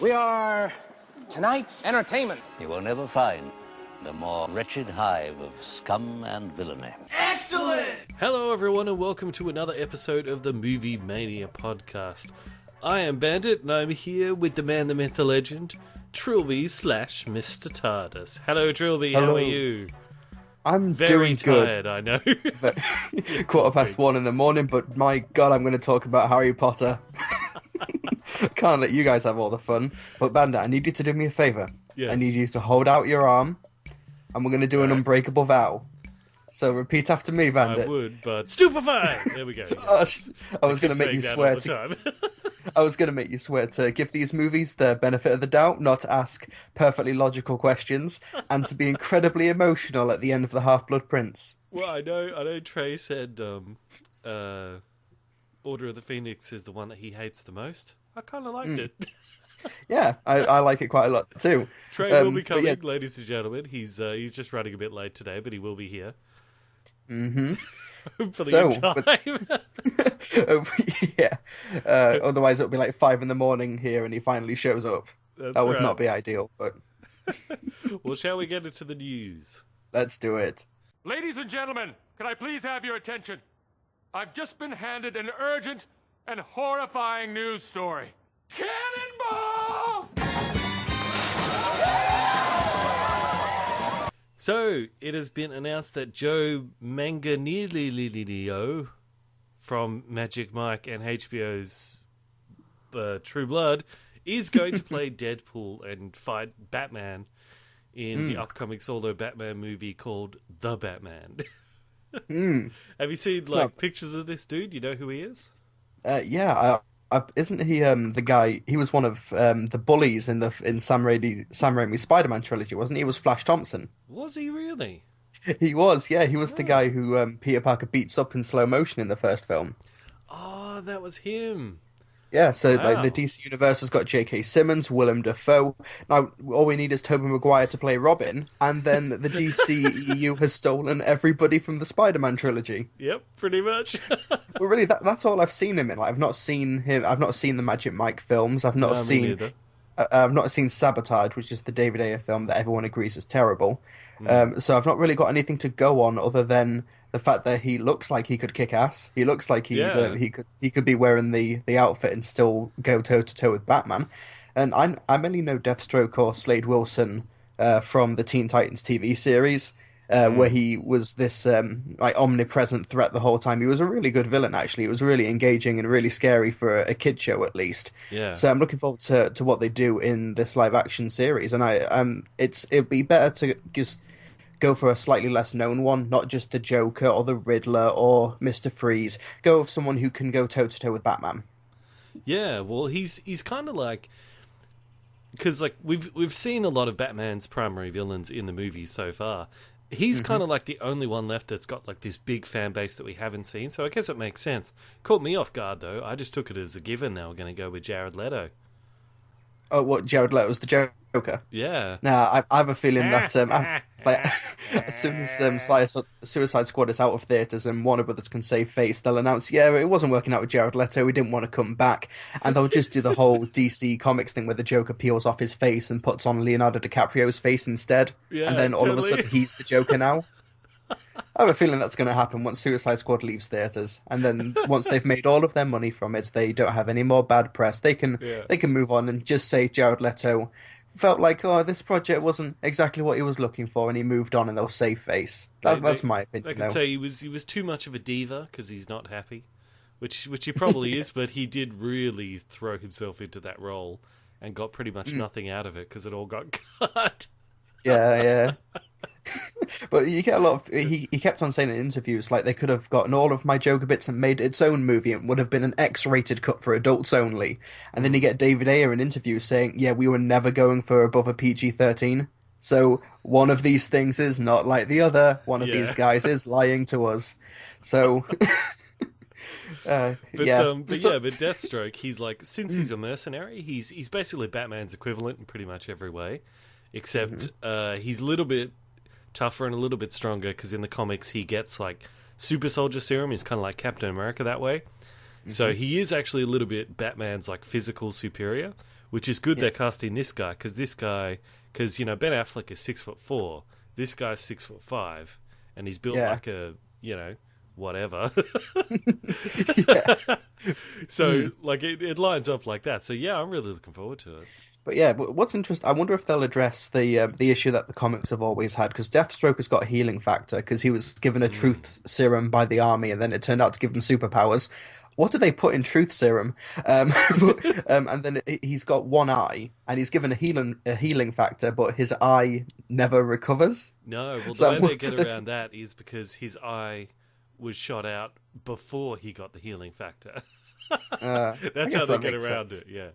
We are tonight's entertainment. You will never find the more wretched hive of scum and villainy. Excellent! Hello everyone and welcome to another episode of the Movie Mania podcast. I am Bandit and I'm here with the man, the myth, the legend, Trilbee / Mr. TARDIS. Hello Trilbee, Hello. How are you? I'm Very doing tired, good. I know. 1:15 in the morning, but my god, I'm going to talk about Harry Potter. Can't let you guys have all the fun. But Bandit, I need you to do me a favour. Yes. I need you to hold out your arm, and we're going to do an unbreakable vow. So repeat after me, Bandit. I would, but stupefy! There we go. Gosh, I was going to make you swear to... to. I was going to make you swear to give these movies the benefit of the doubt, not to ask perfectly logical questions, and to be incredibly emotional at the end of The Half-Blood Prince. Well, I know Trey said Order of the Phoenix is the one that he hates the most. I kind of liked it. Yeah, I like it quite a lot too. Trey will be coming, ladies and gentlemen. He's just running a bit late today, but he will be here. Mm-hmm. Hopefully in time. Yeah. Otherwise, it'll be like 5 a.m. here, and he finally shows up. That would not be ideal, but well, shall we get into the news? let's do it. Ladies and gentlemen, can I please have your attention? I've just been handed an urgent and horrifying news story. Cannonball! So, it has been announced that Joe Manganiello from Magic Mike and HBO's True Blood is going to play Deadpool and fight Batman in the upcoming solo Batman movie called The Batman. Have you seen pictures of this dude? You know who he is? Yeah, isn't he the guy? He was one of the bullies in Sam Raimi's Spider-Man trilogy, wasn't he? He was Flash Thompson. Was he really? He was, yeah. He was the guy who Peter Parker beats up in slow motion in the first film. Oh, that was him. Yeah, so Wow. like the DC universe has got J.K. Simmons, Willem Dafoe. Now all we need is Tobey Maguire to play Robin, and then the DCEU has stolen everybody from the Spider-Man trilogy. Yep, pretty much. Well, really, that's all I've seen him in. Like, I've not seen him. I've not seen the Magic Mike films. I've not Me neither. I've not seen Sabotage, which is the David Ayer film that everyone agrees is terrible. So I've not really got anything to go on other than the fact that he looks like he could kick ass. He looks like he could be wearing the outfit and still go toe to toe with Batman. And I mainly know Deathstroke or Slade Wilson from the Teen Titans TV series, where he was this omnipresent threat the whole time. He was a really good villain, actually. It was really engaging and really scary for a kid show, at least. Yeah. So I'm looking forward to what they do in this live action series, and it'd be better to just go for a slightly less known one, not just the Joker or the Riddler or Mr. Freeze. Go with someone who can go toe to toe with Batman. Yeah, well, he's kind of like, because like we've seen a lot of Batman's primary villains in the movies so far. He's kind of like the only one left that's got like this big fan base that we haven't seen. So I guess it makes sense. Caught me off guard though. I just took it as a given. They were going to go with Jared Leto. Oh, what, Jared Leto's the Joker? Yeah. Nah, I have a feeling that as soon as Suicide Squad is out of theatres and Warner Brothers can save face, they'll announce, yeah, it wasn't working out with Jared Leto, we didn't want to come back, and they'll just do the whole DC Comics thing where the Joker peels off his face and puts on Leonardo DiCaprio's face instead, and then all of a sudden he's the Joker now. I have a feeling that's going to happen once Suicide Squad leaves theatres, and then once they've made all of their money from it, they don't have any more bad press. They can move on and just say Jared Leto felt like, this project wasn't exactly what he was looking for, and he moved on, and they'll save face. That's my opinion. I can say he was too much of a diva because he's not happy, which he probably is, but he did really throw himself into that role and got pretty much nothing out of it because it all got cut. Yeah. But you get a lot of... He kept on saying in interviews, like, they could have gotten all of my Joker bits and made its own movie. It would have been an X-rated cut for adults only. And then you get David Ayer in interviews saying, yeah, we were never going for above a PG-13. So one of these things is not like the other. One of these guys is lying to us. So... But Deathstroke, he's like, since he's a mercenary, he's basically Batman's equivalent in pretty much every way, except he's a little bit tougher and a little bit stronger because in the comics he gets like super soldier serum. He's kind of like Captain America that way. So he is actually a little bit Batman's like physical superior, which is good. They're casting this guy because Ben Affleck is 6'4", this guy's 6'5", and he's built like a whatever. So like it lines up like that. So yeah, I'm really looking forward to it. But yeah, what's interesting, I wonder if they'll address the issue that the comics have always had, because Deathstroke has got a healing factor, because he was given a truth serum by the army, and then it turned out to give him superpowers. What do they put in truth serum? And then he's got one eye, and he's given a healing factor, but his eye never recovers. No, well, the way they get around that is because his eye was shot out before he got the healing factor. That's how they get around it, yeah.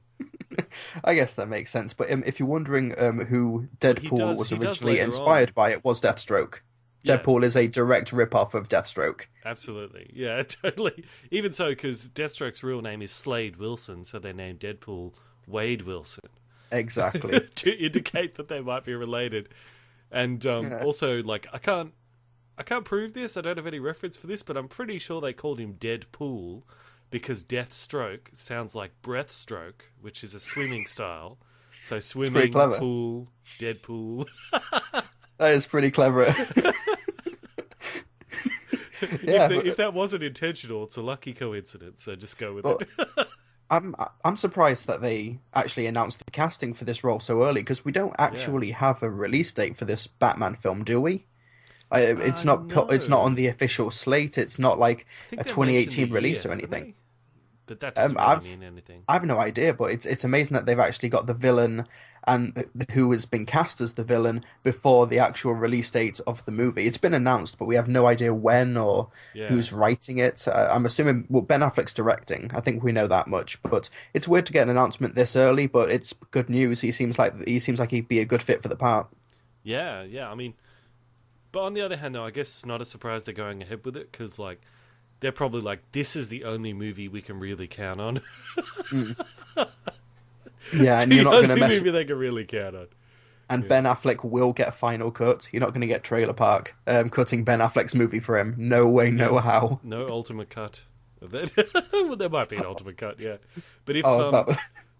I guess that makes sense. But if you're wondering who Deadpool was originally inspired by, it was Deathstroke. Yeah. Deadpool is a direct rip-off of Deathstroke. Absolutely. Yeah, totally. Even so, because Deathstroke's real name is Slade Wilson, so they named Deadpool Wade Wilson. Exactly. To indicate that they might be related. And also, like, I can't prove this, I don't have any reference for this, but I'm pretty sure they called him Deadpool because Deathstroke sounds like breathstroke, which is a swimming style. So swimming, pool, Deadpool. That is pretty clever. Yeah, if that wasn't intentional, it's a lucky coincidence. So just go with it. I'm surprised that they actually announced the casting for this role so early, because we don't actually have a release date for this Batman film, do we? It's not on the official slate. It's not like a 2018 release or anything. But that doesn't really mean anything. I have no idea, but it's amazing that they've actually got the villain and who has been cast as the villain before the actual release date of the movie. It's been announced, but we have no idea when or who's writing it. I'm assuming Ben Affleck's directing. I think we know that much, but it's weird to get an announcement this early. But it's good news. He seems like he'd be a good fit for the part. Yeah. I mean, but on the other hand, though, I guess it's not a surprise they're going ahead with it because like. They're probably like, this is the only movie we can really count on. Yeah, and you're not going to mess. Movie they can really count on. And Ben Affleck will get a final cut. You're not going to get Trailer Park cutting Ben Affleck's movie for him. No way, no how. No ultimate cut of that. Well, there might be an ultimate cut, yeah. But if the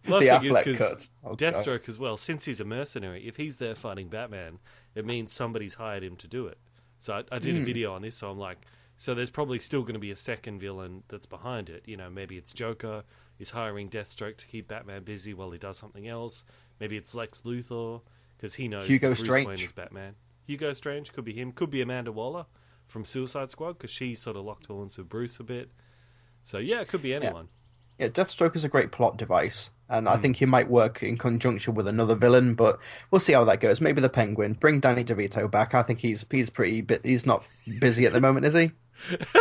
Affleck cut, Deathstroke as well, since he's a mercenary, if he's there fighting Batman, it means somebody's hired him to do it. So I did a video on this, so I'm like. So there's probably still going to be a second villain that's behind it. You know, maybe it's Joker is hiring Deathstroke to keep Batman busy while he does something else. Maybe it's Lex Luthor because he knows Hugo Bruce Strange. Wayne is Batman. Hugo Strange could be him. Could be Amanda Waller from Suicide Squad because she sort of locked horns with Bruce a bit. So yeah, it could be anyone. Yeah, Deathstroke is a great plot device, and I think he might work in conjunction with another villain, but we'll see how that goes. Maybe the Penguin. Bring Danny DeVito back. I think he's pretty. He's not busy at the moment, is he?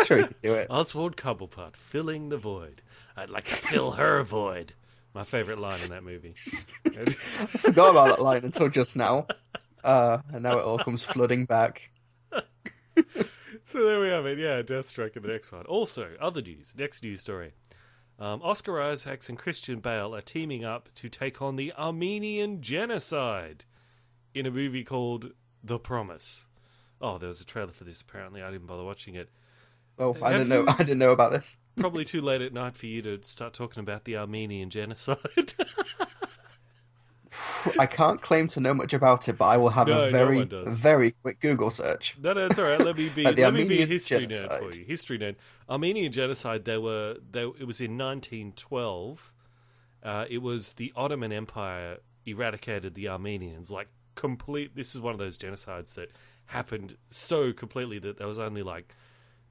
Sure, he can do it. Oswald Cobblepot, filling the void. I'd like to fill her void. My favourite line in that movie. I forgot about that line until just now. And now it all comes flooding back. So there we have it. Yeah, Deathstroke in the next one. Also, other news. Next news story. Oscar Isaacs and Christian Bale are teaming up to take on the Armenian genocide in a movie called The Promise. Oh, there was a trailer for this, apparently. I didn't bother watching it. Oh, I didn't know about this. Probably too late at night for you to start talking about the Armenian genocide. I can't claim to know much about it, but I will have a very quick Google search. No, it's all right. Let me be, let me be a history nerd for you. History nerd. Armenian genocide, it was in 1912. It was the Ottoman Empire eradicated the Armenians. This is one of those genocides that happened so completely that there was only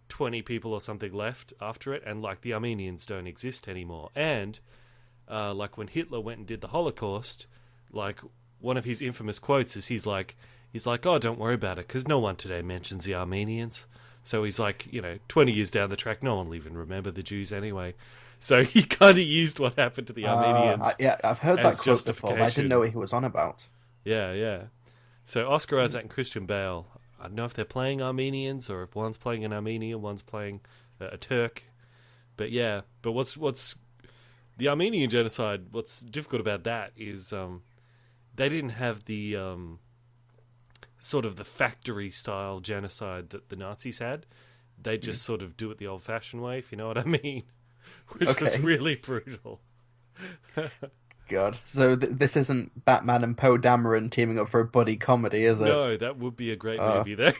20 people or something left after it, and the Armenians don't exist anymore. And when Hitler went and did the Holocaust, one of his infamous quotes is he's like, oh, don't worry about it, because no one today mentions the Armenians. So he's 20 years down the track, no one will even remember the Jews anyway. So he kind of used what happened to the Armenians. Yeah, I've heard that quote before, but I didn't know what he was on about. Yeah. So Oscar Isaac and Christian Bale, I don't know if they're playing Armenians or if one's playing an Armenian, one's playing a Turk. But yeah, what's the Armenian genocide, what's difficult about that is they didn't have the sort of the factory-style genocide that the Nazis had. They just sort of do it the old-fashioned way, if you know what I mean, which was really brutal. God. So this isn't Batman and Poe Dameron teaming up for a buddy comedy, is it? No, that would be a great movie though.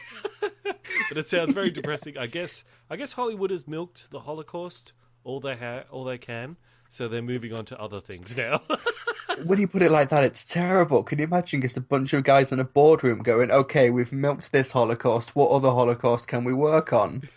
But it sounds very depressing. I guess Hollywood has milked the Holocaust all they can, so they're moving on to other things now. When you put it like that, it's terrible. Can you imagine just a bunch of guys in a boardroom going, okay, we've milked this Holocaust, what other Holocaust can we work on?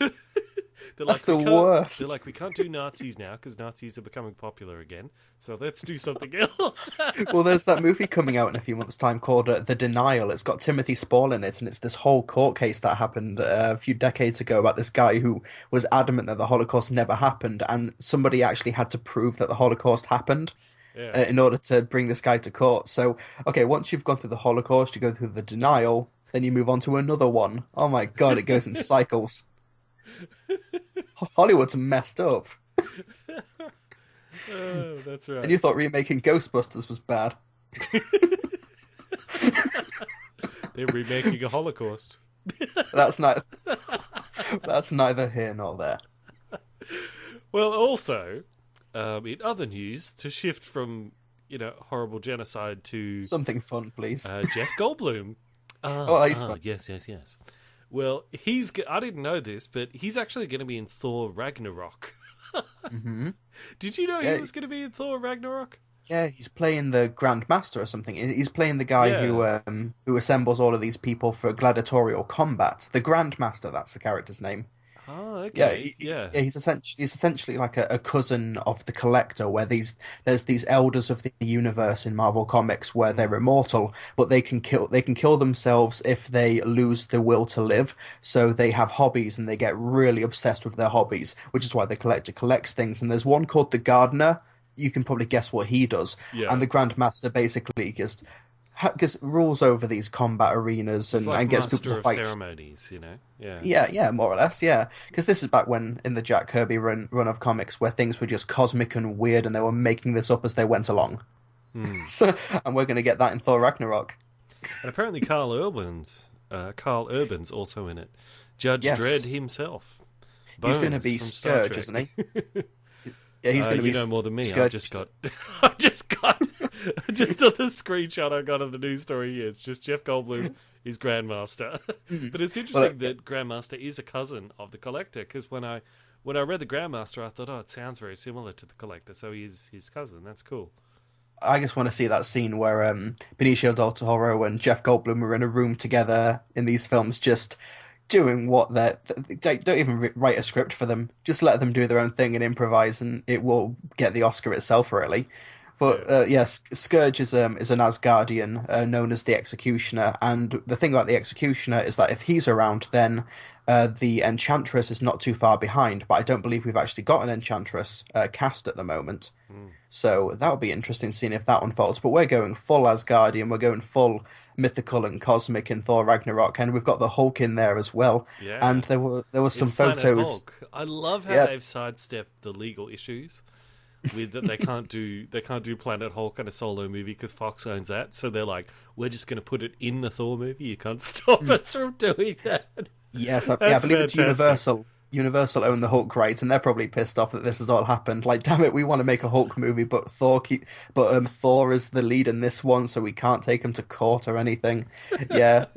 That's the worst. They're like, we can't do Nazis now because Nazis are becoming popular again, so let's do something else. Well, there's that movie coming out in a few months' time called The Denial. It's got Timothy Spall in it, and it's this whole court case that happened a few decades ago about this guy who was adamant that the Holocaust never happened, and somebody actually had to prove that the Holocaust happened. Yeah. In order to bring this guy to court. So, okay, once you've gone through the Holocaust, you go through the denial, then you move on to another one. Oh my God, it goes in cycles. Hollywood's messed up. Oh, that's right. And you thought remaking Ghostbusters was bad. They're remaking a Holocaust. That's neither here nor there. Well, also, in other news, to shift from horrible genocide to something fun, please. Jeff Goldblum. He's fun. Yes. Well, I didn't know this, but he's actually going to be in Thor Ragnarok. Mm-hmm. Did you know he was going to be in Thor Ragnarok? Yeah, he's playing the Grand Master or something. He's playing the guy who assembles all of these people for gladiatorial combat. The Grand Master, that's the character's name. Oh, okay. Yeah. He's essentially like a cousin of the Collector, where there's these elders of the universe in Marvel Comics where they're immortal, but they can kill themselves if they lose the will to live. So they have hobbies and they get really obsessed with their hobbies, which is why the Collector collects things. And there's one called the Gardener. You can probably guess what he does. Yeah. And the Grand Master basically just rules over these combat arenas and gets people to fight. Ceremonies, Yeah, more or less, yeah. Because this is back when in the Jack Kirby run of comics where things were just cosmic and weird, and they were making this up as they went along. And we're going to get that in Thor Ragnarok. And apparently, Carl Urban's also in it. Judge Dredd himself. He's going to be Scourge, isn't he? Yeah, he's going to be. You know more than me. Scourge. I just got just on the screenshot I got of the news story here. It's just Jeff Goldblum is Grandmaster. But it's interesting that Grandmaster is a cousin of the Collector, because when I read the Grandmaster, I thought, it sounds very similar to the Collector, so he's his cousin. That's cool. I just want to see that scene where Benicio del Toro and Jeff Goldblum are in a room together in these films, just doing what they don't even write a script for them. Just let them do their own thing and improvise, and it will get the Oscar itself, really. But Scourge is an Asgardian known as the Executioner, and the thing about the Executioner is that if he's around, then the Enchantress is not too far behind. But I don't believe we've actually got an Enchantress cast at the moment. So that would be interesting seeing if that unfolds. But we're going full Asgardian, we're going full mythical and cosmic in Thor Ragnarok, and we've got the Hulk in there as well. Yeah. And there were some photos. Hulk. I love how they've sidestepped the legal issues with that they can't do Planet Hulk in a solo movie because Fox owns that. So they're like, we're just going to put it in the Thor movie. You can't stop us from doing that. Yes, I believe fantastic. It's Universal. Universal own the Hulk rights, and they're probably pissed off that this has all happened. Like, damn it, we want to make a Hulk movie, but Thor is the lead in this one, so we can't take him to court or anything. Yeah,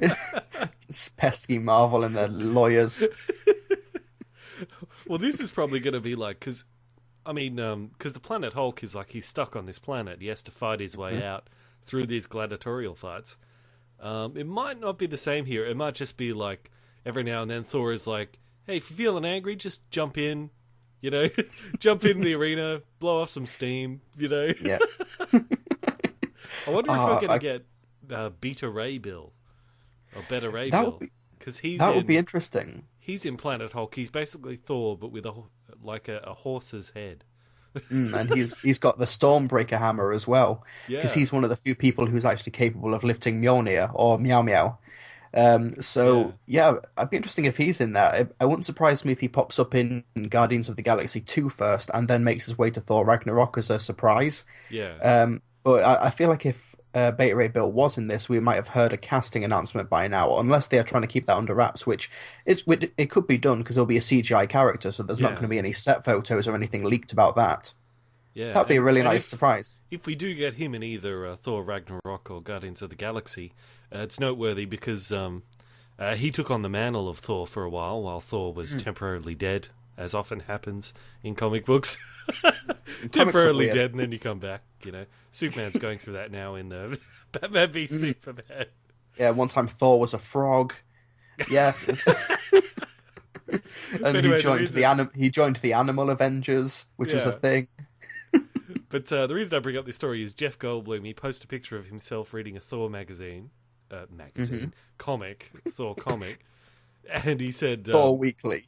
it's pesky Marvel and their lawyers. Well, this is probably going to be like, because the Planet Hulk is like, he's stuck on this planet. He has to fight his way out through these gladiatorial fights. It might not be the same here. It might just be like, every now and then Thor is like, hey, if you're feeling angry, just jump in, jump in the arena, blow off some steam, Yeah. I wonder if we're going to get Beta Ray Bill or Beta Ray Bill, because that would be interesting. He's in Planet Hulk. He's basically Thor, but with a horse's head. And he's got the Stormbreaker hammer as well, because he's one of the few people who's actually capable of lifting Mjolnir or Meow Meow. I'd be interesting if he's in that. It wouldn't surprise me if he pops up in Guardians of the Galaxy 2 first, and then makes his way to Thor Ragnarok as a surprise. Yeah. But I feel like if Beta Ray Bill was in this, we might have heard a casting announcement by now, unless they are trying to keep that under wraps, which it could be done because it'll be a CGI character, so there's not going to be any set photos or anything leaked about that. Yeah, That'd be a really and nice surprise. If we do get him in either Thor Ragnarok or Guardians of the Galaxy, it's noteworthy because he took on the mantle of Thor for a while Thor was temporarily dead, as often happens in comic books. Temporarily dead, and then you come back. Superman's going through that now in the Batman v Superman. Yeah, one time Thor was a frog. Yeah. And anyway, he joined the Animal Avengers, which was a thing. But the reason I bring up this story is Jeff Goldblum. He posted a picture of himself reading a Thor comic, Thor comic, and he said, Thor Weekly.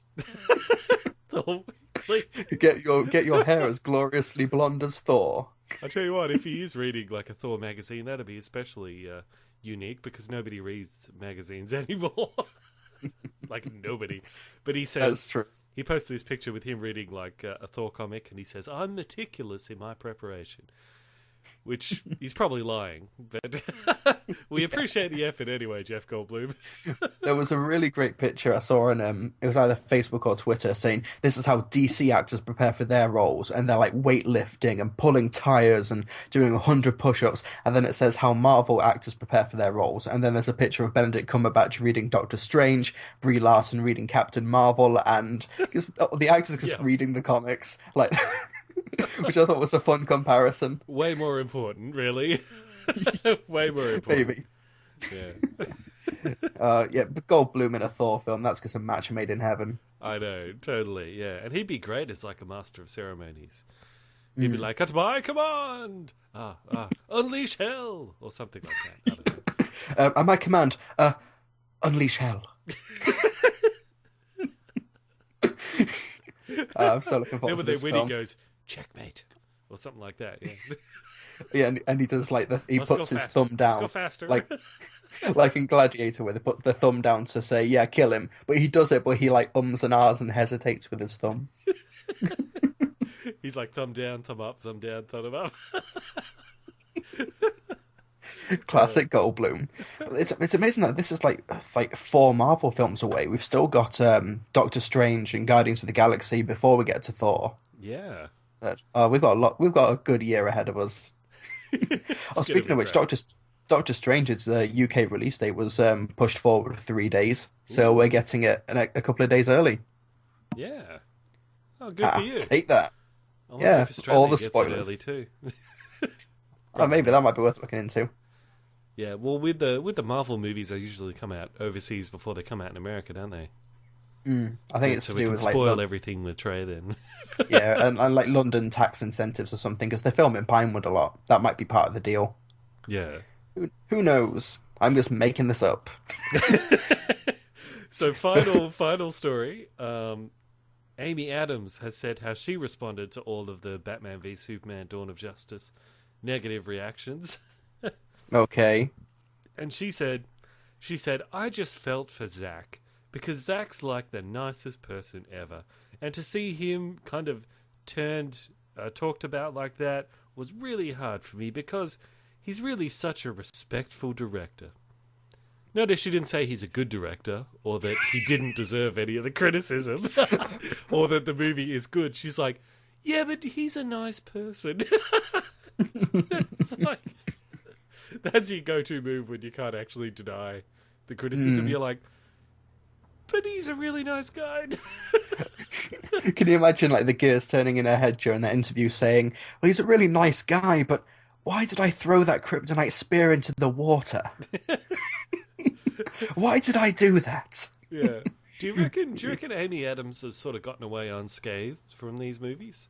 Thor Weekly. Get your hair as gloriously blonde as Thor. I'll tell you what, if he is reading like a Thor magazine, that'd be especially unique because nobody reads magazines anymore. Like nobody. But he says, that's true. He posted this picture with him reading like a Thor comic, and he says, "I'm meticulous in my preparation," which he's probably lying, but we appreciate the effort anyway, Jeff Goldblum. There was a really great picture I saw on it was either Facebook or Twitter saying this is how DC actors prepare for their roles, and they're like weightlifting and pulling tires and doing 100 push-ups, and then it says how Marvel actors prepare for their roles, and then there's a picture of Benedict Cumberbatch reading Doctor Strange, Brie Larson reading Captain Marvel, and the actors just reading the comics, like. Which I thought was a fun comparison. Way more important, really. Way more important. Maybe. Yeah. But Goldblum in a Thor film, that's just a match made in heaven. I know, totally, yeah. And he'd be great as like a master of ceremonies. He'd be like, "At my command, unleash hell," or something like that. I don't know. At my command, unleash hell. I'm so looking forward to this when film. he goes, "Checkmate," or something like that. Yeah. Yeah, and he does like he puts his thumb down, Let's go faster. like in Gladiator, where he puts the thumb down to say, "Yeah, kill him," but he does it, but he like ums and ahs and hesitates with his thumb. He's like thumb down, thumb up, thumb down, thumb up. Classic Goldblum. It's amazing that this is like 4 Marvel films away. We've still got Doctor Strange and Guardians of the Galaxy before we get to Thor. Yeah. We've got a good year ahead of us. Speaking of which, Doctor Strange's UK release date was pushed forward 3 days, so we're getting it a couple of days early. Yeah. Oh, good for you. Take that. Yeah, all the gets it spoilers. early too. Maybe that might be worth looking into. Yeah, well, with the Marvel movies, they usually come out overseas before they come out in America, don't they? I think it's so to we do can with spoil everything with Trey then. Yeah, and like London tax incentives or something, because they film in Pinewood a lot. That might be part of the deal. Yeah. Who knows? I'm just making this up. So final story. Amy Adams has said how she responded to all of the Batman v Superman Dawn of Justice negative reactions. Okay. And she said, "I just felt for Zack, because Zack's like the nicest person ever. And to see him kind of talked about like that was really hard for me, because he's really such a respectful director." Notice she didn't say he's a good director, or that he didn't deserve any of the criticism, or that the movie is good. She's like, "Yeah, but he's a nice person." It's like, that's your go-to move when you can't actually deny the criticism. You're like, "But he's a really nice guy." Can you imagine like the gears turning in her head during that interview saying, "Well, he's a really nice guy, but why did I throw that kryptonite spear into the water? Why did I do that?" Yeah. Do you reckon Amy Adams has sort of gotten away unscathed from these movies?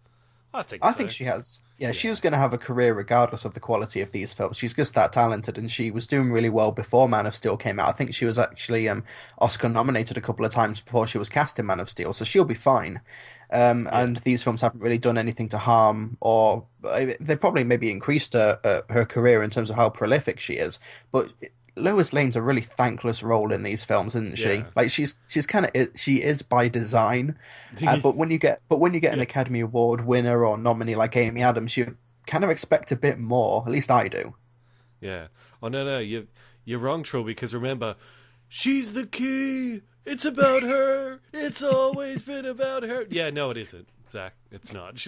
I think she has. Yeah, she was going to have a career regardless of the quality of these films. She's just that talented, and she was doing really well before Man of Steel came out. I think she was actually Oscar nominated a couple of times before she was cast in Man of Steel, so she'll be fine. And these films haven't really done anything to harm, or they probably maybe increased her career in terms of how prolific she is. But Lois Lane's a really thankless role in these films, isn't she? Yeah. Like she is by design. But when you get an Academy Award winner or nominee like Amy Adams, you kind of expect a bit more. At least I do. Yeah. Oh no, you're wrong, Trilbee, because remember, she's the key. It's about her. It's always been about her. Yeah, no, it isn't. Zach. It's not.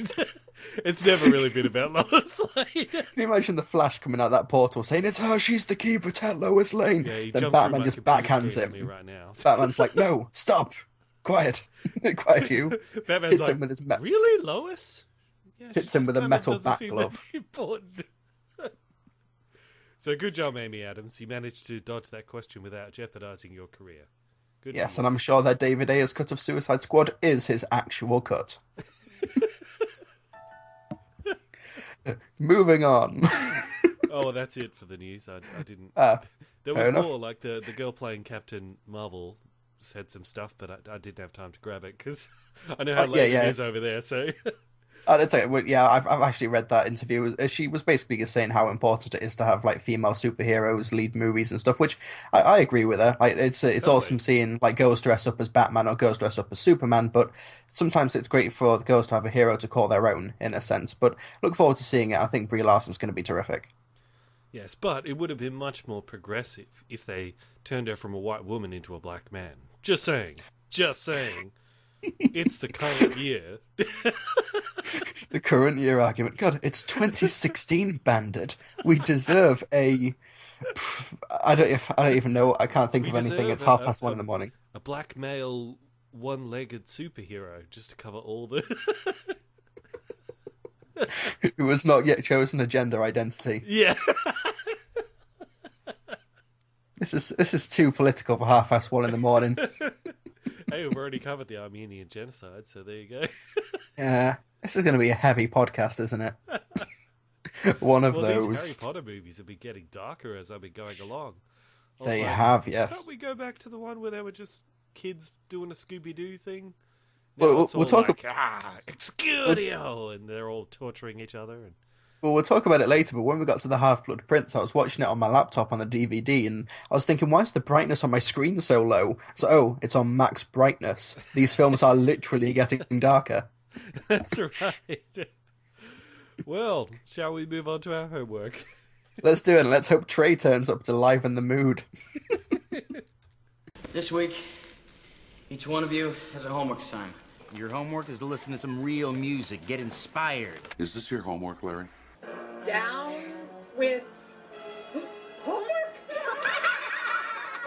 It's never really been about Lois Lane. Can you imagine the Flash coming out that portal saying, "It's her, she's the key, protect Lois Lane." Yeah, Then Batman just backhands him. right now. Batman's like, "No, stop. Quiet. Quiet you." Batman's Hits him with his really, Lois? Yeah, hits him with a metal bat glove. Important. So good job, Amy Adams. You managed to dodge that question without jeopardizing your career. Good. Yes, and I'm sure that David Ayer's cut of Suicide Squad is his actual cut. Moving on. Oh, well, that's it for the news. I didn't. There fair was enough. more. Like the girl playing Captain Marvel said some stuff, but I didn't have time to grab it because I know how late it is over there. So. That's okay. Well, yeah, I've actually read that interview. She was basically just saying how important it is to have like female superheroes lead movies and stuff, which I agree with her. Like it's awesome seeing like girls dress up as Batman or girls dress up as Superman, but sometimes it's great for the girls to have a hero to call their own in a sense. But look forward to seeing it. I think Brie Larson's going to be terrific. Yes, but it would have been much more progressive if they turned her from a white woman into a black man. Just saying. Just saying. It's the current year. The current year argument. God, it's 2016, Bandit. We deserve a. I don't even know. I can't think of anything. It's 1:30 in the morning. A black male, one-legged superhero, just to cover all the. Who has not yet chosen a gender identity. Yeah. This is too political for 1:30 in the morning. Hey, we've already covered the Armenian genocide, so there you go. Yeah, this is going to be a heavy podcast, isn't it? One of those. These Harry Potter movies have been getting darker as I've been going along. They have, yes. Can't we go back to the one where they were just kids doing a Scooby-Doo thing? Well, we'll talk Excudio, and they're all torturing each other. And... Well, we'll talk about it later, but when we got to the Half-Blood Prince, I was watching it on my laptop on the DVD, and I was thinking, why is the brightness on my screen so low? So, it's on max brightness. These films are literally getting darker. That's right. Well, shall we move on to our homework? Let's do it, and let's hope Trey turns up to liven the mood. This week, each one of you has a homework assignment. Your homework is to listen to some real music, get inspired. Is this your homework, Larry? Down with homework?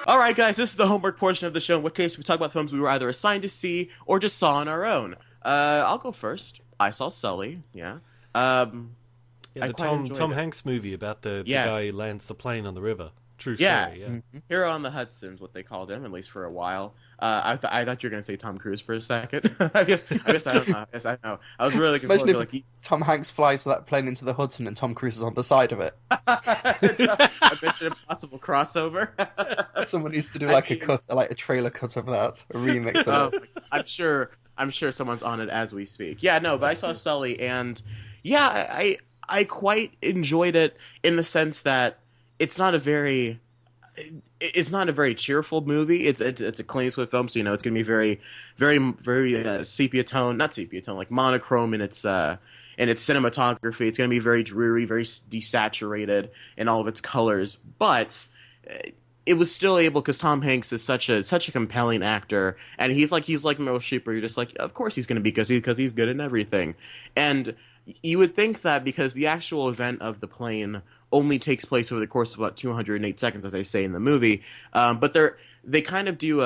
All right, guys, this is the homework portion of the show, in which case we talk about films we were either assigned to see or just saw on our own. I'll go first. I saw Sully, yeah. The Tom Hanks movie about the guy who lands the plane on the river. True story, yeah. Mm-hmm. Hero on the Hudson's what they called him, at least for a while. I thought you were going to say Tom Cruise for a second. I guess I don't know. I guess I know. I was really confused. Imagine if Tom Hanks flies that plane into the Hudson and Tom Cruise is on the side of it. A Mission Impossible crossover. Someone needs to do like a trailer cut of that, a remix of it. I'm sure someone's on it as we speak. Yeah, no, but I saw Sully, and yeah, I quite enjoyed it in the sense that it's not a very cheerful movie. It's a Clint Eastwood film, so it's going to be very, very, very sepia tone, not sepia tone, like monochrome in its cinematography. It's going to be very dreary, very desaturated in all of its colors, but it was still able, because Tom Hanks is such a compelling actor, and he's like Meryl Streep, where you're just like, of course he's going to be, because he's good in everything. And you would think that because the actual event of the plane only takes place over the course of about 208 seconds, as they say in the movie. But they kind of do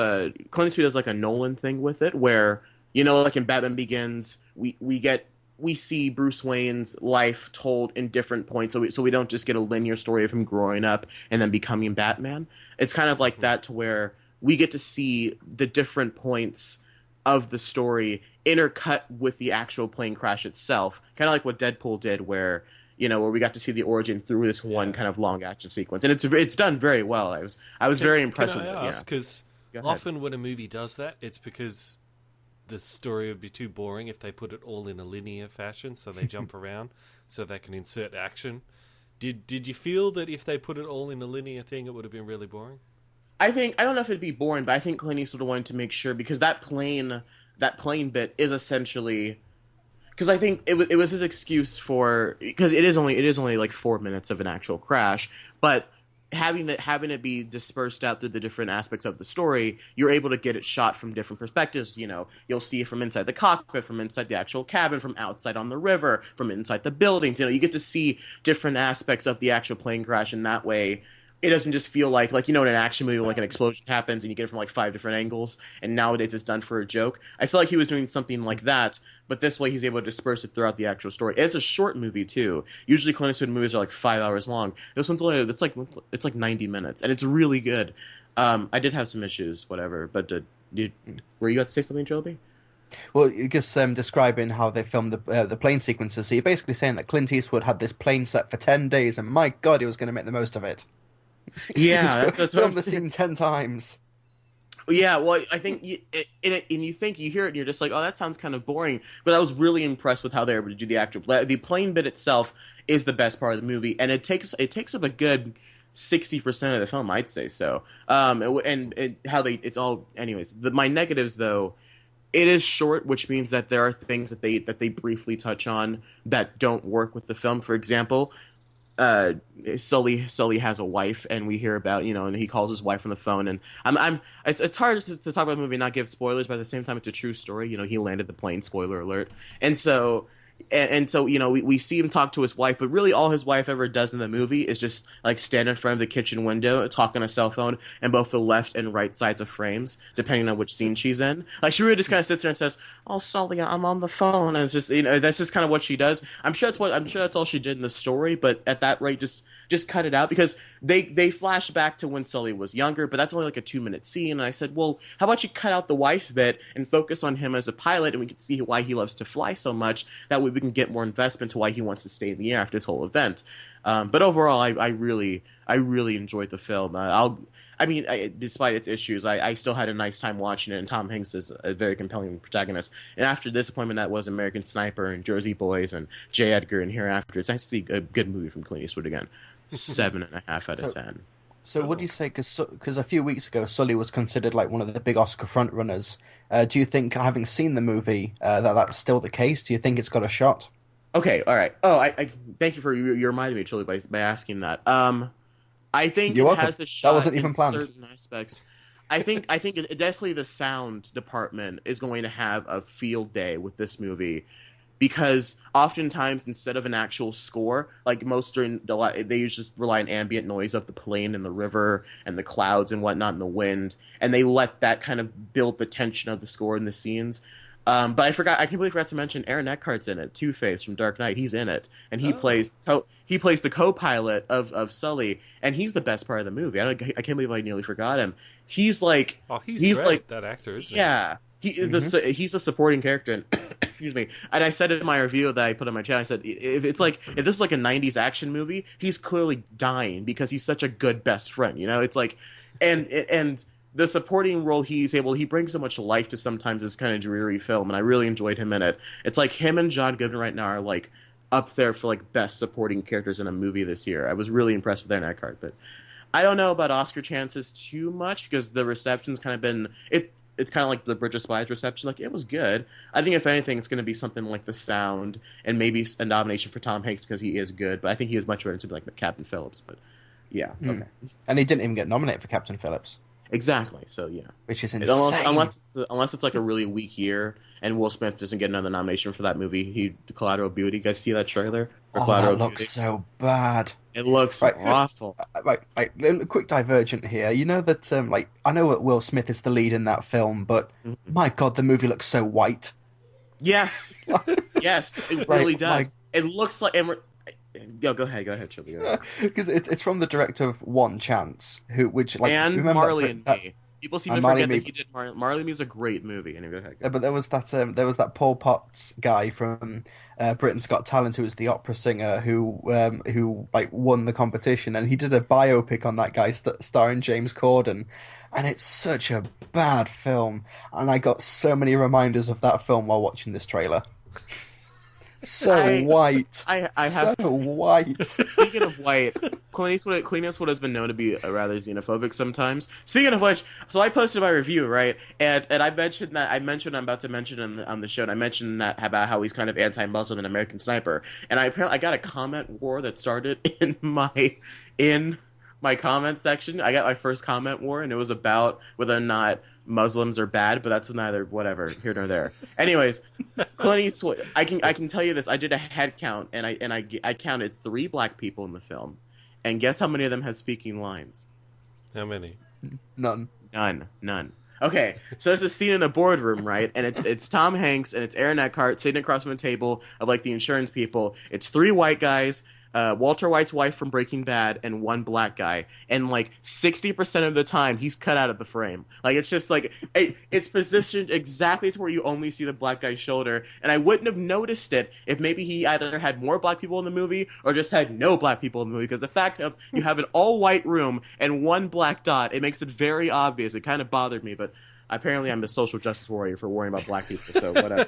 Clint Eastwood does like a Nolan thing with it, where, like in Batman Begins, we see Bruce Wayne's life told in different points, so we don't just get a linear story of him growing up and then becoming Batman. It's kind of like that, to where we get to see the different points of the story intercut with the actual plane crash itself, kind of like what Deadpool did, where we got to see the origin through this one kind of long action sequence, and it's done very well. I was very impressed with it. Because often when a movie does that, it's because the story would be too boring if they put it all in a linear fashion, so they jump around so they can insert action. Did you feel that if they put it all in a linear thing, it would have been really boring? I don't know if it'd be boring, but I think Clint Eastwood wanted to make sure, because that plane bit is essentially, because I think it was his excuse for, because it is only like 4 minutes of an actual crash, but having it be dispersed out through the different aspects of the story, you're able to get it shot from different perspectives. You know, you'll see it from inside the cockpit, from inside the actual cabin, from outside on the river, from inside the buildings. You know, you get to see different aspects of the actual plane crash, and that way it doesn't just feel like in an action movie, like an explosion happens and you get it from like 5 different angles, and nowadays it's done for a joke. I feel like he was doing something like that, but this way he's able to disperse it throughout the actual story. And it's a short movie too. Usually Clint Eastwood movies are like 5 hours long. This one's only it's like 90 minutes, and it's really good. I did have some issues, whatever, but were you about to say something, Trilbee? Well, you're just describing how they filmed the plane sequences. So you're basically saying that Clint Eastwood had this plane set for 10 days, and my God, he was going to make the most of it. Yeah, that's filmed the scene 10 times. Yeah, well, I think you hear it, and you're just like, oh, that sounds kind of boring. But I was really impressed with how they were able to do the actual the plane bit itself is the best part of the movie, and it takes up a good 60% of the film, I'd say so. And how it's all, anyways. My negatives though, it is short, which means that there are things that they briefly touch on that don't work with the film. For example, Sully has a wife, and we hear about, and he calls his wife on the phone, and it's hard to talk about the movie and not give spoilers, but at the same time it's a true story. He landed the plane, spoiler alert. And so we see him talk to his wife, but really all his wife ever does in the movie is just like stand in front of the kitchen window, talk on a cell phone, and both the left and right sides of frames, depending on which scene she's in. Like, she really just kind of sits there and says, "Oh, Sully, I'm on the phone," and it's just, that's just kind of what she does. I'm sure that's all she did in the story, but at that rate, just cut it out, because they flash back to when Sully was younger, but that's only like a 2-minute scene. And I said, well, how about you cut out the wife bit and focus on him as a pilot, and we can see why he loves to fly so much. That way we can get more investment to why he wants to stay in the air after this whole event. But overall, I really enjoyed the film. Despite its issues, I still had a nice time watching it, and Tom Hanks is a very compelling protagonist. And after the disappointment that was American Sniper and Jersey Boys and J. Edgar and Hereafter, it's nice to see a good movie from Clint Eastwood again. 7.5 out of 10. So what do you say? Because a few weeks ago, Sully was considered like one of the big Oscar frontrunners. Do you think, having seen the movie, that's still the case? Do you think it's got a shot? Okay, all right. Oh, I thank you for you reminded me, Truly, by asking that. I think it has the shot. That wasn't even planned. Certain aspects. I think definitely the sound department is going to have a field day with this movie, because oftentimes instead of an actual score, like they usually just rely on ambient noise of the plane and the river and the clouds and whatnot and the wind, and they let that kind of build the tension of the score in the scenes. But I completely forgot to mention Aaron Eckhart's in it. Two-Face from Dark Knight, he's in it, and he plays the co-pilot of Sully, and he's the best part of the movie. I can't believe I nearly forgot him. He's like, he's great, like that actor, isn't he? Yeah, he's a supporting character. And excuse me. And I said in my review that I put on my channel, I said, if this is like a 90s action movie, he's clearly dying because he's such a good best friend. It's like, and the supporting role he brings so much life to sometimes this kind of dreary film, and I really enjoyed him in it. It's like him and John Goodman right now are like up there for like best supporting characters in a movie this year. I was really impressed with Aaron Eckhart, but I don't know about Oscar chances too much, because the reception's kind of been it's kind of like the Bridge of Spies reception. Like, it was good. I think if anything, it's going to be something like The Sound, and maybe a nomination for Tom Hanks because he is good. But I think he was much better to be like Captain Phillips. But yeah, okay. And he didn't even get nominated for Captain Phillips. Exactly. So yeah, which is insane. Unless it's like a really weak year, and Will Smith doesn't get another nomination for that movie. The Collateral Beauty. You guys see that trailer? That looks so bad. It looks awful. Quick divergent here. You know that I know that Will Smith is the lead in that film, but my God, the movie looks so white. Yes, yes, it really does. It looks like. Go ahead, Chubby. Because it's from the director of One Chance, and Marley and Me. People seem to forget that he did Marley and Me is a great movie. Anyway, go ahead. Yeah, but there was that Paul Potts guy from Britain's Got Talent, who was the opera singer who won the competition, and he did a biopic on that guy starring James Corden, and it's such a bad film, and I got so many reminders of that film while watching this trailer. So white. So white. Speaking of white, Clint Eastwood has been known to be rather xenophobic sometimes. Speaking of which, so I posted my review, right? And I mentioned I'm about to mention on the show, and I mentioned that about how he's kind of anti-Muslim in American Sniper. And I got a comment war that started in my comment section. I got my first comment war, and it was about whether or not Muslims are bad, but that's neither whatever here nor there. Anyways, Clint Eastwood. I can tell you this. I did a head count, and I counted 3 black people in the film, and guess how many of them had speaking lines? How many? None. None. Okay, so there's a scene in a boardroom, right? And it's Tom Hanks and it's Aaron Eckhart sitting across from a table of like the insurance people. It's 3 white guys, Walter White's wife from Breaking Bad, and 1 black guy. And like 60% of the time, he's cut out of the frame. Like it's just like it's positioned exactly to where you only see the black guy's shoulder. And I wouldn't have noticed it if maybe he either had more black people in the movie or just had no black people in the movie. Because the fact of you have an all-white room and 1 black dot, it makes it very obvious. It kind of bothered me, but apparently I'm a social justice warrior for worrying about black people. So whatever.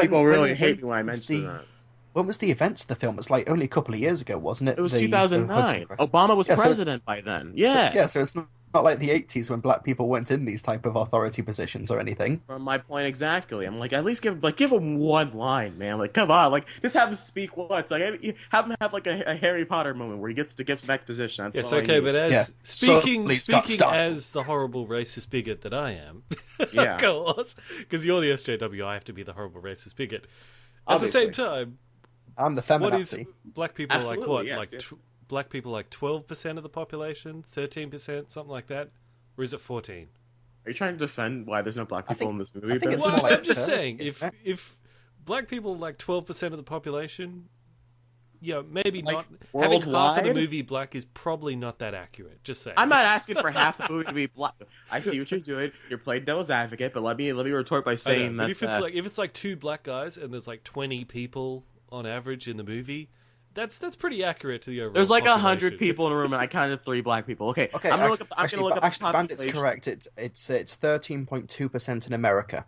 People really hate me when I mention that. When was the events of the film? It's like only a couple of years ago, wasn't it? It was 2009. Obama was president by then. Yeah. So it's not like the 80s when black people weren't in these type of authority positions or anything. From my point exactly. I'm like, at least give him 1 line, man. Like, come on. Like, just have him speak once. Like, have him have like a Harry Potter moment where he gets to give some exposition. Yes, okay, but as speaking as the horrible racist bigot that I am, yeah, because you're the SJW, I have to be the horrible racist bigot. At the same time, I'm the feminazi. What is black people Absolutely, like? What yes, black people like 12% of the population, 13%, something like that, or is it 14? Are you trying to defend why there's no black people in this movie? I think it's more like I'm just saying, if black people are like 12% of the population, yeah, maybe like not. Worldwide? Having half of the movie black is probably not that accurate. Just saying. I'm not asking for half the movie to be black. I see what you're doing. You're playing devil's advocate, but let me retort by saying that if it's like 2 black guys and there's like 20 people on average in the movie, that's pretty accurate to the overall. There's like population. 100 people in a room, and I counted 3 black people. Okay. I'm gonna look up. Actually, Bandit's correct. It's 13.2% in America.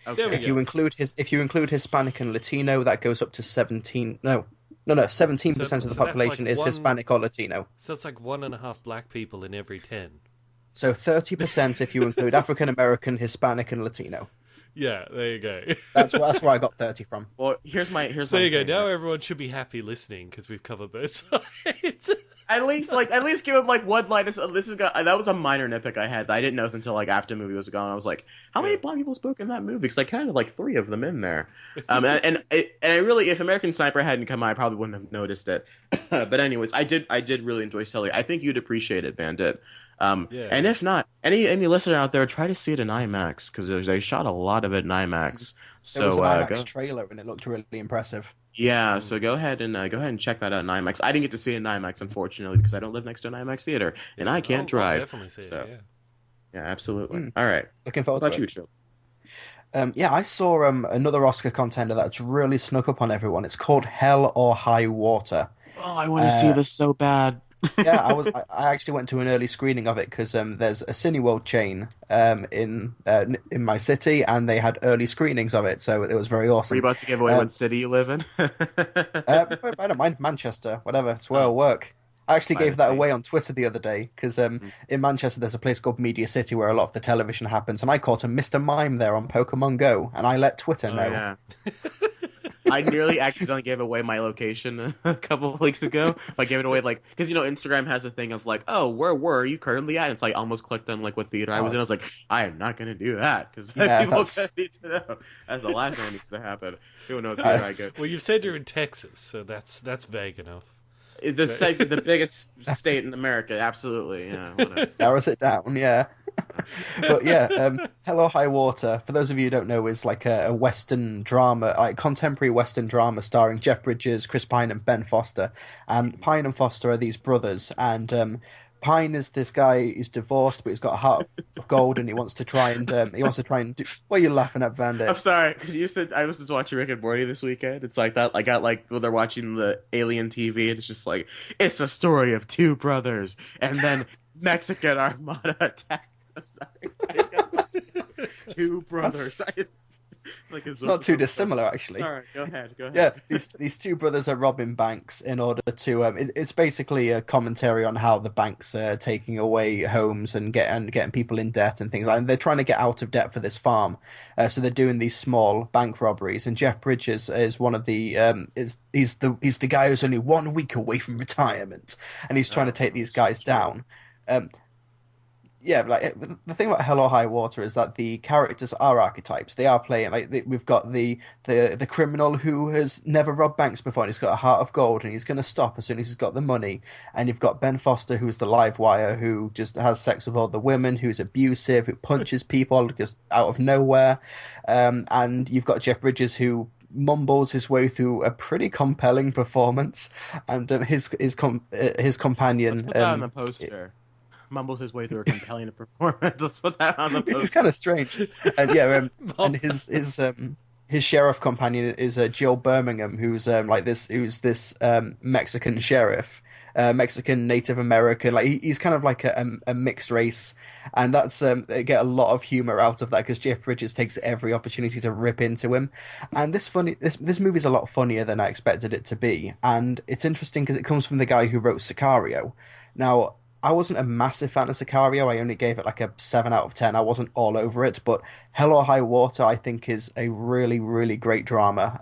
Okay. If you include Hispanic and Latino, that goes up to 17. No, 17% of the population is Hispanic or Latino. So it's like 1.5 black people in every 10. So 30% if you include African American, Hispanic, and Latino. Yeah, there you go. That's where I got 30 from. Well, here's there you go. Now everyone should be happy listening because we've covered both sides. at least give him like 1 line. That was a minor nitpick I had that I didn't notice until like after the movie was gone. I was like, how many black people spoke in that movie? Because I counted like 3 of them in there. And I really, if American Sniper hadn't come out, I probably wouldn't have noticed it. But anyways, I did really enjoy Sully. I think you'd appreciate it, Bandit. And if not, any listener out there, try to see it in IMAX because they shot a lot of it in IMAX. So there was an IMAX trailer and it looked really impressive. Yeah, so go ahead and check that out in IMAX. I didn't get to see it in IMAX unfortunately because I don't live next to an IMAX theater and I can't drive. I'll definitely see it. Yeah, absolutely. All right, looking forward to it. What about you, Trill? I saw another Oscar contender that's really snuck up on everyone. It's called Hell or High Water. Oh, I want to see this so bad. Yeah, I actually went to an early screening of it because there's a Cineworld chain in my city, and they had early screenings of it, so it was very awesome. Are you about to give away what city you live in? I don't mind Manchester, whatever. It's where I work. I actually gave that away on Twitter the other day because in Manchester there's a place called Media City where a lot of the television happens, and I caught a Mr. Mime there on Pokemon Go, and I let Twitter know. Yeah. I nearly accidentally gave away my location a couple of weeks ago. I gave it away, because, Instagram has a thing of, oh, where were you currently at? And so I almost clicked on, what theater I was in. I was like, I am not going to do that, because people need to know. That's the last thing that needs to happen. People know what theater I go. Well, you've said you're in Texas, so that's vague enough. The biggest state in America, absolutely. Yeah, whatever. Narrows it down, yeah. But Hello High Water, for those of you who don't know, is like a Western drama, like contemporary Western drama starring Jeff Bridges, Chris Pine, and Ben Foster. And Pine and Foster are these brothers, and Pine is this guy. He's divorced, but he's got a heart of gold, and he wants to try and do. What are you laughing at, Bandit? I'm sorry, because you said I was just watching Rick and Morty this weekend. It's like that. I got when they're watching the Alien TV, and it's just like it's a story of 2 brothers, and then Mexican Armada attack. I'm sorry, I just got 2 brothers. Like It's not too dissimilar, actually. All right, go ahead. Yeah, these two brothers are robbing banks in order to. It's basically a commentary on how the banks are taking away homes and getting people in debt and things like. And they're trying to get out of debt for this farm, so they're doing these small bank robberies. And Jeff Bridges is one of the he's the guy who's only 1 week away from retirement, and he's trying to take these guys down. Yeah, like the thing about Hell or High Water is that the characters are archetypes. They are playing we've got the criminal who has never robbed banks before, and he's got a heart of gold, and he's going to stop as soon as he's got the money. And you've got Ben Foster, who's the live wire, who just has sex with all the women, who's abusive, who punches people just out of nowhere. And you've got Jeff Bridges, who mumbles his way through a pretty compelling performance, and his companion. Let's put that on the poster. Mumbles his way through a compelling performance. Let's put that on the poster. Which is kind of strange. And yeah, and his sheriff companion is Jill Birmingham, who's this Mexican sheriff, Mexican Native American. Like he's kind of like a mixed race, and that's they get a lot of humor out of that because Jeff Bridges takes every opportunity to rip into him. And this movie's a lot funnier than I expected it to be, and it's interesting because it comes from the guy who wrote Sicario. Now, I wasn't a massive fan of Sicario. I only gave it like a 7 out of 10. I wasn't all over it, but Hell or High Water, I think, is a really, really great drama.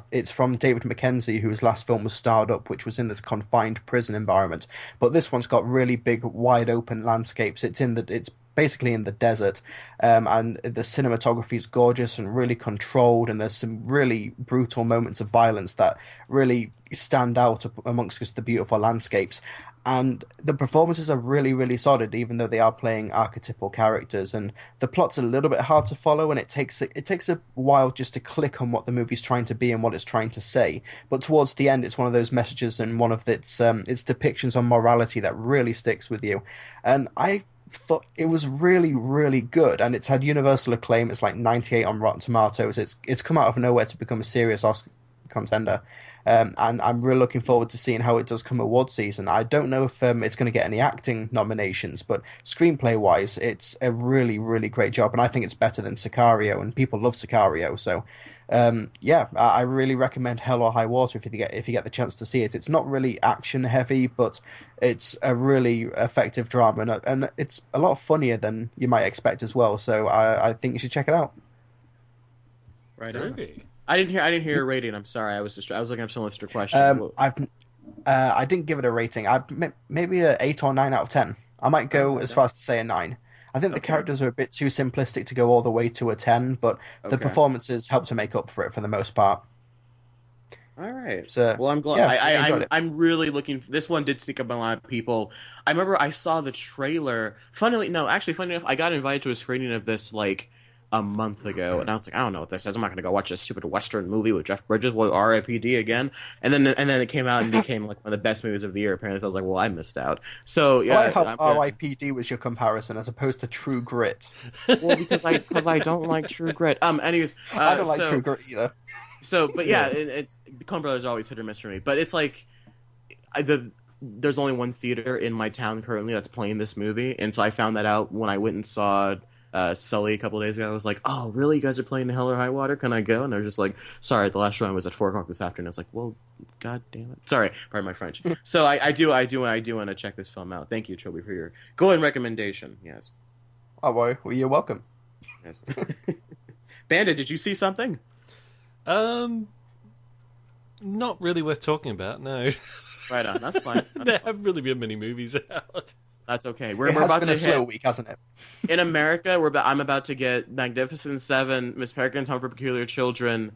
It's from David Mackenzie, whose last film was Starred Up, which was in this confined prison environment. But this one's got really big, wide open landscapes. It's basically in the desert, and the cinematography is gorgeous and really controlled, and there's some really brutal moments of violence that really stand out amongst just the beautiful landscapes. And the performances are really, really solid, even though they are playing archetypal characters. And the plot's a little bit hard to follow, and it takes a while just to click on what the movie's trying to be and what it's trying to say. But towards the end, it's one of those messages and one of its depictions on morality that really sticks with you. And I thought it was really, really good, and it's had universal acclaim. It's like 98 on Rotten Tomatoes. It's come out of nowhere to become a serious Oscar contender. And I'm really looking forward to seeing how it does come award season. I don't know if it's going to get any acting nominations, but screenplay-wise, it's a really, really great job, and I think it's better than Sicario, and people love Sicario. So, I really recommend Hell or High Water if you get the chance to see it. It's not really action-heavy, but it's a really effective drama, and it's a lot funnier than you might expect as well. So I think you should check it out. Right on. I didn't hear a rating. I'm sorry. I was looking up some listener questions. I didn't give it a rating. Maybe a 8 or 9 out of 10. I might go as far as to say a 9. I think the characters are a bit too simplistic to go all the way to a 10, but the performances help to make up for it for the most part. All right. So, well, I'm glad. Yeah, I'm really looking. This one did sneak up on a lot of people. I remember I saw the trailer. Funny enough, I got invited to a screening of this like a month ago, and I was like, I don't know what this is. I'm not going to go watch a stupid Western movie with Jeff Bridges. Well, R.I.P.D. again. And then it came out and became like one of the best movies of the year. Apparently, so I was like, well, I missed out. So yeah, I like how R.I.P.D. was your comparison as opposed to True Grit. Well, because I don't like True Grit. Anyways, I don't like True Grit either. So, but yeah, it's Coen Brothers always hit or miss for me. But it's like there's only one theater in my town currently that's playing this movie, and so I found that out when I went and saw Sully a couple of days ago. I was like, oh, really? You guys are playing Hell or High Water? Can I go? And they're just like, sorry, the last showing was at 4 o'clock this afternoon. I was like, well, god damn it. Sorry, pardon my French. So I do want to check this film out. Thank you, Trilbee, for your glowing recommendation. Yes. Oh, boy. Well, you're welcome. Yes. Bandit, did you see something? Not really worth talking about, no. Right on, that's fine. There haven't really been many movies out. That's okay. We're about been to a slow week, hasn't it? In America, I'm about to get Magnificent Seven, Miss Peregrine's Home for Peculiar Children,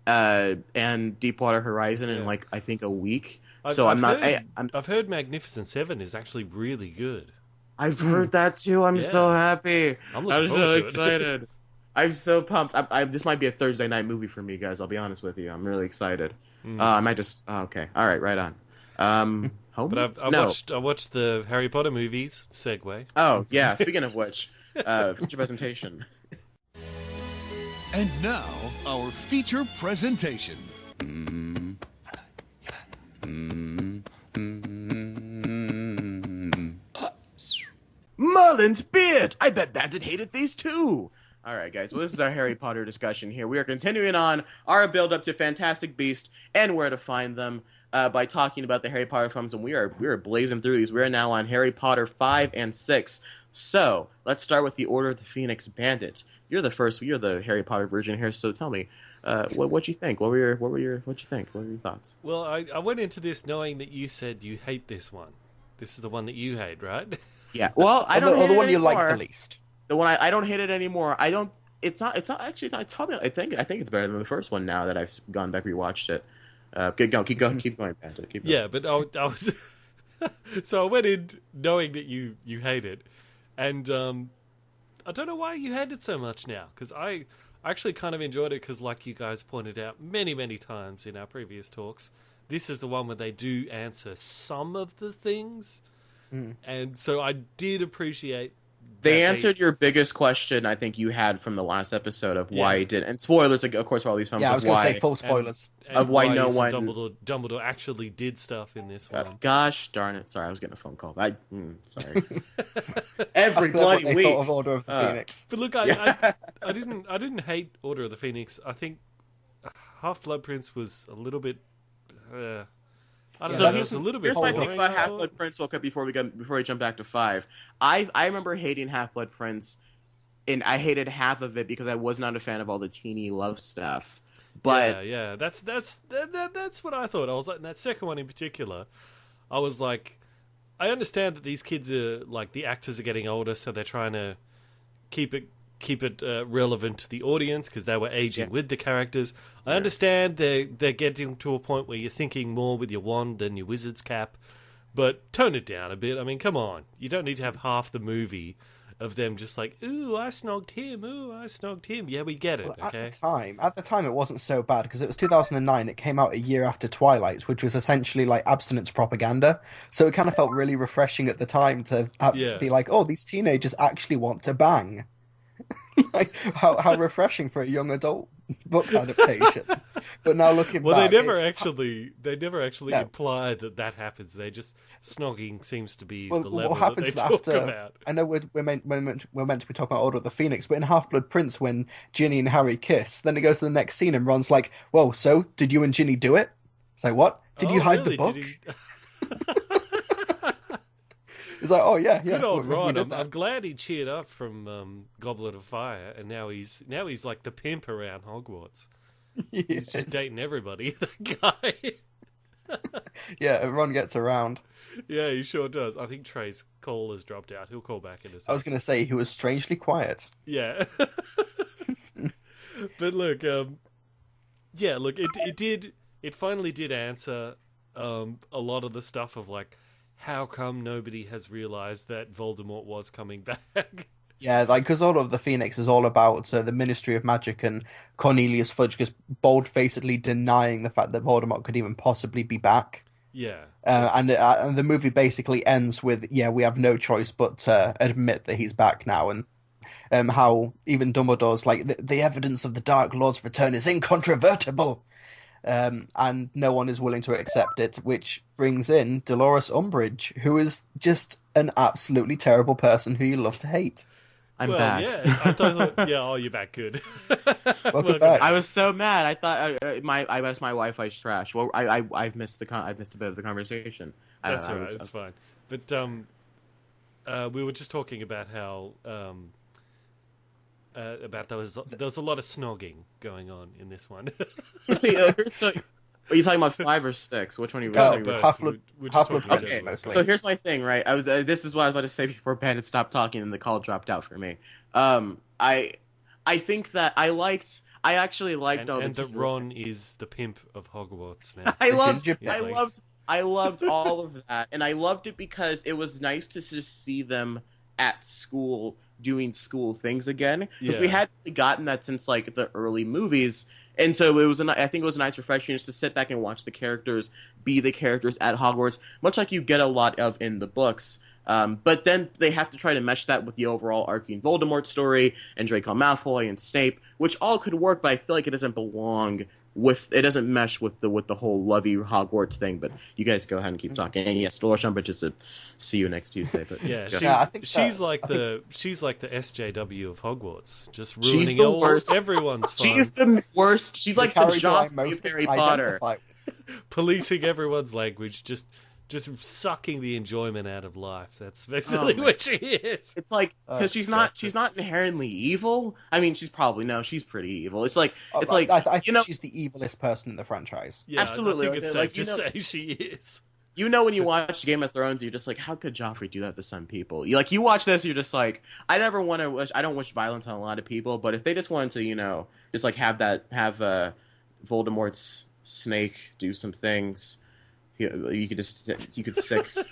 and Deepwater Horizon in like I think a week. I've heard Magnificent Seven is actually really good. I've heard that too. I'm so happy. I'm so excited. I'm so pumped. This might be a Thursday night movie for me, guys. I'll be honest with you. I'm really excited. I might just. Okay. All right. Right on. Home? But I watched the Harry Potter movies. Segue. Oh yeah. Speaking of which, feature presentation. And now our feature presentation. Merlin's beard. I bet Bandit hated these too. All right, guys. Well, this is our Harry Potter discussion here. We are continuing on our build-up to Fantastic Beasts and where to find them by talking about the Harry Potter films, and we are blazing through these. We are now on Harry Potter 5 and 6. So let's start with the Order of the Phoenix Bandit. You're the Harry Potter virgin here. So tell me, what'd you think? What'd you think? What were your thoughts? Well, I went into this knowing that you said you hate this one. This is the one that you hate, right? Yeah. Well, I don't. Or the one you anymore. like the least. The one I don't hate it anymore. I don't. It's not actually. It's probably. I think it's better than the first one now that I've gone back rewatched it. Keep going, Patrick. Keep going. Yeah, but I was. So I went in knowing that you hate it, and I don't know why you hate it so much now, because I actually kind of enjoyed it, because like you guys pointed out many times in our previous talks, this is the one where they do answer some of the things, and so I did appreciate. They answered your biggest question, I think you had from the last episode of why it did, and spoilers, of course, for all these films. Yeah, I was going to say full spoilers of why no one Dumbledore actually did stuff in this one. Gosh darn it! Sorry, I was getting a phone call. Sorry. Every bloody week. Thought of Order of the Phoenix. But look, I didn't hate Order of the Phoenix. I think Half-Blood Prince was a little bit. I don't know. It was a little bit. Here's my thing about Half-Blood Prince. Okay, before we jump back to 5, I remember hating Half-Blood Prince, and I hated half of it because I was not a fan of all the teeny love stuff. But yeah, that's what I thought. I was like, in that second one in particular, I was like, I understand that these kids are like, the actors are getting older, so they're trying to keep it relevant to the audience because they were aging with the characters. I understand they're getting to a point where you're thinking more with your wand than your wizard's cap, but tone it down a bit. I mean, come on. You don't need to have half the movie of them just like, ooh, I snogged him. Ooh, I snogged him. Yeah, we get it, okay? At the time, it wasn't so bad because it was 2009. It came out a year after Twilight, which was essentially like abstinence propaganda. So it kind of felt really refreshing at the time to be like, oh, these teenagers actually want to bang. Like how refreshing for a young adult book adaptation. But now looking back, they never actually imply that happens. They just snogging seems to be the level what happens that they talk after, about. I know we're meant to be talking about Order of the Phoenix, but in Half-Blood Prince, when Ginny and Harry kiss, then it goes to the next scene and Ron's like, "Whoa, so did you and Ginny do it?" It's like, "What? Did you hide the book?" He's like, "Oh yeah, Good old Ron. I'm glad he cheered up from Goblet of Fire, and now he's like the pimp around Hogwarts. He's just dating everybody. That guy. Yeah, Ron gets around. Yeah, he sure does. I think Trey's call has dropped out. He'll call back in a second. I was going to say he was strangely quiet. Yeah. But look, it finally did answer a lot of the stuff of like, how come nobody has realized that Voldemort was coming back? Yeah, like, because Order of the Phoenix is all about the Ministry of Magic and Cornelius Fudge just bold-facedly denying the fact that Voldemort could even possibly be back. Yeah. And the movie basically ends with, we have no choice but to admit that he's back now, and how even Dumbledore's like, the evidence of the Dark Lord's return is incontrovertible. And no one is willing to accept it, which brings in Dolores Umbridge, who is just an absolutely terrible person who you love to hate. I'm back. Yeah, I thought, you're back. Good. Welcome back. I was so mad. I thought my Wi-Fi's trash. Well, I've missed a bit of the conversation. That's all right. It's fine. But we were just talking about how there was a lot of snogging going on in this one. See, so are you talking about 5 or 6? Which one are you talking about? Half-Blood Okay, mostly. So here's my thing, right? This is what I was about to say before Bandit stopped talking and the call dropped out for me. I think that I actually liked all the. And that Ron is the pimp of Hogwarts now. I loved all of that, and I loved it because it was nice to just see them at school doing school things again, because we hadn't gotten that since like the early movies, and so I think it was a nice refreshing just to sit back and watch the characters be the characters at Hogwarts, much like you get a lot of in the books. But then they have to try to mesh that with the overall arcing Voldemort story and Draco Malfoy and Snape, which all could work, but I feel like it doesn't belong it doesn't mesh with the whole lovey Hogwarts thing. But you guys go ahead and keep talking. And yes, Dolores Umbridge is a see you next Tuesday. But yeah, she's like the SJW of Hogwarts, just ruining everyone's fun. She's the worst. She's like the Joffrey of Harry Potter, policing everyone's language, just sucking the enjoyment out of life. That's basically what she is. It's like, because she's not inherently evil. I mean, she's pretty evil. It's like I think she's the evilest person in the franchise. Yeah, absolutely. I think it's safe to say she is. You know, when you watch Game of Thrones, you're just like, how could Joffrey do that to some people? You watch this, you're just like, I don't wish violence on a lot of people, but if they just wanted to, just like have Voldemort's snake do some things. You could sick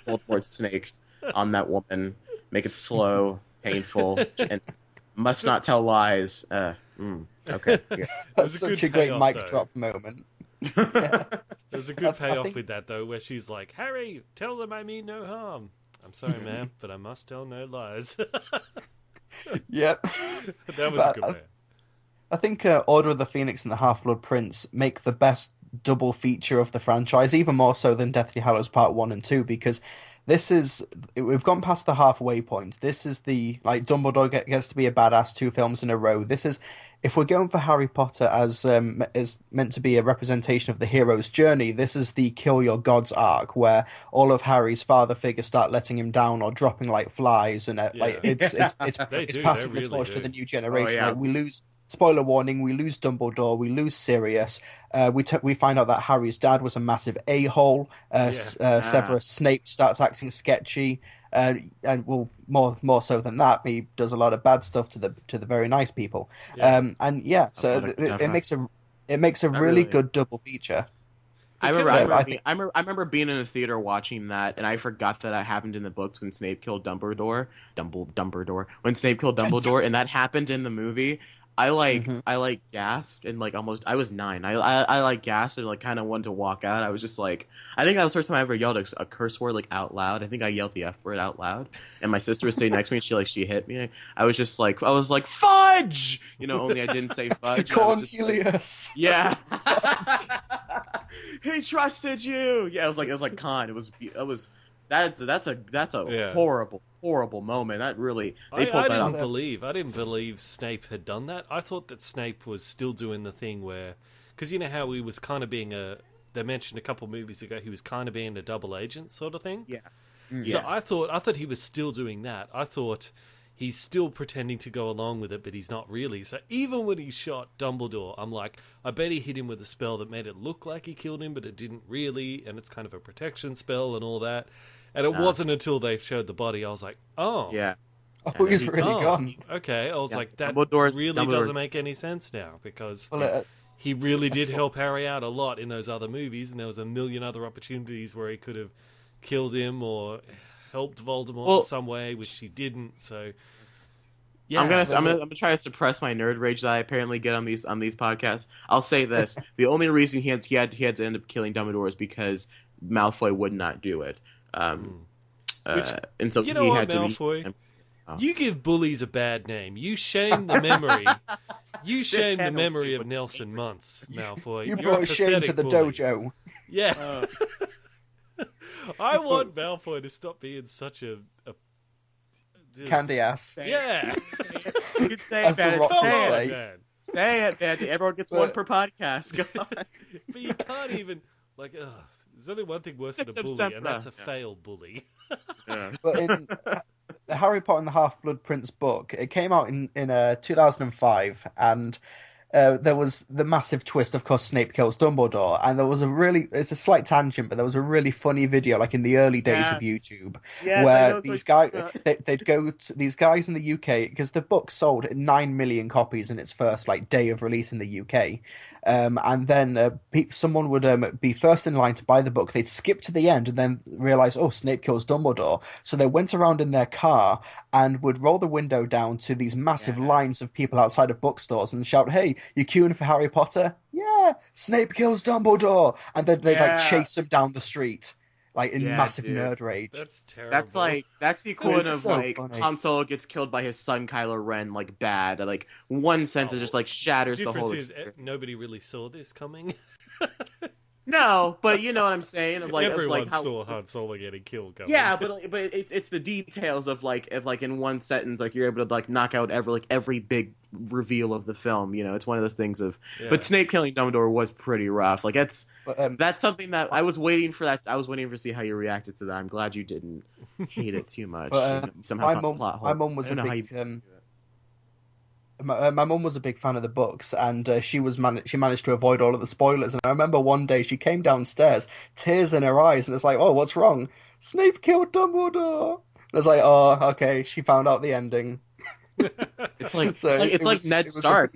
Voldemort's snake on that woman, make it slow, painful, and must not tell lies. Okay, yeah. That's such a great mic drop moment. Yeah. There's a good payoff with that though, where she's like, "Harry, tell them I mean no harm. I'm sorry, ma'am, but I must tell no lies." Yep, that was a good payoff. I think Order of the Phoenix and the Half-Blood Prince make the best double feature of the franchise, even more so than Deathly Hallows Part 1 and 2, because we've gone past the halfway point. This is Dumbledore gets to be a badass 2 films in a row. This is, if we're going for Harry Potter as is meant to be a representation of the hero's journey, this is the kill your gods arc, where all of Harry's father figures start letting him down or dropping like flies, and it's passing the torch to the new generation. We lose. Spoiler warning, we lose Dumbledore, we lose Sirius, we find out that Harry's dad was a massive a-hole, Severus Snape starts acting sketchy, and more so than that, he does a lot of bad stuff to the very nice people. It makes a really good double feature. I remember being in a theater watching that, and I forgot that it happened in the books when Snape killed Dumbledore. When Snape killed Dumbledore, and that happened in the movie. I gasped and I was 9. I gasped and kind of wanted to walk out. I was just like, I think that was the first time I ever yelled a curse word out loud. I think I yelled the F word out loud, and my sister was sitting next to me and she hit me. I was like fudge, only I didn't say fudge. Cornelius. Yeah. He trusted you. Yeah, it was like Con. That's a horrible moment. That really they pulled that off. I didn't believe Snape had done that. I thought that Snape was still doing the thing where, because you know how he was kind of being they mentioned a couple movies ago, he was kind of being a double agent sort of thing. Yeah. So I thought he was still doing that. I thought he's still pretending to go along with it, but he's not really. So even when he shot Dumbledore, I'm like, I bet he hit him with a spell that made it look like he killed him, but it didn't really, and it's kind of a protection spell and all that. And it wasn't until they showed the body, I was like, oh. Yeah. Oh, he's really gone. Okay, I was like, that Dumbledore doesn't make any sense now, because he really did help Harry out a lot in those other movies, and there was a million other opportunities where he could have killed him or helped Voldemort in some way, which he didn't. So, yeah, I'm gonna try to suppress my nerd rage that I apparently get on these podcasts. I'll say this: the only reason he had to end up killing Dumbledore is because Malfoy would not do it. And so you know he what, had Malfoy? You give bullies a bad name. You shame the memory. You shame the memory of Nelson Muntz, Malfoy. You brought shame to the dojo. Yeah. I want Malfoy to stop being such a candy ass. Yeah. You can say As it, the Rock would say say. Say it, man. Everyone gets one per podcast. Go on. But you can't even there's only one thing worse than a bully, and that's a failed bully. But in the Harry Potter and the Half-Blood Prince book, it came out in 2005, and there was the massive twist. Of course, Snape kills Dumbledore, and there was it's a slight tangent, but there was a really funny video, like in the early days of YouTube, where these guys, they'd go to these guys in the UK, because the book sold 9 million copies in its first day of release in the UK. And then someone would be first in line to buy the book. They'd skip to the end and then realize, oh, Snape kills Dumbledore. So they went around in their car and would roll the window down to these massive lines of people outside of bookstores and shout, hey, you queuing for Harry Potter? Yeah, Snape kills Dumbledore. And then they'd chase him down the street. like in massive nerd rage. That's terrible. That's the equivalent of so like funny. Han Solo gets killed by his son Kylo Ren, like bad. Like one sentence just like shatters the whole. Difference is nobody really saw this coming. No, but you know what I'm saying. Everyone saw Han Solo getting killed. Coming. Yeah, but it's the details of like in one sentence, like you're able to like knock out every big reveal of the film. You know, it's one of those things of. Yeah. But Snape killing Dumbledore was pretty rough. Like that's something that I was waiting for. I was waiting to see how you reacted to that. I'm glad you didn't hate it too much. But, somehow my mum was a big. My mum was a big fan of the books, and she managed to avoid all of the spoilers. And I remember one day she came downstairs, tears in her eyes, and it's like, "Oh, what's wrong? Snape killed Dumbledore." And it's like, "Oh, okay." She found out the ending. It's like Ned Stark.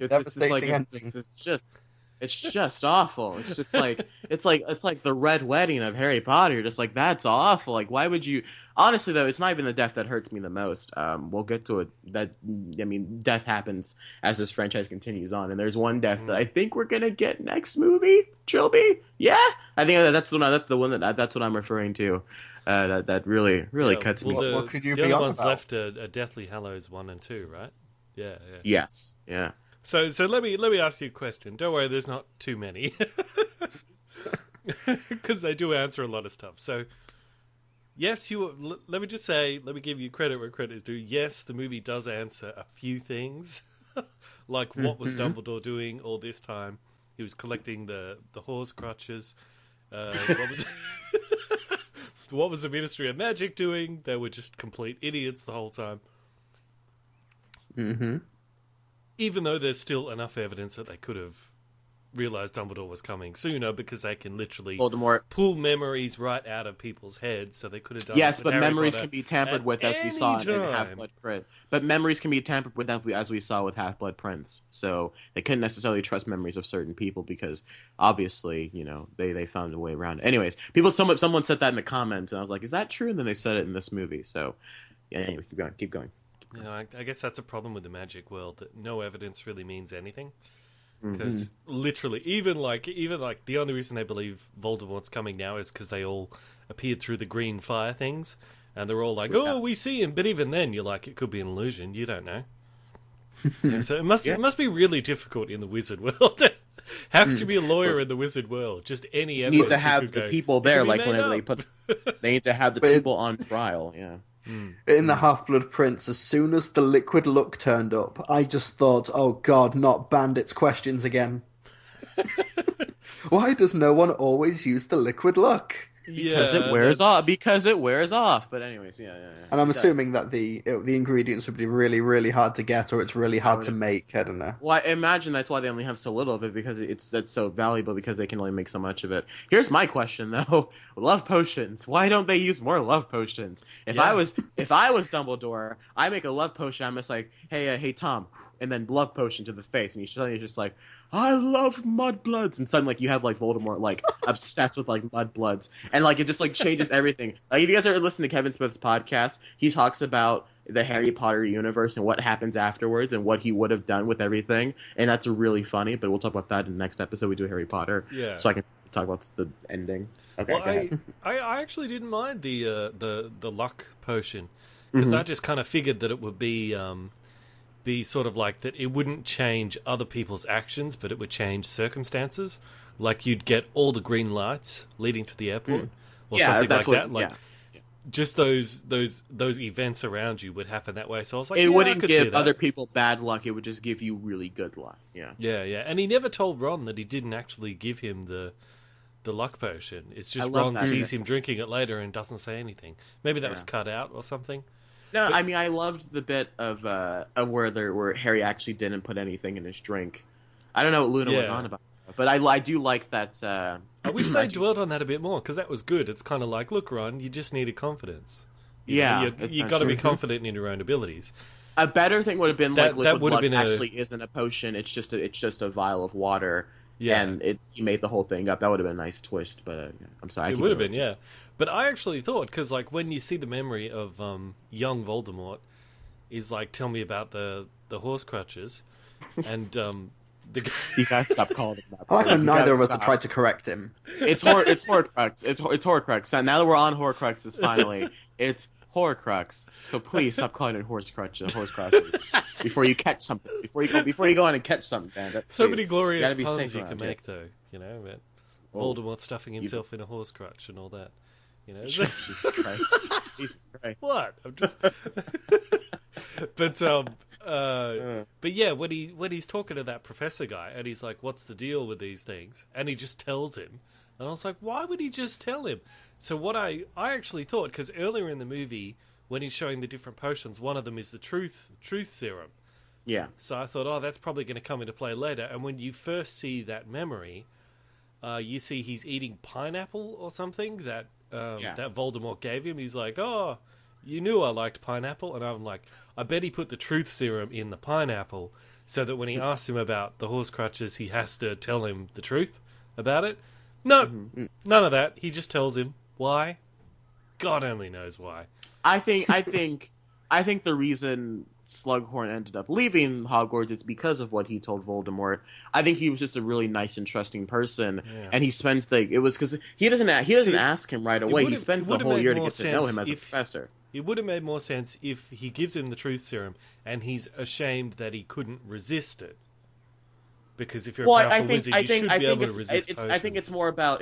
It's just awful. It's just like it's like the Red Wedding of Harry Potter. You're just like, that's awful. Like, why would you? Honestly, though, it's not even the death that hurts me the most. We'll get to it. Death happens as this franchise continues on, and there's one death that I think we're gonna get next movie. Trilbee, yeah, I think that's what I'm referring to. That really cuts me. What could you the be other on ones about? left are Deathly Hallows 1 and 2, right? Yeah. Yes. Yeah. So let me ask you a question. Don't worry, there's not too many, because they do answer a lot of stuff. So, yes, let me just say, let me give you credit where credit is due. Yes, the movie does answer a few things, like what was Dumbledore doing all this time? He was collecting the horse crutches. What was the Ministry of Magic doing? They were just complete idiots the whole time. Mm-hmm. Even though there's still enough evidence that they could have realized Dumbledore was coming sooner, because they can literally pull memories right out of people's heads, so they could have done. Yes, it but Harry memories Potter can be tampered with, as we saw in Half-Blood Prince. But memories can be tampered with, as we saw with Half-Blood Prince. So they couldn't necessarily trust memories of certain people because, obviously, you know, they found a way around it. Anyways, someone said that in the comments, and I was like, is that true? And then they said it in this movie. So, yeah, anyway, keep going. You know, I guess that's a problem with the magic world, that no evidence really means anything. Because literally, even like the only reason they believe Voldemort's coming now is because they all appeared through the green fire things, and they're all like, "Oh, we see him." But even then, you're like, it could be an illusion. You don't know. Yeah, so it must be really difficult in the wizard world. How could you be a lawyer in the wizard world? Just any evidence. You need to have the people there, like whenever they need to have the people on trial. Yeah. In the Half-Blood Prince, as soon as the liquid luck turned up, I just thought, oh god, not bandits questions again. Why does no one always use the liquid luck? Because it wears off. But anyways, yeah. And I'm assuming that the ingredients would be really, really hard to get, or it's really hard to make. I don't know. Well, I imagine that's why they only have so little of it, because that's so valuable, because they can only make so much of it. Here's my question though: love potions. Why don't they use more love potions? If I was Dumbledore, I make a love potion. I'm just like, hey Tom, and then love potion to the face, and you're just like, I love mudbloods, and suddenly like you have like Voldemort like obsessed with like mudbloods, and like it just like changes everything. Like if you guys ever listen to Kevin Smith's podcast, he talks about the Harry Potter universe and what happens afterwards and what he would have done with everything, and that's really funny. But we'll talk about that in the next episode. We do Harry Potter, so I can talk about the ending. Okay, well, I actually didn't mind the luck potion, because I just kind of figured that it would be sort of like that. It wouldn't change other people's actions, but it would change circumstances. Like you'd get all the green lights leading to the airport, or something like that. Like just those events around you would happen that way. So I was like, it wouldn't give other people bad luck. It would just give you really good luck. Yeah. And he never told Ron that he didn't actually give him the luck potion. It's just Ron sees him drinking it later and doesn't say anything. Maybe that was cut out or something. No, I mean, I loved the bit of where Harry actually didn't put anything in his drink. I don't know what Luna was on about, but I do like that. I wish they dwelled on that a bit more, because that was good. It's kind of like, look, Ron, you just needed confidence. You got to be confident in your own abilities. A better thing would have been like liquid blood actually isn't a potion. It's just a vial of water. Yeah, and he made the whole thing up. That would have been a nice twist, but I'm sorry. It would have been, yeah. But I actually thought, because like when you see the memory of young Voldemort, is like, tell me about the horse crutches, and You guys stop calling him that. I like how You neither gotta of us stop. have tried to correct him. It's Horcrux. It's Horcrux. So now that we're on Horcruxes, finally, it's Horcrux. So please stop calling it Horcruxes before you catch something. Before you go on and catch something, Bandit. So please. many You glorious gotta be puns safe you around can here. make, though. You know, but Oh. Voldemort stuffing himself in a horse crutch and all that. You know, Jesus Christ. Jesus Christ. what? I'm just. But yeah, when he's talking to that professor guy, and he's like, "What's the deal with these things?" and he just tells him, and I was like, "Why would he just tell him?" So what I actually thought, because earlier in the movie, when he's showing the different potions, one of them is the truth serum. Yeah. So I thought, oh, that's probably going to come into play later. And when you first see that memory, you see he's eating pineapple or something that that Voldemort gave him. He's like, "Oh, you knew I liked pineapple," and I'm like, I bet he put the truth serum in the pineapple so that when he asks him about the horse crutches, he has to tell him the truth about it. No, none of that. He just tells him why. God only knows why. I think the reason Slughorn ended up leaving Hogwarts is because of what he told Voldemort. I think he was just a really nice and trusting person, and he spends it was because he doesn't ask him right away. He spends the whole year to get to know him as a professor. It would have made more sense if he gives him the truth serum and he's ashamed that he couldn't resist it. Because if you're a powerful wizard, you should be able to resist potions. I think it's more about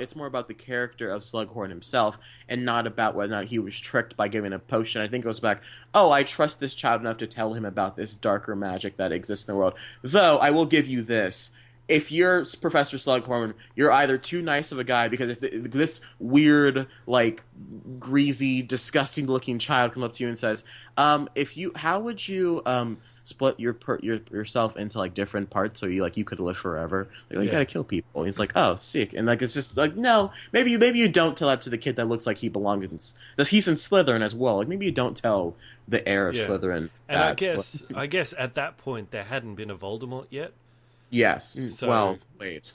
the character of Slughorn himself, and not about whether or not he was tricked by giving a potion. I think it goes back, I trust this child enough to tell him about this darker magic that exists in the world. Though, I will give you this. If you're Professor Slughorn, you're either too nice of a guy, because if this weird, greasy, disgusting-looking child comes up to you and says, how would you split yourself into different parts so you could live forever? You gotta kill people. And he's like, oh, sick. And it's just no, maybe you don't tell that to the kid that looks like he belongs in. He's in Slytherin as well. Maybe you don't tell the heir of Slytherin. And I guess at that point there hadn't been a Voldemort yet. Yes. So, well, wait.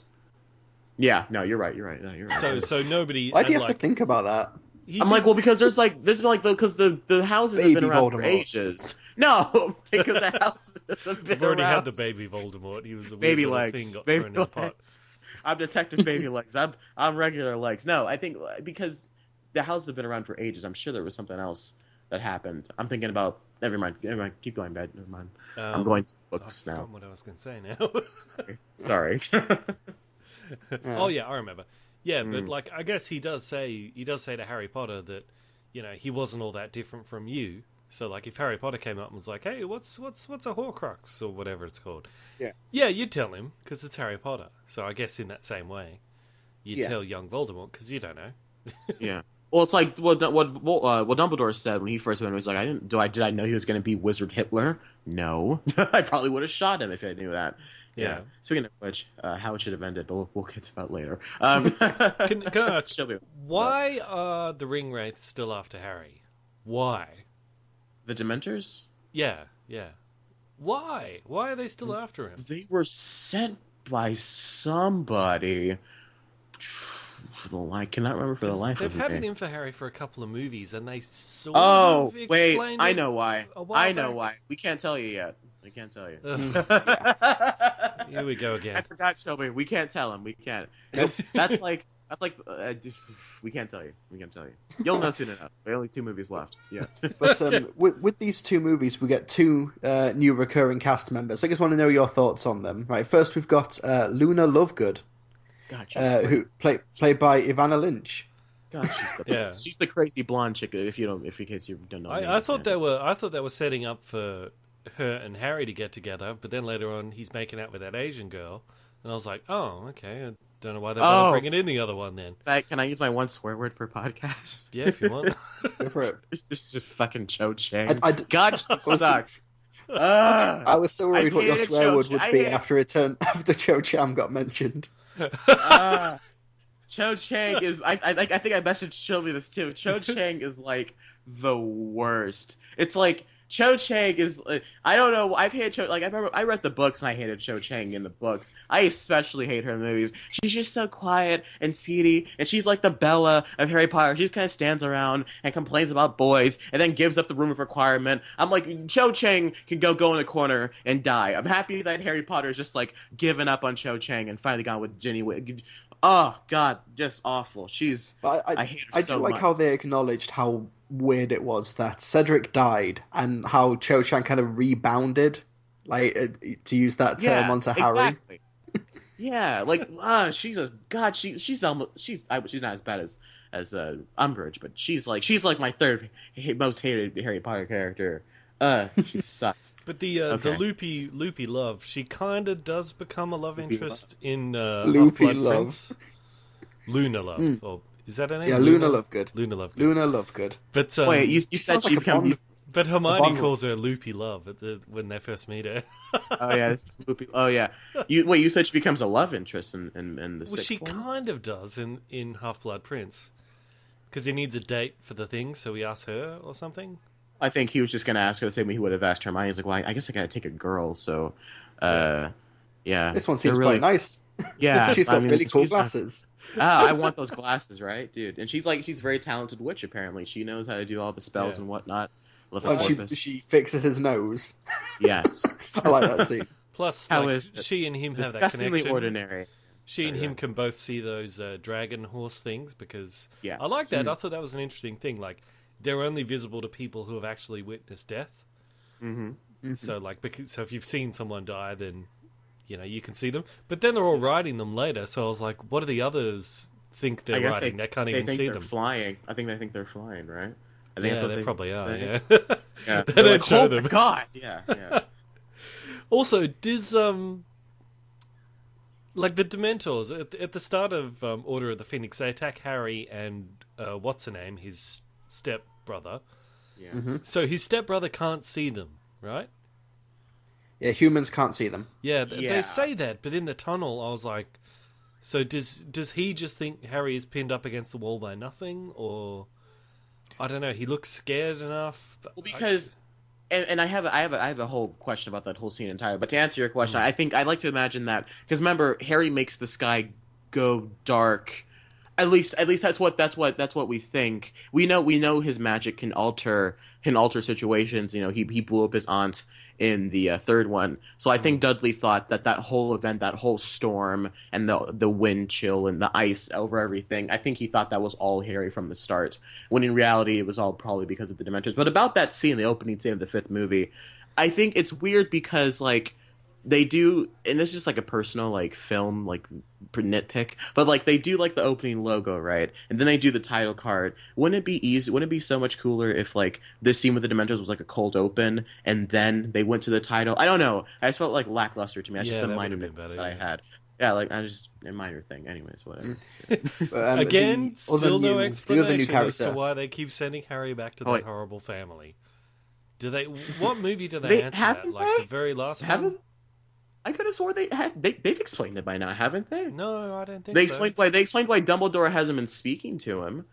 Yeah. No, you're right. No, you're right. So nobody. Why do you have to think about that? Because because the houses have been around for ages. No, because the houses have been We've already around. had the baby Voldemort. He was a baby weird legs. thing got Baby thrown in a pot. legs. I'm Detective Baby Legs. I'm regular legs. No, I think because the houses have been around for ages. I'm sure there was something else that happened. I'm thinking about. Never mind. Keep going, bad. Never mind. I'm going to books now. I forgot what I was going to say now. Sorry. Oh yeah, I remember. Yeah, but I guess he does say to Harry Potter that he wasn't all that different from you. So if Harry Potter came up and was like, "Hey, what's a Horcrux or whatever it's called?" Yeah, you'd tell him because it's Harry Potter. So I guess in that same way, you'd tell young Voldemort because you don't know. Yeah. Well, it's like what Dumbledore said when he first went. He was like, "Did I know he was going to be Wizard Hitler? No, I probably would have shot him if I knew that." Yeah. Speaking of which, how it should have ended, but we'll get to that later. Can I ask, why are the ring wraiths still after Harry? Why? The Dementors? Yeah. Why? Why are they still after him? They were sent by somebody. I cannot remember for the life of me. They've had it in for Harry for a couple of movies, and they sort of explained I know why. I know why. We can't tell you yet. I can't tell you. Here we go again. I forgot, Shelby. We can't tell him. We can't. That's like we can't tell you. We can't tell you. You'll know soon enough. There are only 2 movies left. Yeah. But with these 2 movies, we get 2 new recurring cast members. I just want to know your thoughts on them. Right. First, we've got Luna Lovegood, who played by Ivana Lynch. God, she's the crazy blonde chick. In case you don't know. I thought they were setting up for her and Harry to get together, but then later on he's making out with that Asian girl, and I was like, oh, okay. I don't know why they're bringing in the other one then. Can I use my one swear word per podcast? Yeah, if you want. Go for it. Just fucking Cho Chang. God, just sucks. I was so worried what your swear word would be after Cho Chang got mentioned. Cho Chang is. I think I messaged Shelby this too. Cho Chang is the worst. It's Cho Chang is I don't know. I've hated Cho. Like I remember, I read the books and I hated Cho Chang in the books. I especially hate her in the movies. She's just so quiet and seedy, and she's like the Bella of Harry Potter. She just kind of stands around and complains about boys, and then gives up the room of requirement. I'm like, Cho Chang can go in a corner and die. I'm happy that Harry Potter is just like given up on Cho Chang and finally gone with Ginny. Oh God, just awful. I hate her so do like much. how they acknowledged how weird it was that Cedric died and how Cho Chang kind of rebounded, like to use that term onto Harry. Exactly. Yeah, like she's not as bad as Umbridge, but she's like my third most hated Harry Potter character. She sucks. But the Loopy Love, she kind of does become a love interest in Loopy Half-Blood Love. Prince. Luna Love, or is that her name? Yeah, Luna Lovegood. Luna Lovegood. Luna Lovegood. But wait, you said she became. But Hermione calls her Loopy Love when they first meet her. Oh yeah, this is Loopy. Oh yeah. You said she becomes a love interest in the Well, sixth she one? kind of does in Half-Blood Prince, because he needs a date for the thing, so he asks her or something. I think he was just going to ask her the same way he would have asked Hermione. He's like, well, I guess I got to take a girl, so yeah. This one seems really quite nice. Yeah, She's got really cool she's glasses. I want those glasses, right, dude? And she's a very talented witch. Apparently, she knows how to do all the spells and whatnot. She fixes his nose. Yes, I like that scene. Plus, How like, is it? she and him have that Disgustingly connection. ordinary. She and him can both see those dragon horse things, because Yes. I like that. I thought that was an interesting thing. Like, they're only visible to people who have actually witnessed death. Mm-hmm. So, like, so if you've seen someone die, then you can see them. But then they're all riding them later. So I was like, what do the others think they're riding? They can't even see them. Flying. I think they think they're flying, right? I think Yeah, that's what they probably are. say. Yeah, Yeah. they They're don't like, show oh them. my God. Yeah. Also, does like the Dementors at the start of Order of the Phoenix, they attack Harry and what's her name, his stepbrother. Yes. Mm-hmm. So his stepbrother can't see them, right? Yeah, humans can't see them. Yeah, they say that, but in the tunnel, I was like, so does he just think Harry is pinned up against the wall by nothing, or I don't know? He looks scared enough. Well, because. And I have a whole question about that whole scene entirely. But to answer your question, I think I like to imagine that, because remember, Harry makes the sky go dark. At least that's what we think. We know his magic can alter situations. He blew up his aunt in the third one. So I think Dudley thought that whole event, that whole storm, and the wind chill and the ice over everything, I think he thought that was all Harry from the start, when in reality it was all probably because of the Dementors. But about that scene, the opening scene of the fifth movie, I think it's weird because, like, they do, and this is just like a personal, like, film, like, nitpick, but, like, they do, like, the opening logo, right? And then they do the title card. Wouldn't it be so much cooler if, like, this scene with the Dementors was like a cold open, and then they went to the title? I don't know. I just felt like lackluster to me. That's just a minor nitpick that I had. Yeah, like, I just a minor thing. Anyways, whatever. Again, still no explanation as to character. why they keep sending Harry back to that horrible family. What movie do they answer that? haven't Like they? the very last Haven't? one? I could have sworn they've explained it by now, haven't they? No, I don't think They so. explained why Dumbledore hasn't been speaking to him.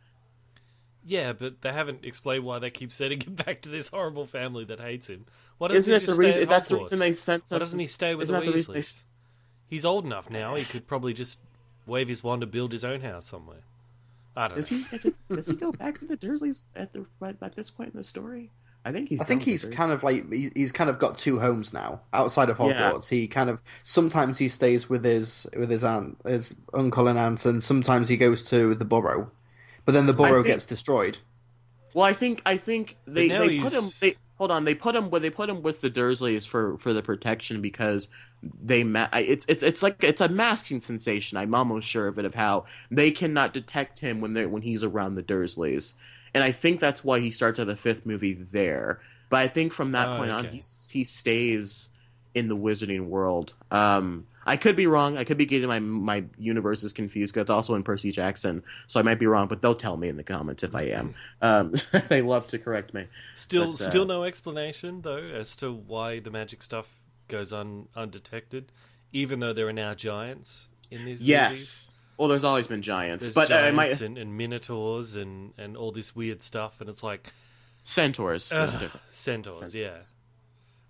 Yeah, but they haven't explained why they keep sending him back to this horrible family that hates him. Why Isn't doesn't it he the just reason? stay at That's the Hogwarts? reason they sent. Why doesn't he stay with the Isn't that the reason Weasleys? He's old enough now. He could probably just wave his wand and build his own house somewhere. I don't know. Does he go back to the Dursleys at this point in the story? I think he's kind of like he's kind of got two homes now outside of Hogwarts. He kind of sometimes he stays with his aunt, his uncle and aunt, and sometimes he goes to the Burrow. But then the Burrow gets destroyed. Well, I think they put him. They put him with the Dursleys for the protection, because it's like it's a masking sensation. I'm almost sure of it, of how they cannot detect him when he's around the Dursleys. And I think that's why he starts at the fifth movie there. But I think from that point on, he stays in the Wizarding world. I could be wrong. I could be getting my universes confused, because it's also in Percy Jackson. So I might be wrong, but they'll tell me in the comments if I am. They love to correct me. Still no explanation, though, as to why the magic stuff goes undetected, even though there are now giants in these movies. Well, there's always been giants. There's but giants and minotaurs and all this weird stuff, and it's like, Centaurs. There's a difference. Centaurs, yeah.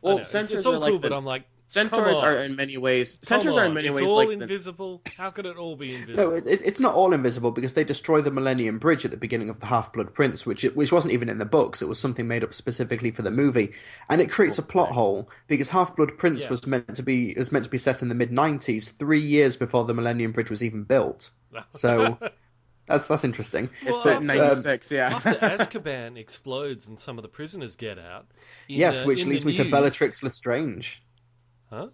Well, centaurs it's all are like cool, but I'm like, centaurs are in many ways. Centaurs are in many ways all like invisible. How could it all be invisible? No, it's not all invisible because they destroy the Millennium Bridge at the beginning of the Half-Blood Prince, which wasn't even in the books. It was something made up specifically for the movie, and it creates a plot hole because Half-Blood Prince was meant to be set in the mid-90s, 3 years before the Millennium Bridge was even built. So that's interesting. It's set in 96, yeah. After Azkaban explodes and some of the prisoners get out. Which leads me to Bellatrix Lestrange. Huh?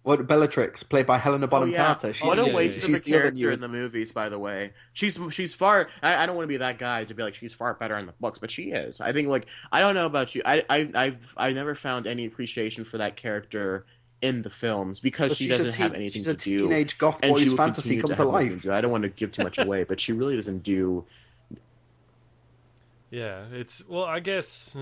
What Bellatrix, played by Helena Bonham Carter. What a waste of a character in the movies, by the way. She's far. I don't want to be that guy to be like she's far better in the books, but she is. I think I don't know about you. I've never found any appreciation for that character in the films because she doesn't have anything to do. She's a teenage goth boy's fantasy come to life. I don't want to give too much away, but she really doesn't do. Yeah, I guess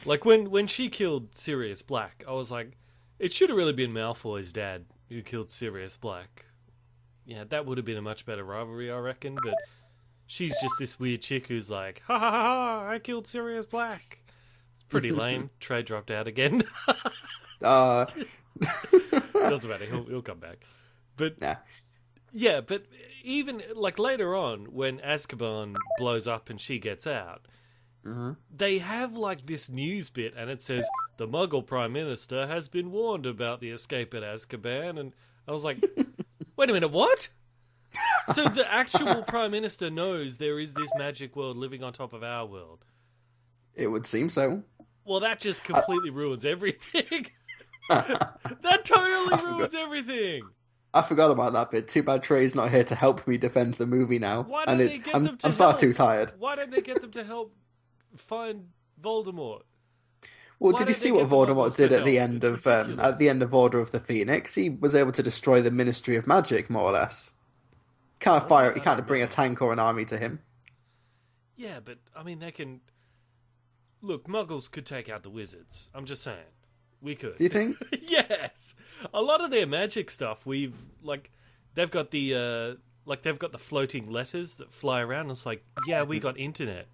like when she killed Sirius Black, I was like, it should have really been Malfoy's dad who killed Sirius Black. Yeah, that would have been a much better rivalry, I reckon. But she's just this weird chick who's like, ha ha ha ha, I killed Sirius Black. It's pretty lame. Trey dropped out again. Doesn't matter. He'll come back. But yeah, but even like later on when Azkaban blows up and she gets out, they have like this news bit and it says the Muggle Prime Minister has been warned about the escape at Azkaban, and I was like, wait a minute, what? So the actual Prime Minister knows there is this magic world living on top of our world. It would seem so. Well, that just completely ruins everything. That totally ruins everything. I forgot about that bit. Too bad Trey's not here to help me defend the movie now. Why don't they get them to I'm far too tired. Why don't they get them to help find Voldemort? Well, did you see what Voldemort did at the end of Order of the Phoenix? He was able to destroy the Ministry of Magic, more or less. He can't bring a tank or an army to him. Yeah, but I mean, they can. Look, Muggles could take out the wizards. I'm just saying. We could. Do you think? Yes. A lot of their magic stuff, they've got the floating letters that fly around. It's like, yeah, we got internet.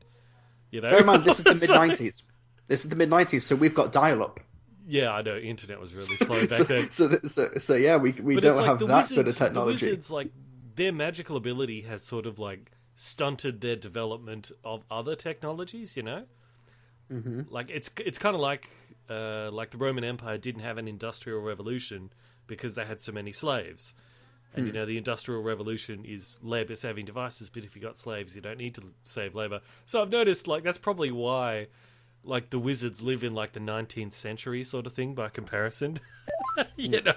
You know? Bear in mind, this is the mid-90s. This is the mid-90s, so we've got dial-up. Yeah, I know. Internet was really slow back then. So yeah, we don't have that bit of technology. The wizards, like, their magical ability has sort of, like, stunted their development of other technologies, you know? Mm-hmm. Like, it's kind of like the Roman Empire didn't have an industrial revolution because they had so many slaves. And, you know, the Industrial Revolution is labour-saving devices, but if you got slaves, you don't need to save labour. So I've noticed, like, that's probably why, like, the wizards live in, like, the 19th century sort of thing by comparison. You know?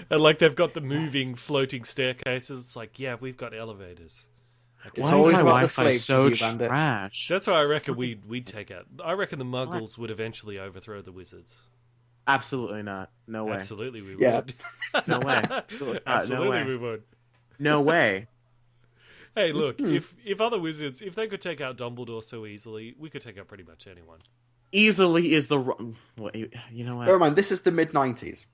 And, like, they've got the moving, floating staircases. It's like, yeah, we've got elevators. It's always about the slaves so trash. That's why I reckon we'd take out. I reckon the Muggles would eventually overthrow the wizards. Absolutely not. No way. Absolutely we would. No way. Absolutely no way. we would. No way. Hey, look, if other wizards, if they could take out Dumbledore so easily, we could take out pretty much anyone. Easily is the wrong... You know what? Bear in mind, this is the mid-90s.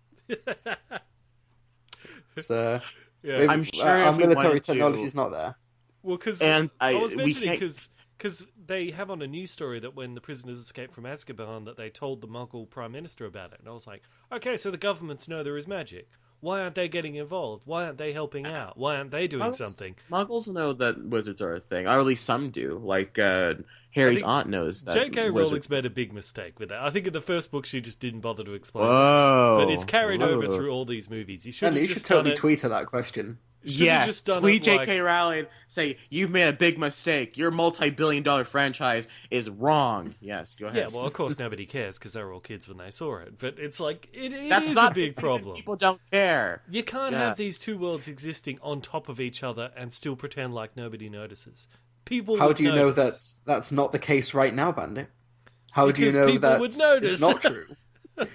So, yeah. I'm sure our military technology is not there. Well, because I was mentioning because they have on a news story that when the prisoners escaped from Azkaban that they told the Muggle Prime Minister about it. And I was like, okay, so the governments know there is magic. Why aren't they getting involved? Why aren't they helping out? Why aren't they doing something? Muggles know that wizards are a thing, or at least some do. Like, Harry's aunt knows that. J.K. Rowling's made a big mistake with that. I think in the first book she just didn't bother to explain it. But it's carried over through all these movies. You should totally tweet her that question. Yes, tweet J.K. Rowling, say, you've made a big mistake. Your multi-billion-dollar franchise is wrong. Yes, go ahead. Yeah, well, of course nobody cares because they were all kids when they saw it. But it's like, it is a big problem. People don't care. You can't have these two worlds existing on top of each other and still pretend like nobody notices. How do you know that that's not the case right now, Bandit? How do you know that it's not true?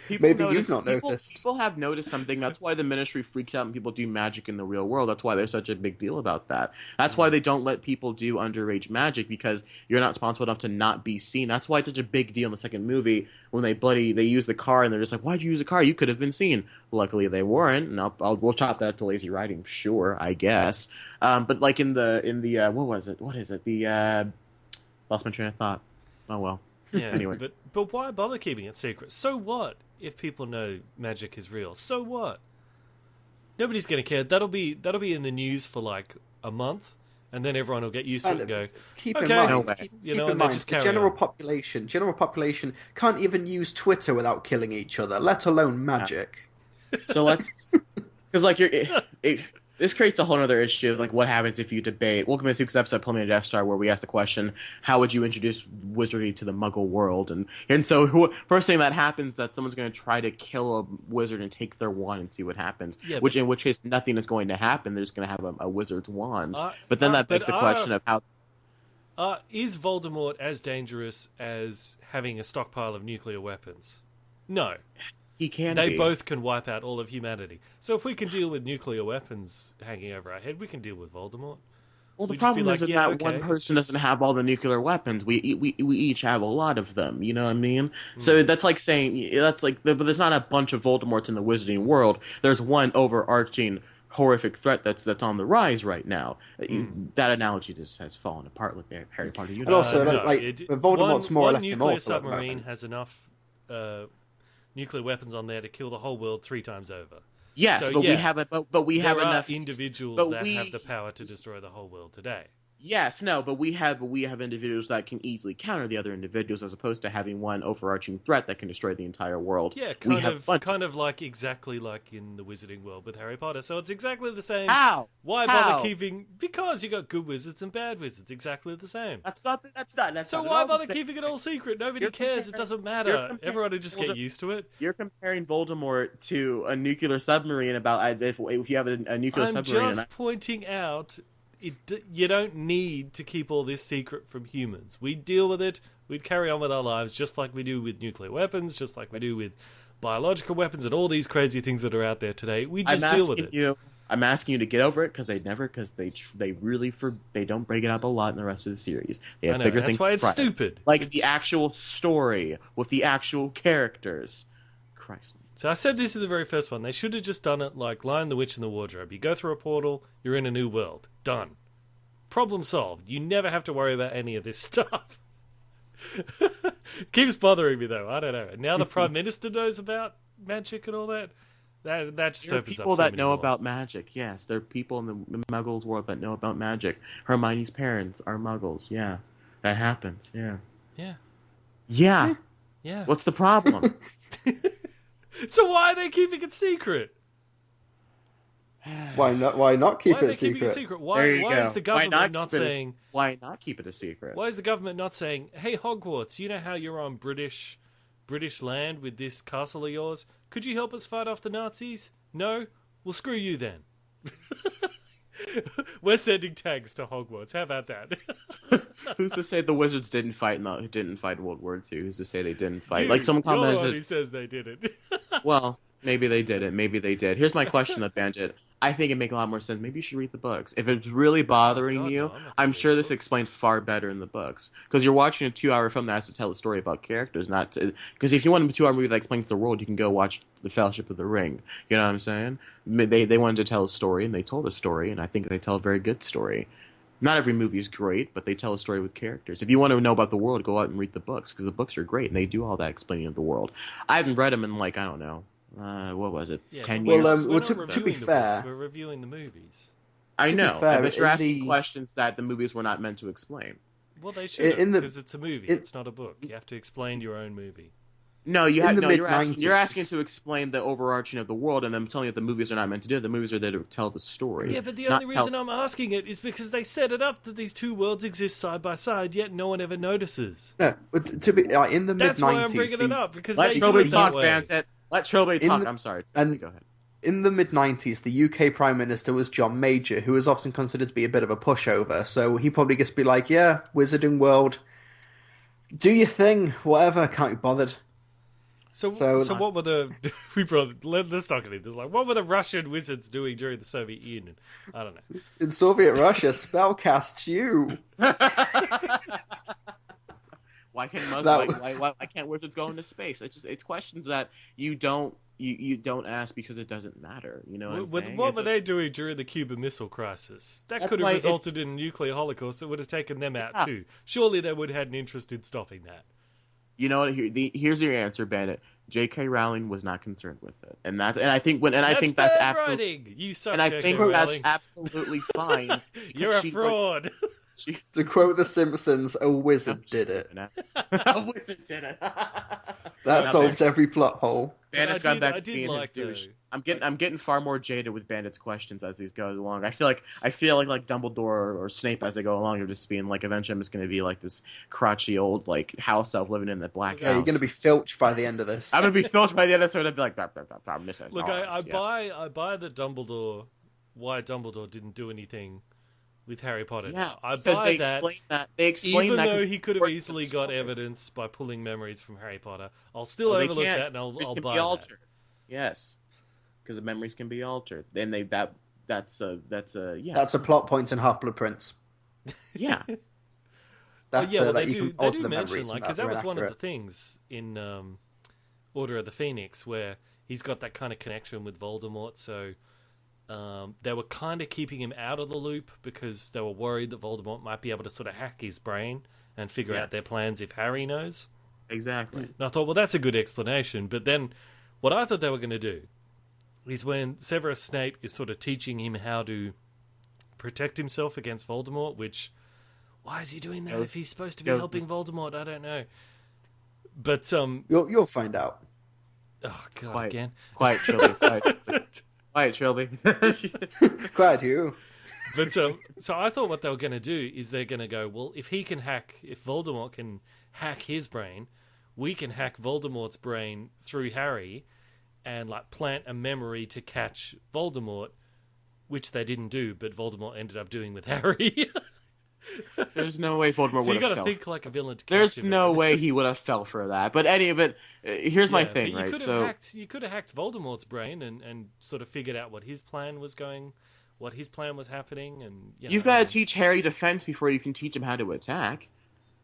Maybe you've not noticed. People have noticed something. That's why the Ministry freaks out when people do magic in the real world. That's why there's such a big deal about that. That's why they don't let people do underage magic, because you're not responsible enough to not be seen. That's why it's such a big deal in the second movie when they use the car and they're just like, why'd you use a car? You could have been seen. Luckily they weren't. And we'll chop that to lazy writing, sure, I guess. But like in the what was it? What is it? Lost my train of thought. Oh well. Yeah, Anyway. but why bother keeping it secret? So what if people know magic is real? So what? Nobody's going to care. That'll be in the news for like a month, and then everyone will get used to it and go, Keep okay, in mind, No keep you know, in and they mind, just the carry general on. population can't even use Twitter without killing each other, let alone magic. So let's, because like this creates a whole other issue of like what happens if you debate. Welcome to the 6th episode of Plumbing a Death Star, where we ask the question, how would you introduce wizardry to the Muggle world? And so first thing that happens is that someone's going to try to kill a wizard and take their wand and see what happens. Yeah, in which case nothing is going to happen. They're just going to have a wizard's wand. But then that begs the question of how. Is Voldemort as dangerous as having a stockpile of nuclear weapons? No. He can They be. both can wipe out all of humanity. So if we can deal with nuclear weapons hanging over our head, we can deal with Voldemort. Well, the We'd just problem be is like, that yeah, that okay, one it's person just- doesn't have all the nuclear weapons. We each have a lot of them. You know what I mean? So that's like saying but there's not a bunch of Voldemorts in the wizarding world. There's one overarching horrific threat that's on the rise right now. That analogy just has fallen apart like the Harry Potter universe. And also, No, Voldemort's more or less one nuclear immortal. submarine has enough nuclear weapons on there to kill the whole world 3 times over. Yes, So, but yeah, we have There are enough individuals but that have the power to destroy the whole world today. Yes, no, but we have individuals that can easily counter the other individuals, as opposed to having one overarching threat that can destroy the entire world. Yeah, we kind of like exactly like in the Wizarding world with Harry Potter. So it's exactly the same. How? Why How? bother keeping? Because you got good wizards and bad wizards. Exactly the same. That's not. So not at why all the bother same. keeping it all secret? Nobody You're cares. It comparing- doesn't you're matter. comparing Everyone will just get Voldemort- used to it. You're comparing Voldemort to a nuclear submarine. About if you have a nuclear I'm submarine. just pointing out. You don't need to keep all this secret from humans. We deal with it. We'd carry on with our lives just like we do with nuclear weapons, just like we do with biological weapons and all these crazy things that are out there today. We just deal with it. I'm asking you to get over it because they don't break it up a lot in the rest of the series. They have bigger that's things. why to it's try. stupid. Like the actual story with the actual characters. Christ. So I said this in the very first one. They should have just done it like Lion the Witch in the Wardrobe. You go through a portal, you're in a new world. Done. Problem solved. You never have to worry about any of this stuff. Keeps bothering me though. I don't know. Now the Prime Minister knows about magic and all that. That just There are opens up people so that many know more. about magic. Yes, there are people in the Muggles world that know about magic. Hermione's parents are Muggles. Yeah, that happens. Yeah. Yeah. Yeah. Yeah. What's the problem? So why are they keeping it secret? Why not keep Why are they it keeping it secret? secret? There you Why go. is the government not saying? Why not keep it a secret? Why is the government not saying, "Hey Hogwarts, you know how you're on British land with this castle of yours? Could you help us fight off the Nazis? No? Well, screw you then." We're sending tanks to Hogwarts. How about that? Who's to say the Wizards didn't fight World War II? Who's to say they didn't fight? You- Like someone you're the one who commented. says they did it. Well, maybe they did it. Maybe they did. Here's my question, though, Bandit. I think it'd make a lot more sense. Maybe you should read the books. If it's really bothering God, you, no, I'm not gonna I'm read sure the this books. explained far better in the books. Because you're watching a 2-hour film that has to tell a story about characters, not because if you want a 2-hour movie that explains the world, you can go watch The Fellowship of the Ring. You know what I'm saying? They wanted to tell a story, and they told a story, and I think they tell a very good story. Not every movie is great, but they tell a story with characters. If you want to know about the world, go out and read the books, because the books are great, and they do all that explaining of the world. I haven't read them in, like, I don't know, what was it, 10 but we're years? not- Well, we're to not be reviewing the fair- books, we're reviewing the movies. I to be know, fair, but you're in asking the- questions that the movies were not meant to explain. Well, they should in the- because it's a movie. in- It's not a book. You have to explain your own movie. No, you In have the no. You're asking mid-90s. to explain the overarching of the world, and I'm telling you that the movies are not meant to do it. The movies are there to tell the story. Yeah, but the not only tell- reason I'm asking it is because they set it up that these two worlds exist side by side, yet no one ever notices. No, but to be in the mid That's why I'm 90s, bringing it up because Let they do Trilbee it talk, that way. Bandit. Let Trilbee In talk. the- I'm sorry. and- Go ahead. in the mid 90s, the UK Prime Minister was John Major, who was often considered to be a bit of a pushover. So he probably just be like, "Yeah, Wizarding World, do your thing, whatever. Can't be bothered." So what were the let's talk about this. Like, what were the Russian wizards doing during the Soviet Union? I don't know. In Soviet Russia, spellcast you. Why can't That- why can't wizards go into space? It's questions that you don't you don't ask because it doesn't matter. You know what I'm saying? What were they doing during the Cuban Missile Crisis? That could have resulted in a nuclear holocaust that would have taken them out too. Surely they would have had an interest in stopping that. You know what? Here's your answer, Bandit. J.K. Rowling was not concerned with it, and I think that's absolutely. You suck, and I J.K. think Rowling. That's absolutely fine. You're a fraud. To quote The Simpsons, a wizard did it. A wizard did it. That solves every plot hole. Bandit's gone back to being his douche. I'm getting far more jaded with Bandit's questions as these go along. I feel like Dumbledore or Snape as they go along are just being like, eventually I'm just going to be like this crotchety old like house elf living in the black house. You're going to be filched by the end of this. I'm going to be filched by the end of this, and I'd be like, I'm missing. Look, I buy that Dumbledore. Why Dumbledore didn't do anything with Harry Potter. Yeah, I buy that. They explain even that though he could have easily got evidence by pulling memories from Harry Potter, I'll still overlook that, and I'll buy that. Yes, because the memories can be altered. Then that's a plot point in Half-Blood Prince. Yeah. That they you do, can alter the mention, memories, because that was one of the things in Order of the Phoenix where he's got that kind of connection with Voldemort, so they were kind of keeping him out of the loop because they were worried that Voldemort might be able to sort of hack his brain and figure out their plans if Harry knows. Exactly. And I thought, well, that's a good explanation. But then what I thought they were going to do is when Severus Snape is sort of teaching him how to protect himself against Voldemort, which, why is he doing that if he's supposed to be helping Voldemort? I don't know. But you'll find out. Oh, God, again. Quiet, Trilbee. Quiet, Trilbee. Quiet, you. But so I thought what they were going to do is they're going to go, well, if Voldemort can hack his brain, we can hack Voldemort's brain through Harry and like plant a memory to catch Voldemort, which they didn't do, but Voldemort ended up doing with Harry. There's no way Voldemort would have fell. So you got to think like a villain to catch There's him. no way he would have fell for that. But here's my thing, right? You could have hacked Voldemort's brain and sort of figured out what his plan was happening, and you've got to teach Harry defense before you can teach him how to attack.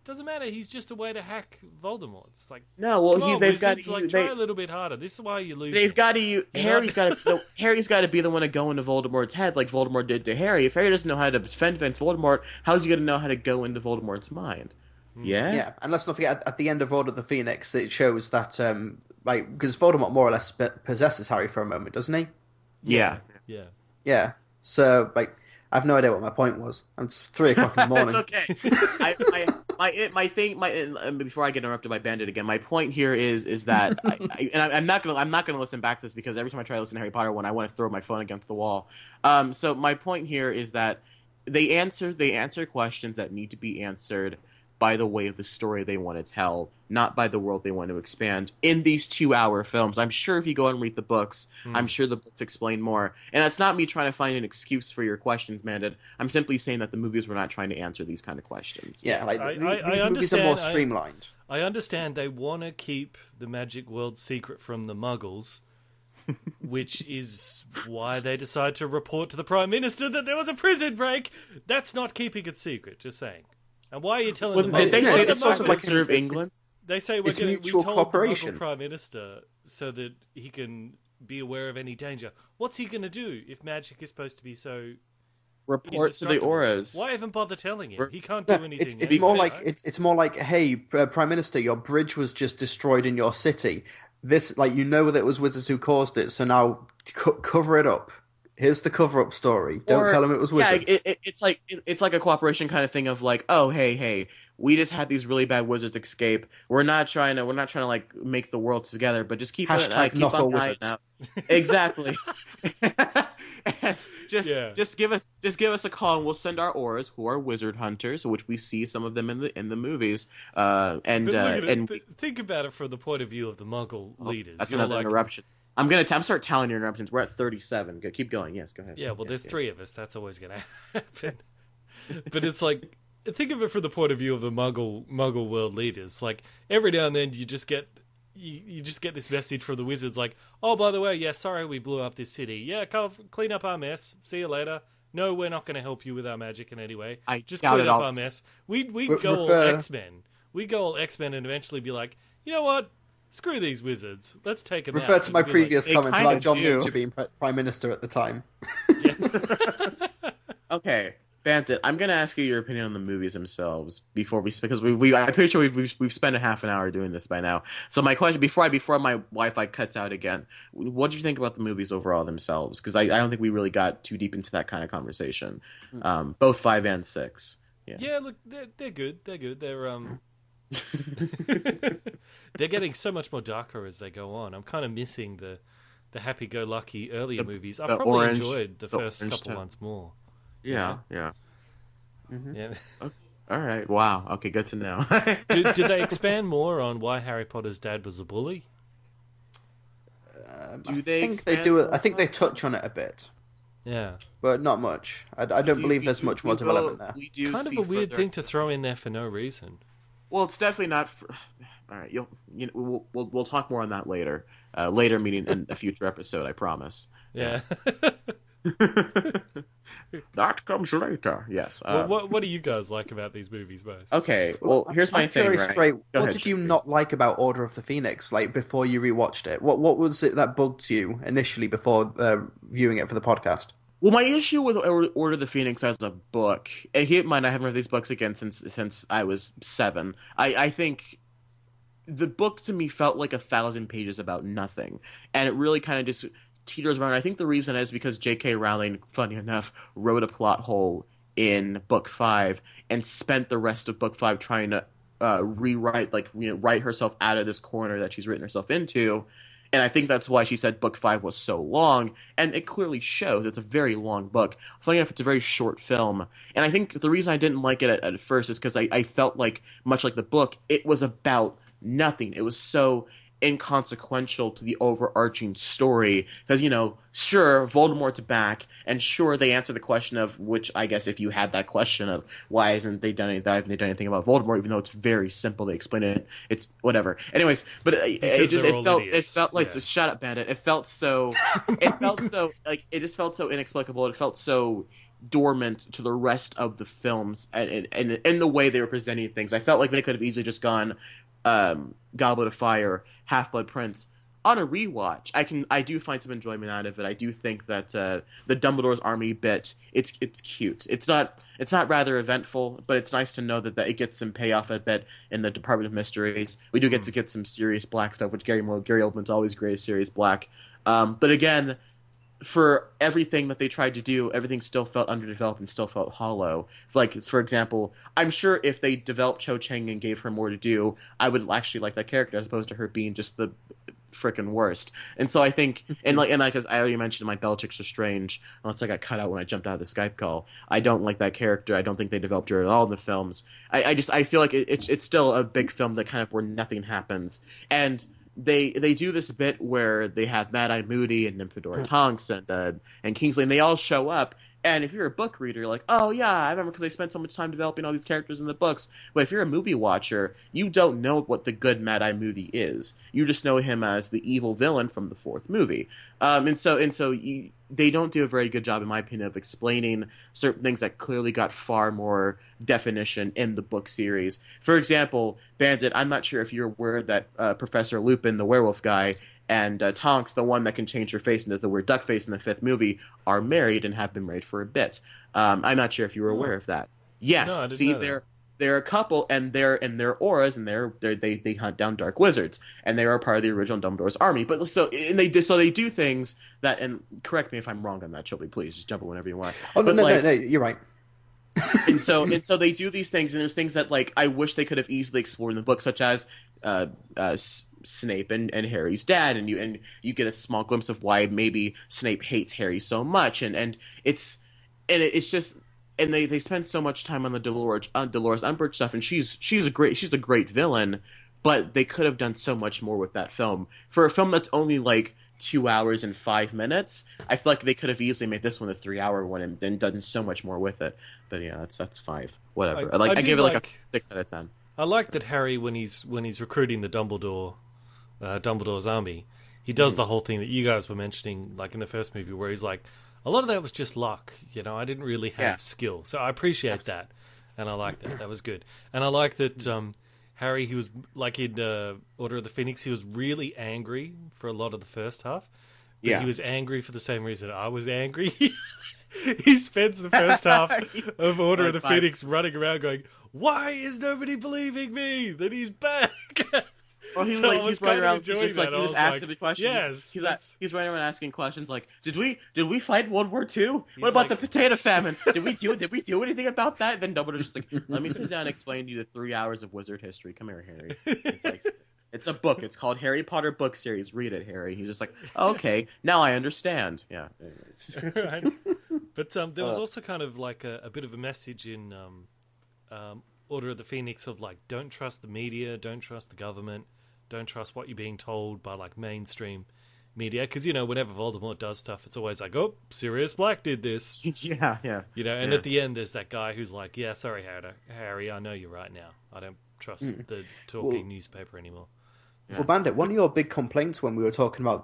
Doesn't matter. He's just a way to hack Voldemort. It's like they've got to try a little bit harder. This is why you lose. They've got to. Harry's got to be the one to go into Voldemort's head, like Voldemort did to Harry. If Harry doesn't know how to defend against Voldemort, how's he going to know how to go into Voldemort's mind? Yeah. Yeah, and let's not forget at the end of Order of the Phoenix, it shows that because Voldemort more or less possesses Harry for a moment, doesn't he? Yeah. Yeah. So I have no idea what my point was. It's 3 o'clock in the morning. That's okay. My thing, before I get interrupted by Bandit again, my point here is that I'm not gonna listen back to this because every time I try to listen to Harry Potter one, I want to throw my phone against the wall. So my point here is that they answer questions that need to be answered by the way of the story they want to tell, not by the world they want to expand in these 2-hour films. I'm sure if you go and read the books, I'm sure the books explain more. And that's not me trying to find an excuse for your questions, Bandit. I'm simply saying that the movies were not trying to answer these kind of questions. Yeah, these movies are more streamlined. I understand they want to keep the magic world secret from the Muggles, which is why they decide to report to the Prime Minister that there was a prison break. That's not keeping it secret, just saying. And why are you telling them? Did they say it's sort of like serve England? They say we told the Prime Minister so that he can be aware of any danger. What's he going to do if magic is supposed to be so? Report to the auras. Why even bother telling him? He can't do anything. It's more like, hey, Prime Minister, your bridge was just destroyed in your city. This, that it was wizards who caused it. So now cover it up. Here's the cover-up story. Don't tell him it was wizards. Yeah, it's like a cooperation kind of thing of like, oh, hey, we just had these really bad wizards escape. We're not trying to like make the world together, but just keep not all wizards. Out. Exactly. And just give us a call, and we'll send our auras, who are wizard hunters, which we see some of them in the movies. But think about it from the point of view of the Muggle leaders. That's another interruption. I'm start telling your interruptions. We're at 37. Keep going. Yes, go ahead. Yeah, well, there's 3 of us. That's always going to happen. But it's like, think of it from the point of view of the Muggle world leaders. Like every now and then, you just get this message from the wizards, like, oh, by the way, sorry we blew up this city. Yeah, come clean up our mess. See you later. No, we're not going to help you with our magic in any way. Just clean up our mess. We go all X-Men. We go all X-Men and eventually be like, you know what? screw these wizards. Let's take them out. Refer to my previous comments about John do. Major being Prime Minister at the time. Okay, Bandit, I'm gonna ask you your opinion on the movies themselves because I'm pretty sure we've spent a half an hour doing this by now. So my question before my Wi-Fi cuts out again, what did you think about the movies overall themselves? Because I don't think we really got too deep into that kind of conversation. Both 5 and 6. Yeah, look, they're good. They're good. They're they're getting so much more darker as they go on. I'm kind of missing the happy-go-lucky earlier movies. I probably enjoyed the first couple ones more. Yeah. Mm-hmm. Yeah. All right. Wow. Okay. Good to know. Did they expand more on why Harry Potter's dad was a bully? Do they? I think they do. I think they touch on it a bit. Yeah, but not much. I don't believe there's much more development there. We do kind of a weird thing to throw in there for no reason. Well, it's definitely not. All right. We'll talk more on that later. Later, meaning in a future episode. I promise. Yeah. That comes later. Yes. Well, what do you guys like about these movies most? Okay. Well, here's my thing. Curious, right? Trey, Go what ahead, did you Trey. not like about Order of the Phoenix? Like before you rewatched it, what was it that bugged you initially before viewing it for the podcast? Well, my issue with Order of the Phoenix as a book, and keep in mind I haven't read these books again since I was 7. I think the book to me felt like 1,000 pages about nothing, and it really kind of just teeters around. I think the reason is because J.K. Rowling, funny enough, wrote a plot hole in book 5 and spent the rest of book 5 trying to write herself out of this corner that she's written herself into. And I think that's why she said book 5 was so long, and it clearly shows. It's a very long book. Funny enough, it's a very short film. And I think the reason I didn't like it at first is because I felt like, much like the book, it was about nothing. It was so inconsequential to the overarching story because, sure, Voldemort's back, and sure, they answer the question of, which I guess if you had that question of why haven't they done anything about Voldemort, even though it's very simple, they explain it, it's whatever. Anyways, but it felt like, shut up, Bandit. It felt so just felt so inexplicable. It felt so dormant to the rest of the films and in the way they were presenting things. I felt like they could have easily just gone Goblet of Fire, Half-Blood Prince on a rewatch. I do find some enjoyment out of it. I do think that the Dumbledore's Army bit, it's cute. It's not rather eventful, but it's nice to know that it gets some payoff a bit in the Department of Mysteries. We do get to get some Sirius Black stuff, which Gary Oldman's always great as Sirius Black. But again, for everything that they tried to do, everything still felt underdeveloped and still felt hollow. Like, for example, I'm sure if they developed Cho Chang and gave her more to do, I would actually like that character as opposed to her being just the frickin' worst. And so I think, and as I already mentioned, my Bellatrix Lestrange, unless I got cut out when I jumped out of the Skype call, I don't like that character. I don't think they developed her at all in the films. I feel like it's still a big film that kind of where nothing happens. And they do this bit where they have Mad-Eye Moody and Nymphadora Tonks and Kingsley, and they all show up. And if you're a book reader, you're like, oh yeah, I remember because they spent so much time developing all these characters in the books. But if you're a movie watcher, you don't know what the good Mad-Eye Moody is. You just know him as the evil villain from the 4th movie. They don't do a very good job, in my opinion, of explaining certain things that clearly got far more definition in the book series. For example, Bandit, I'm not sure if you're aware that Professor Lupin, the werewolf guy, and Tonks, the one that can change her face and does the weird duck face in the 5th movie, are married and have been married for a bit. I'm not sure if you were aware of that. Yes, no, I didn't know that. They're a couple, and they're in their auras, and they hunt down dark wizards, and they are part of the original Dumbledore's army. But they do things that, and correct me if I'm wrong on that, Trilbee, please just jump in whenever you want. Oh no, you're right. and so they do these things, and there's things that I wish they could have easily explored in the book, such as Snape and Harry's dad, and you get a small glimpse of why maybe Snape hates Harry so much, and it's just. And they spend so much time on the Dolores Umbridge stuff, and she's a great villain, but they could have done so much more with that film. For a film that's only 2 hours and 5 minutes, I feel like they could have easily made this one a 3-hour one and then done so much more with it. But yeah, that's 5. Whatever. I give it a 6 out of 10. I like that Harry, when he's recruiting the Dumbledore's army, he does the whole thing that you guys were mentioning, in the first movie, where he's like, a lot of that was just luck. I didn't really have skill. So I appreciate that. And I like that. That was good. And I like that Harry, he was like in Order of the Phoenix, he was really angry for a lot of the first half. But he was angry for the same reason I was angry. He spends the first half of Order of the Phoenix running around going, "Why is nobody believing me that he's back?" Well, he's so he's running around, he's just asking the Yes, questions. He's running around asking questions like, "Did we fight World War II? What about the potato famine? Did we do anything about that?" Then Dumbledore's just like, "Let me sit down and explain to you the 3 hours of wizard history. Come here, Harry." It's like, it's a book. It's called Harry Potter book series. Read it, Harry. He's just like, "Okay, now I understand." Yeah. Right. But there was also kind of like a bit of a message in Order of the Phoenix of like, don't trust the media, don't trust the government, don't trust what you're being told by like mainstream media, because whenever Voldemort does stuff, it's always like, "Oh, Sirius Black did this." Yeah. And at the end, there's that guy who's like, "Yeah, sorry, Harry, I know you're right now. I don't trust the talking newspaper anymore." Yeah. Well, Bandit, one of your big complaints when we were talking about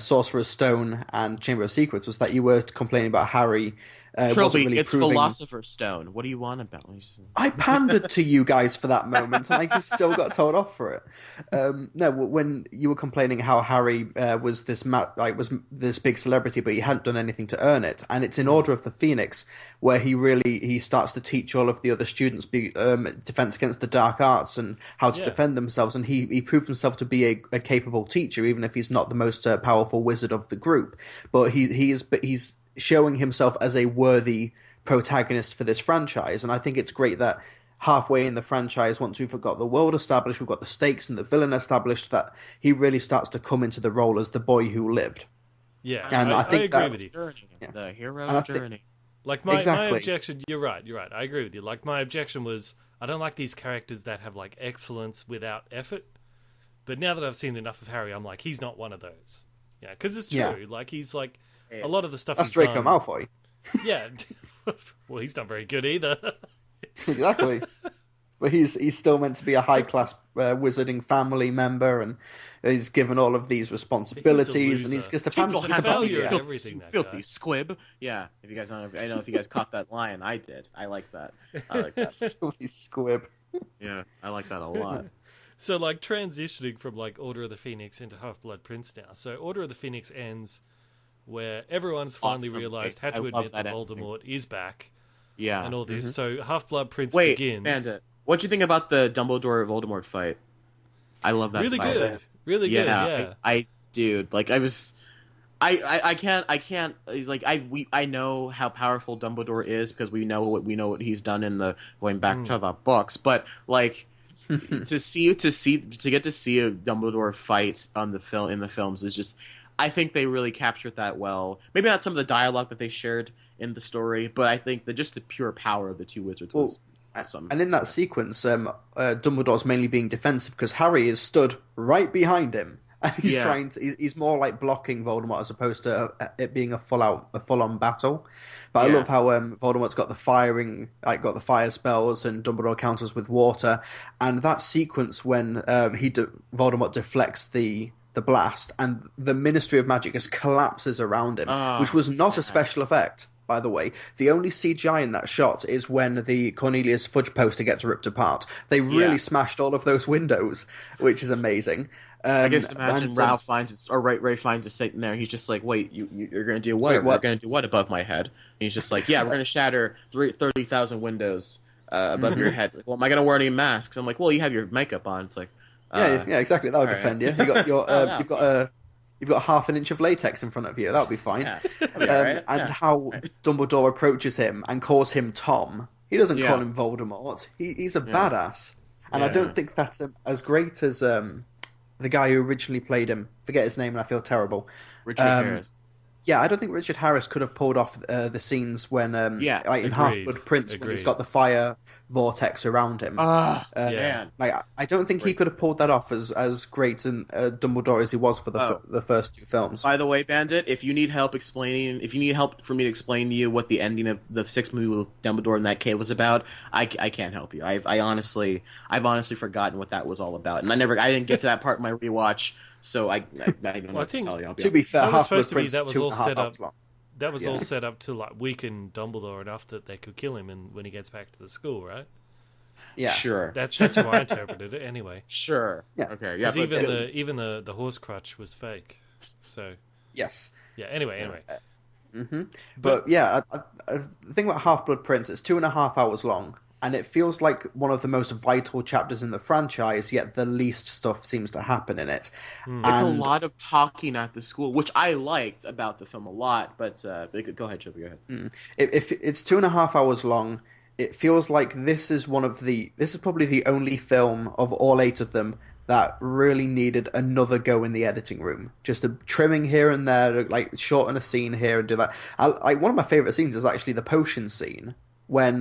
Sorcerer's Stone and Chamber of Secrets was that you were complaining about Harry wasn't really it's proving... Philosopher's Stone. What do you want about me? I pandered to you guys for that moment, and I still got told off for it. No, when you were complaining how Harry was this big celebrity, but he hadn't done anything to earn it, and it's in Order of the Phoenix where he starts to teach all of the other students defense against the dark arts and how to defend themselves, and he proved himself to be a capable teacher, even if he's not the most powerful wizard of the group. But he's showing himself as a worthy protagonist for this franchise, and I think it's great that halfway in the franchise, once we've got the world established, we've got the stakes and the villain established, that he really starts to come into the role as the boy who lived. Yeah, and I think agree with you. The hero journey. Like my objection, you're right. I agree with you. Like my objection was, I don't like these characters that have like excellence without effort. But now that I've seen enough of Harry, I'm like, he's not one of those. Yeah, because it's true. Yeah. Like he's like a lot of the stuff. That's Draco Malfoy. Yeah, well, he's not very good either. Exactly. But he's still meant to be a high class wizarding family member, and he's given all of these responsibilities, and he's just a filthy squib. Yeah, if you guys don't know, I don't know if you guys caught that line. I did. I like that. Filthy squib. Yeah, I like that a lot. So, like, transitioning from, like, Order of the Phoenix into Half-Blood Prince now. So, Order of the Phoenix ends where everyone's finally realised, had to admit that Voldemort is back. Yeah. And all this. So, Half-Blood Prince begins. Bandit, what'd you think about the Dumbledore-Voldemort fight? I love that really fight. Good. Really good, yeah. I can't. He's like, I know how powerful Dumbledore is because we know what he's done in the going back to the books, but like to get to see a Dumbledore fight in the films is just, I think they really captured that well. Maybe not some of the dialogue that they shared in the story, but I think that just the pure power of the two wizards was awesome. And in that sequence, Dumbledore's mainly being defensive because Harry is stood right behind him. And he's more like blocking Voldemort as opposed to it being a full-on battle. But I love how Voldemort's got the got the fire spells, and Dumbledore counters with water. And that sequence when Voldemort deflects the blast, and the Ministry of Magic just collapses around him, which was not a special effect, by the way. The only CGI in that shot is when the Cornelius Fudge poster gets ripped apart. They really smashed all of those windows, which is amazing. I guess imagine Ralph finds Ray finds it sitting there. He's just like, "Wait, you're going to do what? We're going to do what above my head?" And he's just like, "Yeah, we're going to shatter 30,000 windows above your head." Like, well, am I going to wear any masks? I'm like, "Well, you have your makeup on." It's like, yeah, exactly. That would defend you. You got your you've got half an inch of latex in front of you. That would be fine. Yeah, be right. And how Dumbledore approaches him and calls him Tom. He doesn't call him Voldemort. He's a badass, and I don't think that's as great as the guy who originally played him. Forget his name, and I feel terrible. Richard Harris. Yeah, I don't think Richard Harris could have pulled off the scenes when, in Half-Blood Prince, when he's got the fire vortex around him. Man. I don't think he could have pulled that off as great and Dumbledore as he was for the first two films. By the way, Bandit, if you need help for me to explain to you what the ending of the sixth movie with Dumbledore in that cave was about, I can't help you. I've honestly forgotten what that was all about, and I didn't get to that part in my rewatch. So I don't know what to tell you. To be fair, Half-Blood Prince is 2.5 hours long. That was all set up to like weaken Dumbledore enough that they could kill him when he gets back to the school, right? Yeah, Sure. That's how I interpreted it anyway. Sure. Yeah. Okay. Yeah. Because even the horse crutch was fake. So yes. yeah. Anyway. But yeah, the thing about Half-Blood Prince, it's 2.5 hours long, and it feels like one of the most vital chapters in the franchise, yet the least stuff seems to happen in it. It's a lot of talking at the school, which I liked about the film a lot, but go ahead, Chip, go ahead. If it's 2.5 hours long, it feels like this is probably the only film of all 8 of them that really needed another go in the editing room. Just a trimming here and there, like shorten a scene here and do that. One of my favourite scenes is actually the potion scene, when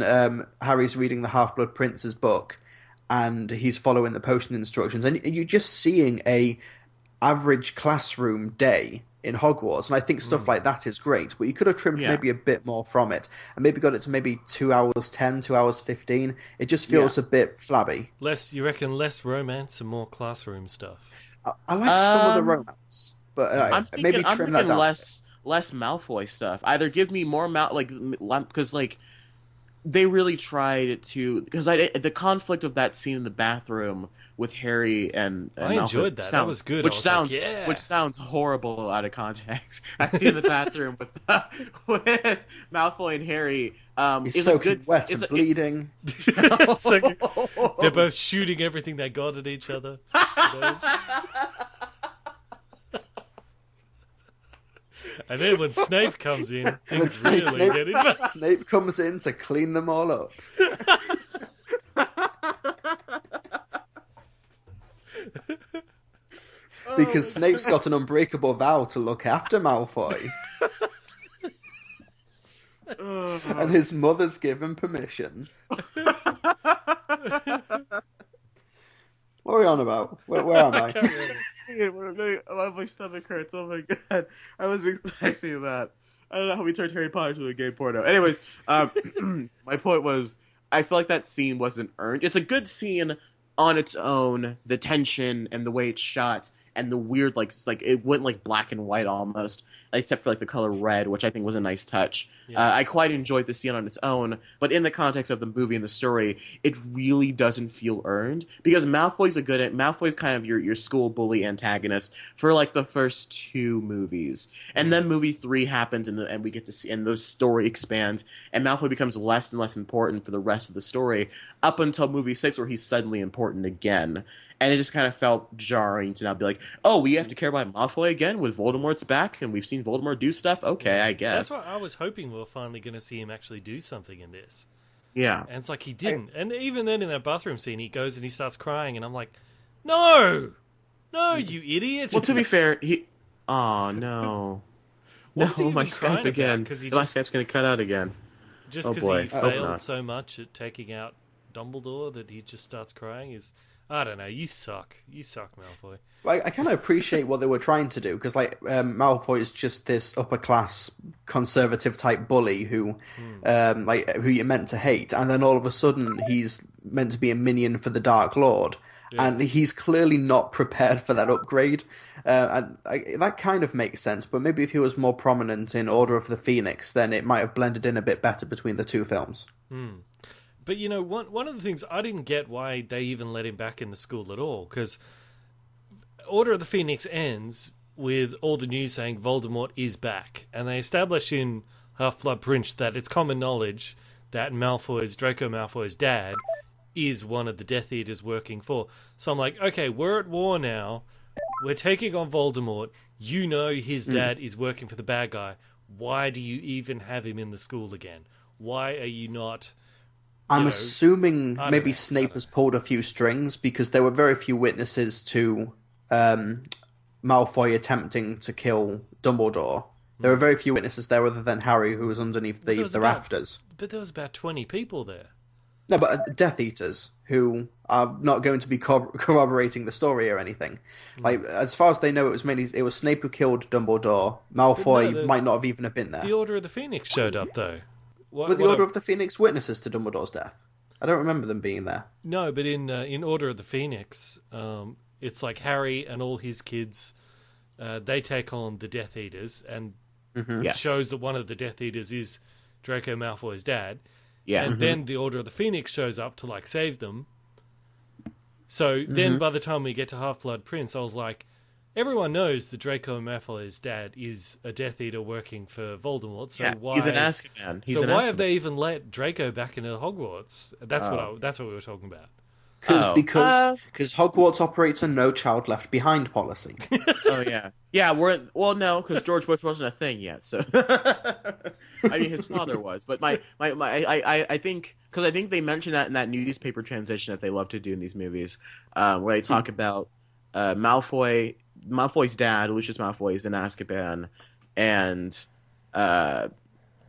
Harry's reading the Half-Blood Prince's book and he's following the potion instructions, and you're just seeing a average classroom day in Hogwarts, and I think stuff like that is great, but you could have trimmed maybe a bit more from it, and maybe got it to maybe 2 hours 10, 2 hours 15. It just feels a bit flabby. You reckon less romance and more classroom stuff? I like some of the romance, but maybe trim that down. less Malfoy stuff. Either give me more because they really tried to, because the conflict of that scene in the bathroom with Harry and I enjoyed that. That was good. Which sounds horrible out of context. That scene in the bathroom with Malfoy and Harry. He's soaking wet and bleeding. They're both shooting everything they got at each other. And then when Snape comes in, things really get it. Snape comes in to clean them all up. Because Snape's got an unbreakable vow to look after Malfoy. And his mother's given permission. What are we on about? Where am I? My stomach hurts. Oh my god. I wasn't expecting that. I don't know how we turned Harry Potter into a gay porno. Anyways, my point was, I feel like that scene wasn't earned. It's a good scene on its own, the tension and the way it's shot, and the weird, like it went like black and white almost, except for like the color red, which I think was a nice touch. Yeah. I quite enjoyed the scene on its own, but in the context of the movie and the story, it really doesn't feel earned, because Malfoy's kind of your school bully antagonist for like the first 2 movies, and then movie 3 happens, and we get to see, and the story expands, and Malfoy becomes less and less important for the rest of the story up until movie 6, where he's suddenly important again. And it just kind of felt jarring to now be like, oh, we have to care about Malfoy again with Voldemort's back, and we've seen Voldemort do stuff? Okay, I guess. That's what I was hoping we were finally going to see him actually do something in this. Yeah. And it's like he didn't. And even then in that bathroom scene, he goes and he starts crying, and I'm like, no, you idiot. Well, to be fair, oh, no. No, my Skype again. My Skype's going to cut out again. Just because he failed so much at taking out Dumbledore that he just starts crying is... I don't know. You suck. You suck, Malfoy. I kind of appreciate what they were trying to do, because Malfoy is just this upper class conservative type bully who you're meant to hate, and then all of a sudden he's meant to be a minion for the Dark Lord, and he's clearly not prepared for that upgrade. That kind of makes sense, but maybe if he was more prominent in Order of the Phoenix, then it might have blended in a bit better between the 2 films. But, you know, one of the things, I didn't get why they even let him back in the school at all, because Order of the Phoenix ends with all the news saying Voldemort is back, and they establish in Half-Blood Prince that it's common knowledge that Draco Malfoy's dad is one of the Death Eaters working for. So I'm like, okay, we're at war now, we're taking on Voldemort, you know his dad is working for the bad guy, why do you even have him in the school again? Why are you not... I'm assuming maybe Snape has pulled a few strings, because there were very few witnesses to Malfoy attempting to kill Dumbledore. There were very few witnesses there other than Harry, who was underneath the rafters. But there was about 20 people there. No, but Death Eaters, who are not going to be corroborating the story or anything. As far as they know, it was Snape who killed Dumbledore. Malfoy might not have even have been there. The Order of the Phoenix showed up, though. Were the Order of the Phoenix witnesses to Dumbledore's death? I don't remember them being there. No, but in Order of the Phoenix, it's like Harry and all his kids, they take on the Death Eaters, and it shows that one of the Death Eaters is Draco Malfoy's dad. Yeah. And then the Order of the Phoenix shows up to, like, save them. So then by the time we get to Half-Blood Prince, I was like, everyone knows that Draco Malfoy's dad is a Death Eater working for Voldemort. So why... he's an Azkaban. Why have they even let Draco back into Hogwarts? That's what we were talking about. Because Hogwarts operates a no child left behind policy. No, because George Bush wasn't a thing yet. So I mean, his father was, but I think they mentioned that in that newspaper transition that they love to do in these movies, where they talk about Malfoy's dad, Lucius Malfoy, is in Azkaban, and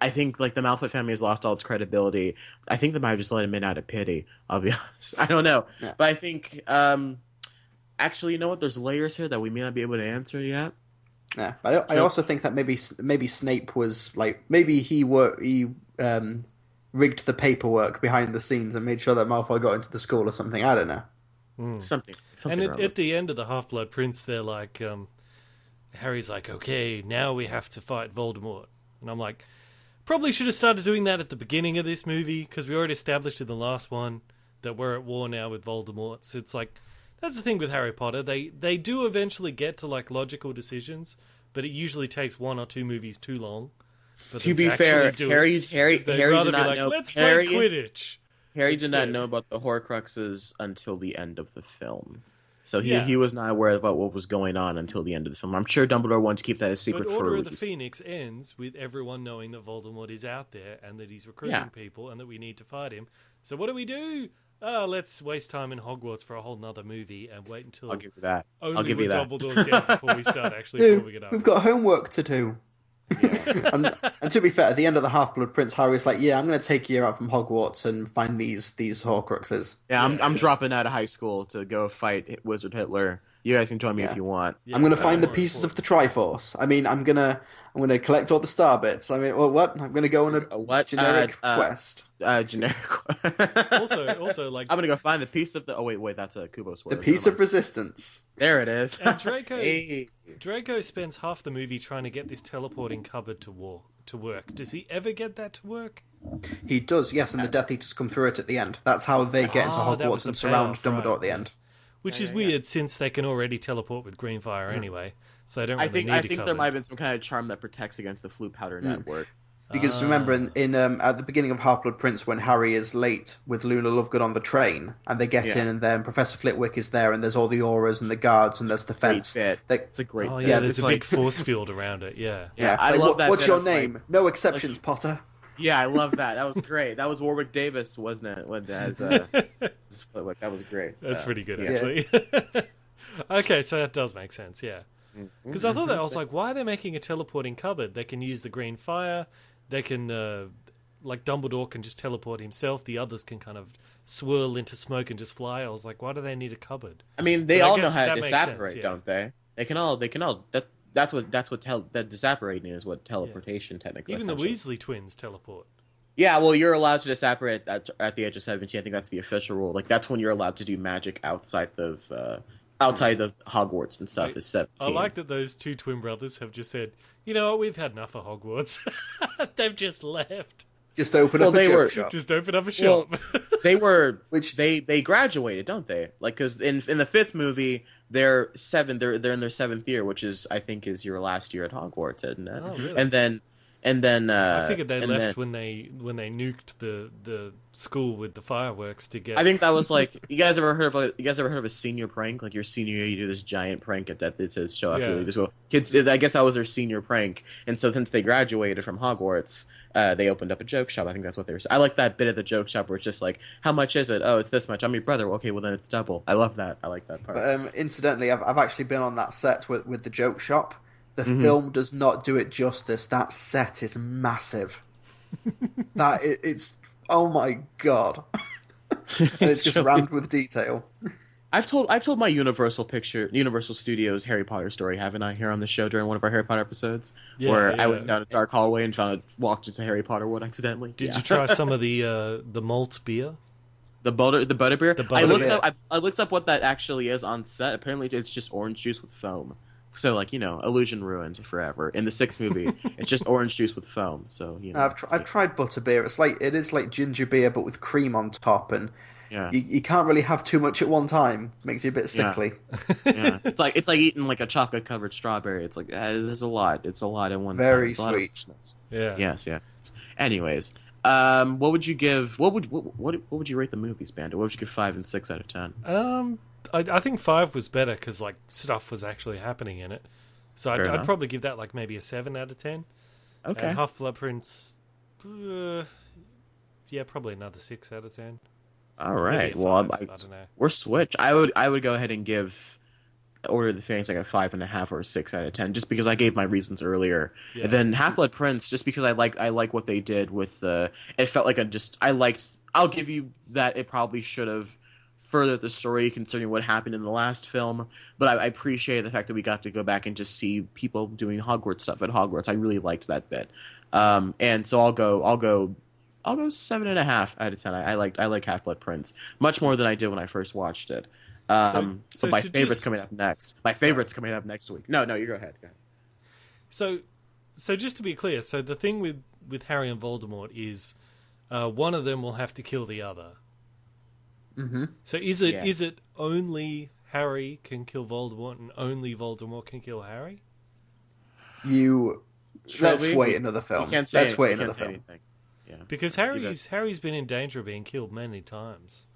I think like the Malfoy family has lost all its credibility. I think they might have just let him in out of pity. I'll be honest. I don't know, but I think actually, you know what? There's layers here that we may not be able to answer yet. Yeah, I also think that maybe Snape was like he rigged the paperwork behind the scenes and made sure that Malfoy got into the school or something. I don't know. Something. And at the end of the Half-Blood Prince, they're like, Harry's like, okay, now we have to fight Voldemort, and I'm like, probably should have started doing that at the beginning of this movie, because we already established in the last one that we're at war now with Voldemort. So it's like, that's the thing with Harry Potter. They do eventually get to like logical decisions, but it usually takes 1 or 2 movies too long. To be fair, Harry did not know. Let's play Quidditch. Harry did not know about the Horcruxes until the end of the film. So he was not aware about what was going on until the end of the film. I'm sure Dumbledore wanted to keep that a secret for a Order of the Phoenix ends with everyone knowing that Voldemort is out there and that he's recruiting people and that we need to fight him. So what do? Let's waste time in Hogwarts for a whole nother movie and wait until I'll give you that. Dumbledore's dead before we start actually filming it up. We've got homework to do. Yeah. and to be fair, at the end of the Half-Blood Prince, Harry's like, "Yeah, I'm going to take a year out from Hogwarts and find these Horcruxes." Yeah, I'm dropping out of high school to go fight Wizard Hitler. You guys can join me if you want. I'm going to find the pieces of the Triforce. I mean, I'm gonna collect all the star bits. I mean, what? I'm going to go on a generic quest. Generic. also, like, I'm going to go find the piece of the. Oh wait, that's a Kubo sword. The piece of resistance. There it is. And Draco spends half the movie trying to get this teleporting cupboard to work. Does he ever get that to work? He does, yes, and the Death Eaters come through it at the end. That's how they get into Hogwarts and surround Dumbledore at the end. Which is weird, since they can already teleport with green fire anyway, so I don't really need a cupboard. I think there might have been some kind of charm that protects against the Floo powder network. Because remember, in at the beginning of Half-Blood Prince, when Harry is late with Luna Lovegood on the train, and they get in, and then Professor Flitwick is there, and there's all the auras and the guards, and there's the fence. It's a great bit. Yeah, there's a big force field around it, yeah. I love that. What's your name? No exceptions, Potter. Yeah, I love that. That was great. That was Warwick Davis, wasn't it? As Flitwick. That was great. That's pretty good, actually. Okay, so that does make sense, yeah. Because I thought that, I was like, why are they making a teleporting cupboard? They can use the green fire, they can, like Dumbledore can just teleport himself, the others can kind of swirl into smoke and just fly. I was like, why do they need a cupboard? I mean, they all know how to disapparate, don't they? They can all, that's what disapparating is, what teleportation technically. Even the Weasley twins teleport. Yeah, well, you're allowed to disapparate at the age of 17. I think that's the official rule. Like, that's when you're allowed to do magic outside of Hogwarts and stuff. Is 17. I like that those two twin brothers have just said, you know what, we've had enough of Hogwarts. They've just left. Just open up a joke shop. Just open up a shop. Well, they graduated, don't they? Like, because in the 5th movie, they're in their 7th year, which is, I think, is your last year at Hogwarts, isn't it? Oh, really? And then I figured they left when they nuked the school with the fireworks to get. I think that was like, you guys ever heard of a senior prank? Like, your senior year, you do this giant prank at that. It says show off your leaders. Well, kids, I guess that was their senior prank, and so since they graduated from Hogwarts, they opened up a joke shop. I think that's what they were. I like that bit of the joke shop where it's just like, how much is it? Oh, it's this much. I'm your brother. Okay, well then it's double. I love that. I like that part. But, incidentally, I've actually been on that set with the joke shop. The film does not do it justice. That set is massive. It's oh my god, and it's just rammed with detail. I've told my Universal Studios Harry Potter story, haven't I? Here on the show during one of our Harry Potter episodes, where I went down a dark hallway and walked into Harry Potter World accidentally. Did you try some of the malt beer? The butterbeer. I looked up what that actually is on set. Apparently, it's just orange juice with foam. So like illusion ruined forever. In the sixth movie, it's just orange juice with foam. So I've tried butterbeer. It is like ginger beer but with cream on top, and you can't really have too much at one time. Makes you a bit sickly. Yeah. It's like eating like a chocolate covered strawberry. It's like there's a lot. It's a lot in one. Very sweet. Yeah. Yes. Anyways, what would you give? What would you rate the movies, Bandit? What would you give 5 and 6 out of 10? I think 5 was better because like stuff was actually happening in it. So I'd probably give that like maybe a 7 out of 10. Okay. And Half-Blood Prince, probably another 6 out of 10. All right. Well, I don't know. We're switched. I would go ahead and give Order of the Phoenix like a 5.5 or a 6 out of 10, just because I gave my reasons earlier. Yeah. And then Half-Blood Prince, just because I like what they did with the. It felt like I'll give you that. It probably should have furthered the story considering what happened in the last film, but I appreciate the fact that we got to go back and just see people doing Hogwarts stuff at Hogwarts. I really liked that bit. And so I'll go 7.5 out of 10. I like Half-Blood Prince much more than I did when I first watched it. But my favorite's coming up next. My favorite's coming up next week. No, you go ahead. So just to be clear, so the thing with Harry and Voldemort is one of them will have to kill the other. Mm-hmm. So is it only Harry can kill Voldemort and only Voldemort can kill Harry? Let's wait another film. Let's wait another film. Yeah. Because Harry's been in danger of being killed many times.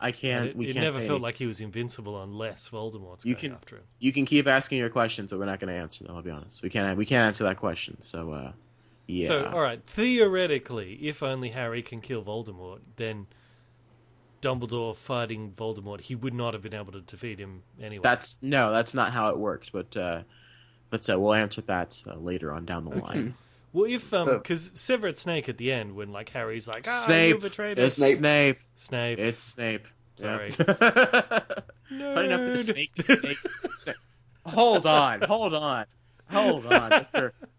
We can't never say felt like he was invincible unless Voldemort's going after him. You can keep asking your questions, but we're not going to answer them. I'll be honest. We can't answer that question. So, yeah. So, all right. Theoretically, if only Harry can kill Voldemort, then Dumbledore fighting Voldemort, he would not have been able to defeat him anyway. That's not how it worked. But we'll answer that later on down the line. Well, if because Severus Snape at the end, when like Harry's like, Snape, you betrayed us. It's Snape. It's Snape. Sorry. Yeah. Funny enough, the snake. Hold on,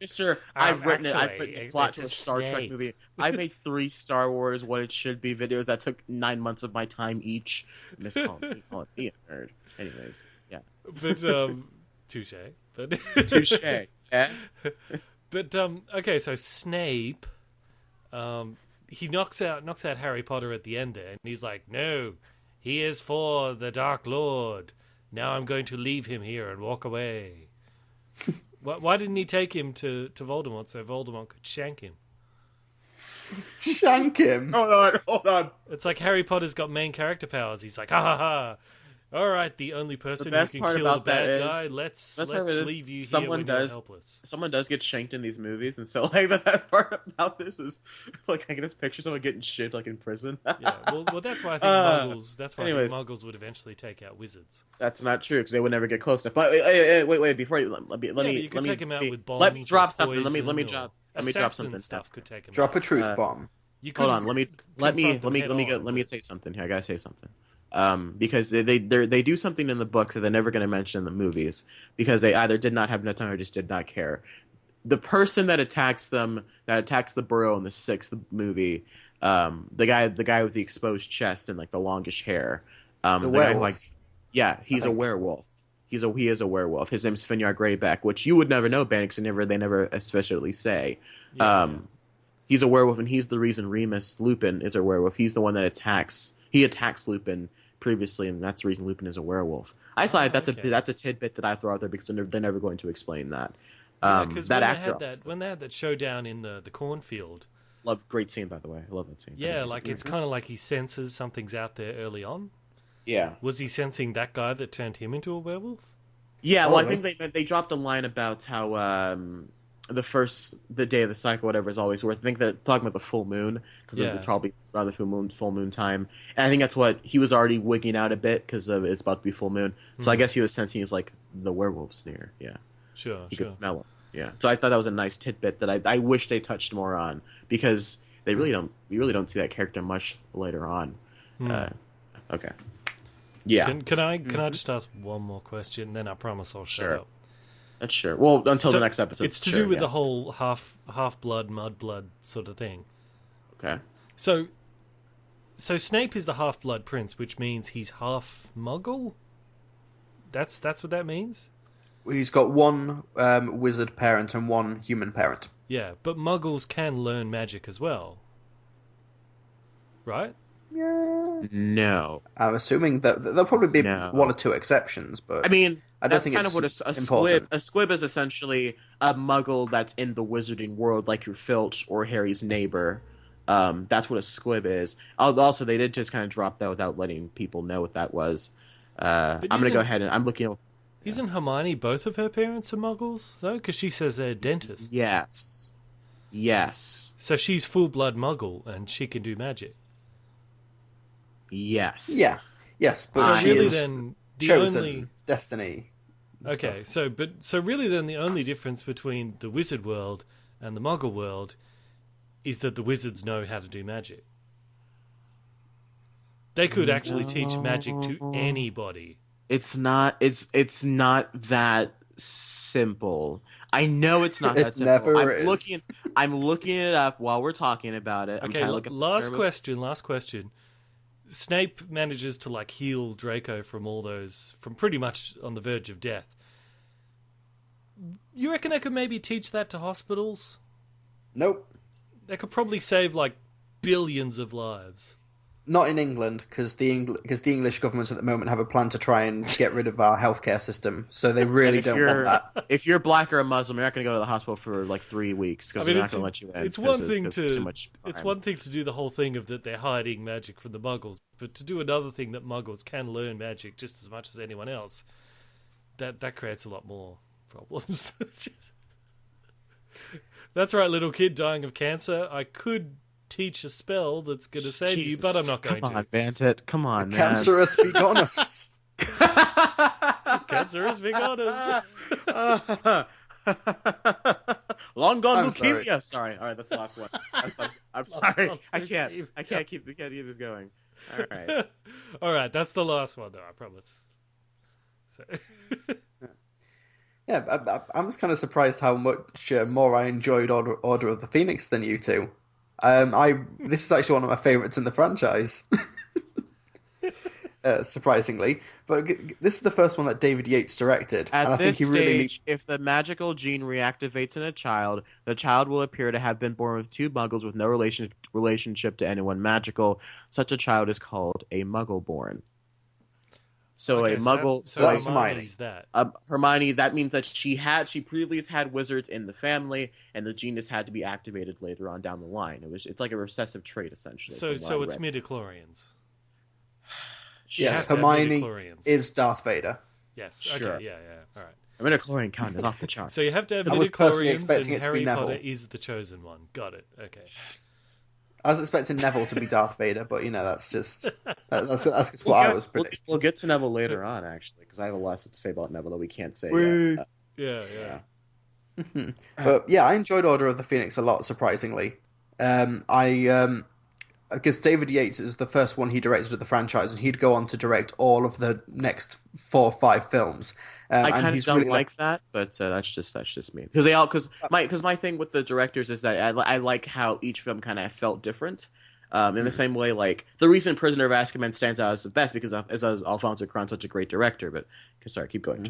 Mister. I've written the plot to a Star Trek movie. I made 3 Star Wars What It Should Be videos that took 9 months of my time each. Miss calling me a nerd. Anyways, yeah. But touche. But touche. Yeah. But okay, so Snape, he knocks out Harry Potter at the end there, and he's like, "No, he is for the Dark Lord. Now I'm going to leave him here and walk away." Why didn't he take him to Voldemort so Voldemort could shank him? Shank him? Hold on. It's like Harry Potter's got main character powers. He's like, ha ha ha. All right, the only person who can kill a bad guy. Let's leave you here when you're helpless. Someone does get shanked in these movies, and so like that part about this is like I can just picture someone getting shit like in prison. Yeah, well, that's why I think Muggles. That's why I think Muggles would eventually take out wizards. That's not true because they would never get close enough. But wait! Before you let me take him out with bombs. Let me drop something. Let me drop something. Stuff could take him. Drop a truth bomb. Hold on. Let me say something here. I gotta say something. Because they do something in the books that they're never going to mention in the movies because they either did not have enough time or just did not care. The person that attacks the Burrow in the 6th movie, the guy with the exposed chest and like the longish hair, the werewolf. He's a werewolf. He is a werewolf. His name's Finyar Greyback, which you would never know, Ben, because they never especially say. He's a werewolf, and he's the reason Remus Lupin is a werewolf. He's the one that attacks Lupin previously, and that's the reason Lupin is a werewolf. I thought that's a tidbit that I throw out there because they're never going to explain that. When they had that showdown in the cornfield, great scene by the way. I love that scene. Yeah, like it's kind of like he senses something's out there early on. Yeah, was he sensing that guy that turned him into a werewolf? Yeah, well, I think they dropped a line about how the day of the cycle, whatever, is always worth. I think they're talking about the full moon because it would probably around the full moon time, and I think that's what he was already wigging out a bit because it's about to be full moon. So I guess he was sensing he's like the werewolf's near. Yeah, sure, he could smell it. Yeah, so I thought that was a nice tidbit that I wish they touched more on because they really don't. We really don't see that character much later on. Okay. Yeah. Can I just ask one more question? Then I promise I'll shut up. That's sure. Well, until the next episode. It's to do with the whole half blood, mud blood sort of thing. Okay. So Snape is the half blood prince, which means he's half Muggle. That's what that means. He's got one wizard parent and one human parent. Yeah, but Muggles can learn magic as well, right? Yeah. No. I'm assuming that there'll probably be one or two exceptions, but I mean, I don't think kind it's of what important. A squib is essentially a Muggle that's in the wizarding world, like your Filch or Harry's neighbor. That's what a squib is. Also, they did just kind of drop that without letting people know what that was. I'm going to go ahead and I'm looking. Isn't Hermione both of her parents are Muggles though? Because she says they're dentists. Yes. So she's full blood Muggle and she can do magic. Yes. Yeah. Yes, but so she really is then the chosen only destiny. Okay, so really then the only difference between the wizard world and the Muggle world is that the wizards know how to do magic. They could actually teach magic to anybody. It's not that simple. I know it's not that simple. Never is. I'm looking it up while we're talking about it. Okay, last question. Snape manages to like heal Draco from pretty much on the verge of death. You reckon they could maybe teach that to hospitals? Nope. They could probably save like billions of lives. Not in England, because the English government at the moment have a plan to try and get rid of our healthcare system, so they really don't want that. If you're black or a Muslim, you're not going to go to the hospital for like 3 weeks because they're not going to let you in. It's one thing too much crime. It's one thing to do the whole thing of that they're hiding magic from the Muggles, but to do another thing that Muggles can learn magic just as much as anyone else, that creates a lot more problems. That's right, little kid dying of cancer. I could teach a spell that's going to save you, but I'm not going to. Come on, Bandit. Come on, man. Cancerous veganus. Cancerous veganus. Long gone leukemia. Sorry. All right, that's the last one. I'm sorry. I can't keep this going. All right. All right, that's the last one, though. I promise. So. Yeah, I'm just kind of surprised how much more I enjoyed Order of the Phoenix than you two. This is actually one of my favourites in the franchise, surprisingly. But this is the first one that David Yates directed. At this stage, if the magical gene reactivates in a child, the child will appear to have been born with two muggles with no relationship to anyone magical. Such a child is called a muggle-born. So a muggle. So that's Hermione. Hermione. That means that she previously had wizards in the family, and the gene just had to be activated later on down the line. It's like a recessive trait essentially. So it's midichlorians. Yes, Hermione is Darth Vader. Yes. Sure. Okay. Yeah. All right. A midichlorian count is off the charts. So you have to have midichlorians, and Harry Potter is the chosen one. Got it. Okay. I was expecting Neville to be Darth Vader, but that's just that's just what I was predicting. We'll get to Neville later on, actually, because I have a lot to say about Neville that we can't say yet. Yeah. But yeah, I enjoyed Order of the Phoenix a lot, surprisingly. Because David Yates is the first one he directed of the franchise, and he'd go on to direct all of the next 4 or 5 films. I kind of don't like that, but that's just me. Because my thing with the directors is that I like how each film kind of felt different. In the same way, like the recent Prisoner of Azkaban stands out as the best because Alfonso Cuarón's such a great director. But sorry, keep going.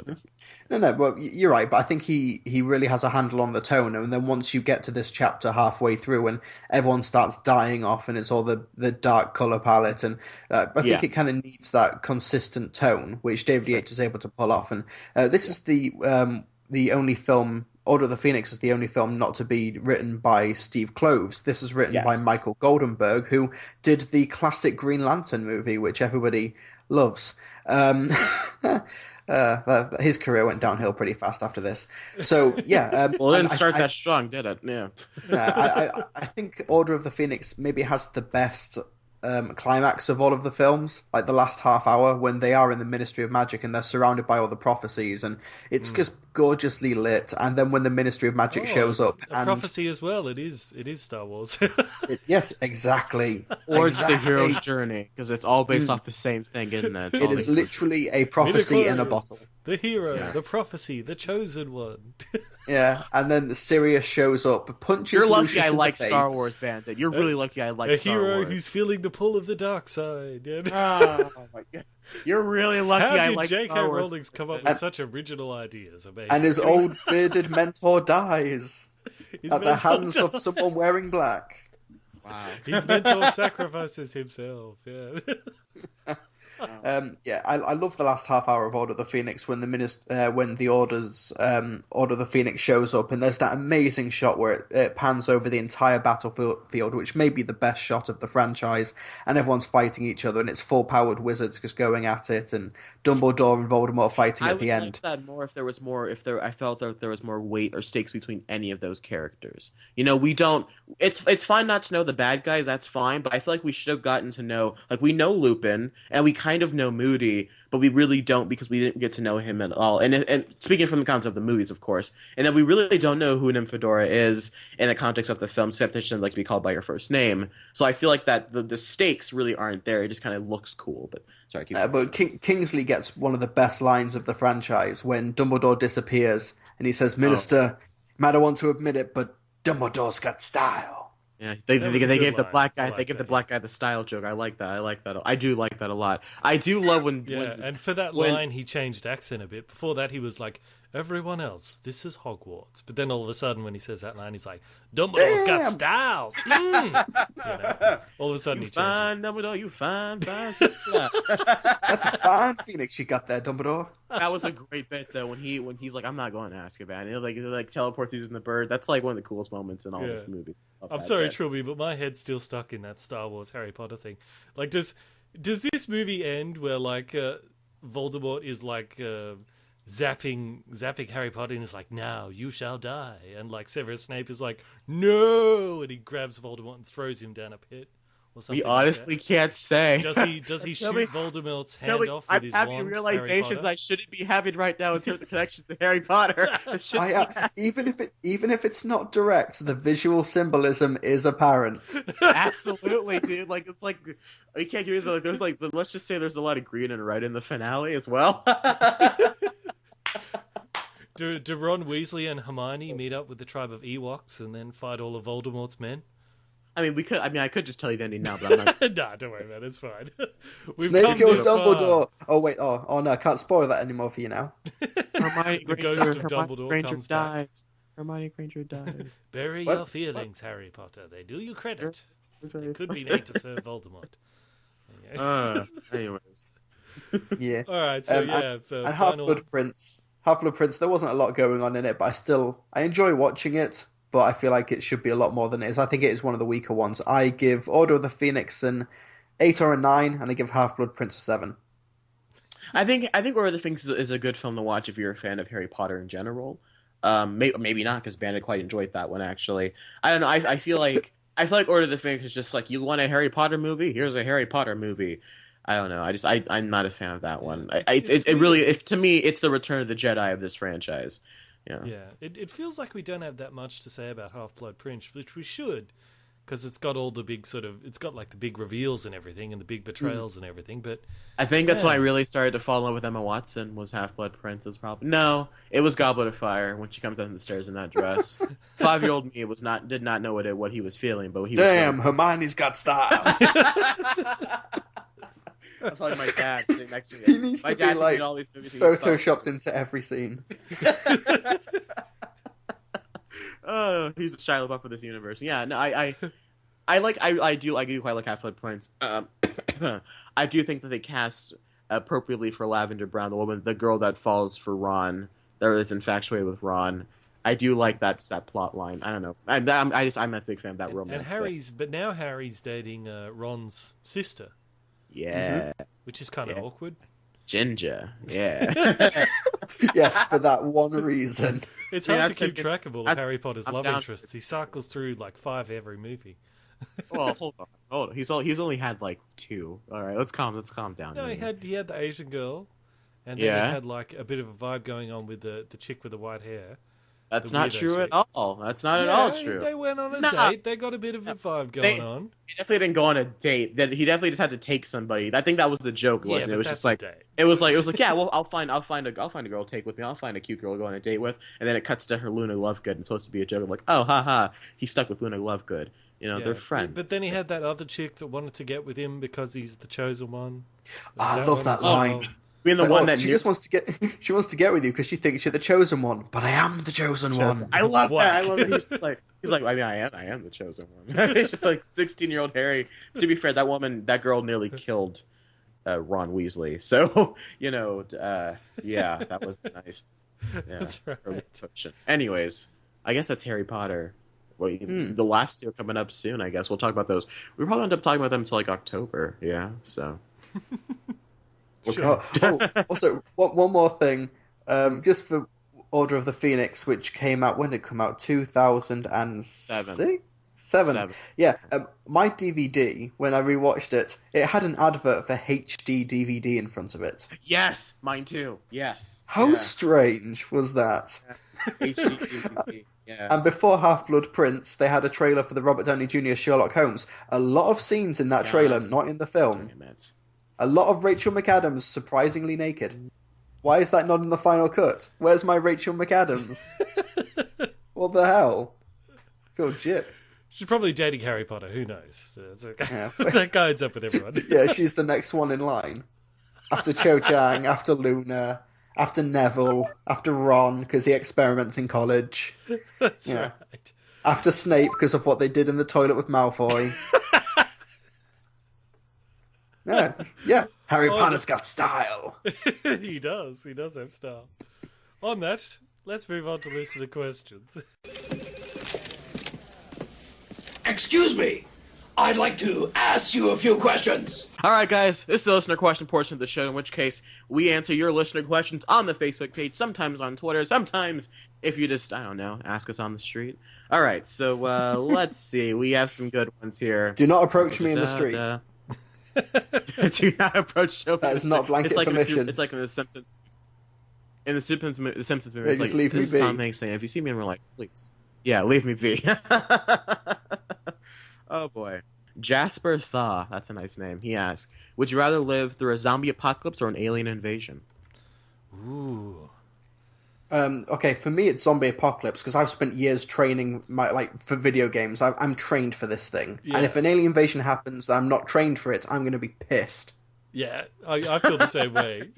No, well, you're right. But I think he really has a handle on the tone. And then once you get to this chapter halfway through, and everyone starts dying off, and it's all the dark color palette, and I think it kind of needs that consistent tone, which David Yates is able to pull off. And this is the only film. Order of the Phoenix is the only film not to be written by Steve Kloves. This is written by Michael Goldenberg, who did the classic Green Lantern movie, which everybody loves. His career went downhill pretty fast after this. So, yeah. Well, it didn't start that strong, did it? Yeah. I think Order of the Phoenix maybe has the best climax of all of the films, like the last half hour when they are in the Ministry of Magic and they're surrounded by all the prophecies, and it's just gorgeously lit. And then when the Ministry of Magic shows up, a prophecy as well. It is Star Wars. Yes, exactly. Or it's the hero's journey, because it's all based off the same thing, isn't it? It is literally a prophecy in a bottle. The hero, the prophecy, the chosen one. Yeah, and then Sirius shows up, punches You're lucky Lucius I in like the Star face. Wars, Bandit. You're really lucky I like a Star hero Wars. who's feeling the pull of the dark side. Yeah. Oh my god. You're really lucky How I did like J.K. Star Wars. Rowling come up with such original ideas? Amazing. And his old bearded mentor dies His at the mentor hands of dies. someone wearing black. Wow. His mentor sacrifices himself. Yeah. I love the last half hour of Order of the Phoenix when the Order of the Phoenix shows up, and there's that amazing shot where it pans over the entire battlefield, which may be the best shot of the franchise, and everyone's fighting each other, and it's full-powered wizards just going at it, and Dumbledore and Voldemort fighting at the end. I would like that more if there was more. I felt that there was more weight or stakes between any of those characters. You know, we don't. It's fine not to know the bad guys. That's fine, but I feel like we should have gotten to know. Like, we know Lupin, and we kind of know Moody, but we really don't because we didn't get to know him at all. And speaking from the context of the movies, of course, and then we really don't know who Nymphadora is in the context of the film, except that she doesn't like to be called by her first name. So I feel like that the stakes really aren't there. It just kind of looks cool. But sorry, but Kingsley gets one of the best lines of the franchise when Dumbledore disappears, and he says, "Minister, you might not want to admit it, but Dumbledore's got style." Yeah, they gave the black guy the black guy the style joke. I like that. I do like that a lot. I do love when and for that line he changed accent a bit. Before that he was like, "Everyone else, this is Hogwarts." But then all of a sudden when he says that line, he's like, "Dumbledore's got style." You know, all of a sudden you he fine, changes. Dumbledore, you fine. That's a fine Phoenix you got there, Dumbledore. That was a great bit though when he's like, "I'm not going to Azkaban." And he like teleports using the bird. That's like one of the coolest moments in all of the movies. I'm sorry, Trilbee, but my head's still stuck in that Star Wars Harry Potter thing. Like, does this movie end where like Voldemort is like zapping Harry Potter and is like, "Now you shall die," and like Severus Snape is like, "No," and he grabs Voldemort and throws him down a pit? Or something we honestly can't say. Does he shoot Voldemort's hand off with his wand? I'm having realizations I shouldn't be having right now in terms of connections to Harry Potter. Even if it's not direct, the visual symbolism is apparent. Absolutely, dude. Like, it's like you can't do it. Like, there's like, let's just say there's a lot of green and red in the finale as well. Do Ron Weasley and Hermione meet up with the tribe of Ewoks and then fight all of Voldemort's men? I mean, we could. I mean, I could just tell you the ending now, but I'm not. Nah, don't worry about it. It's fine. Snape kills Dumbledore. Oh wait. Oh no, I can't spoil that anymore for you now. Hermione the ghost of Dumbledore comes dies. back. Hermione Granger dies. Bury your feelings, Harry Potter. They do you credit. They could be made to serve Voldemort. Anyways. Yeah. All right. So and Half-Blood Prince. Half-Blood Prince. There wasn't a lot going on in it, but I enjoy watching it. But I feel like it should be a lot more than it is. I think it is one of the weaker ones. I give Order of the Phoenix an 8 or a 9, and I give Half-Blood Prince a 7. I think Order of the Phoenix is a good film to watch if you're a fan of Harry Potter in general. Maybe not, because Bandit quite enjoyed that one, actually. I don't know. I feel like Order of the Phoenix is just like, you want a Harry Potter movie? Here's a Harry Potter movie. I don't know. I'm not a fan of that one. To me, it's the Return of the Jedi of this franchise. Yeah. It feels like we don't have that much to say about Half-Blood Prince, which we should, because it's got all the big it's got like the big reveals and everything, and the big betrayals and everything. But I think that's when I really started to fall in love with Emma Watson. Was Half-Blood Prince? No, it was Goblet of Fire when she comes down the stairs in that dress. 5-year-old me did not know what he was feeling, but he was. Damn, Hermione's got style. That's probably my dad sitting next to me. He needs to be like all these movies photoshopped into every scene. Oh, he's a Shia LaBeouf of this universe. Yeah, no, I do quite like Half-Blood Prince. I do think that they cast appropriately for Lavender Brown, the girl that falls for Ron, that is infatuated with Ron. I do like that plot line. I don't know. I'm a big fan of that romance. And now Harry's dating Ron's sister. Yeah. Which is kind of awkward. Ginger. Yeah. Yes, for that one reason. It's hard to keep track of all of Harry Potter's love interests. He cycles through like 5 every movie. Well, hold on. He's only had like 2. All right, let's calm down. No, he had the Asian girl, and then he had like a bit of a vibe going on with the chick with the white hair. That's The not weirdo true chick. at all. That's not at all true. They went on a Nah. date. They got a bit of a vibe going on. He definitely didn't go on a date. That he definitely just had to take somebody. I think that was the joke. Yeah, Wasn't it? but It was that's just like a date. it was like yeah. Well, I'll find a girl to take with me. I'll find a cute girl to go on a date with. And then it cuts to her Luna Lovegood, and it's supposed to be a joke. I'm like, oh, haha, he's stuck with Luna Lovegood. You know, they're friends. But then he had that other chick that wanted to get with him because he's the chosen one. I love that line. Being the one that she just wants to get with you because she thinks you're the chosen one, but I am the chosen one. I love that. I love that. He's like, I mean, I am the chosen one. It's just like 16-year-old Harry. To be fair, that girl nearly killed Ron Weasley. So yeah, that was nice. Yeah, that's right. Anyways, I guess that's Harry Potter. Well, the last two are coming up soon. I guess we'll talk about those. We probably end up talking about them until like October. Yeah, so. Sure. Also, one more thing, just for Order of the Phoenix, which came out, when did it come out? 2007? Seven. Yeah, my DVD, when I rewatched it, it had an advert for HD DVD in front of it. Yes, mine too. Yes. How strange was that? HD DVD. Yeah. And before Half-Blood Prince, they had a trailer for the Robert Downey Jr. Sherlock Holmes. A lot of scenes in that trailer, not in the film. Damn it. A lot of Rachel McAdams surprisingly naked. Why is that not in the final cut? Where's my Rachel McAdams? What the hell? I feel gypped. She's probably dating Harry Potter. Who knows? Yeah. That guy ends up with everyone. Yeah, she's the next one in line. After Cho Chang, after Luna, after Neville, after Ron, because he experiments in college. That's right. After Snape, because of what they did in the toilet with Malfoy. Yeah. Harry Potter's got style. He does. He does have style. On that, let's move on to listener questions. Excuse me. I'd like to ask you a few questions. All right, guys, this is the listener question portion of the show, in which case we answer your listener questions on the Facebook page, sometimes on Twitter, sometimes if you just, I don't know, ask us on the street. All right, so let's see. We have some good ones here. Do not approach me in the street. Do not approach Sophie. That is not blanket permission. It's like in The Simpsons. In the Simpsons movie, Hey, it's just like, leave me this be. is Tom Hanks saying, if you see me in real life, please. Yeah, leave me be. Oh, boy. Jasper Thaw, that's a nice name. He asks, would you rather live through a zombie apocalypse or an alien invasion? Ooh. Okay, for me it's zombie apocalypse because I've spent years training for video games. I'm trained for this thing, and if an alien invasion happens and I'm not trained for it, I'm going to be pissed. Yeah, I feel the same way.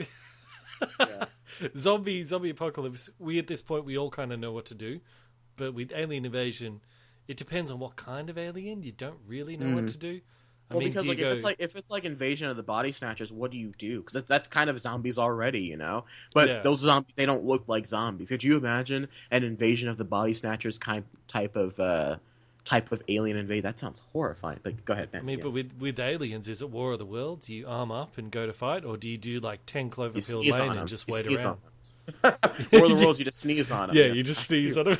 Zombie apocalypse. At this point we all kind of know what to do, but with alien invasion, it depends on what kind of alien. You don't really know what to do. I mean, because if it's like Invasion of the Body Snatchers, what do you do? Because that's kind of zombies already, you know. But those zombies, they don't look like zombies. Could you imagine an Invasion of the Body Snatchers type of alien invade? That sounds horrifying. But go ahead, man. I mean, but with aliens, is it War of the Worlds? Do you arm up and go to fight, or do you do like 10 Cloverfield Lane and just wait around? War of the Worlds, you just sneeze on them. Yeah, you just sneeze on them.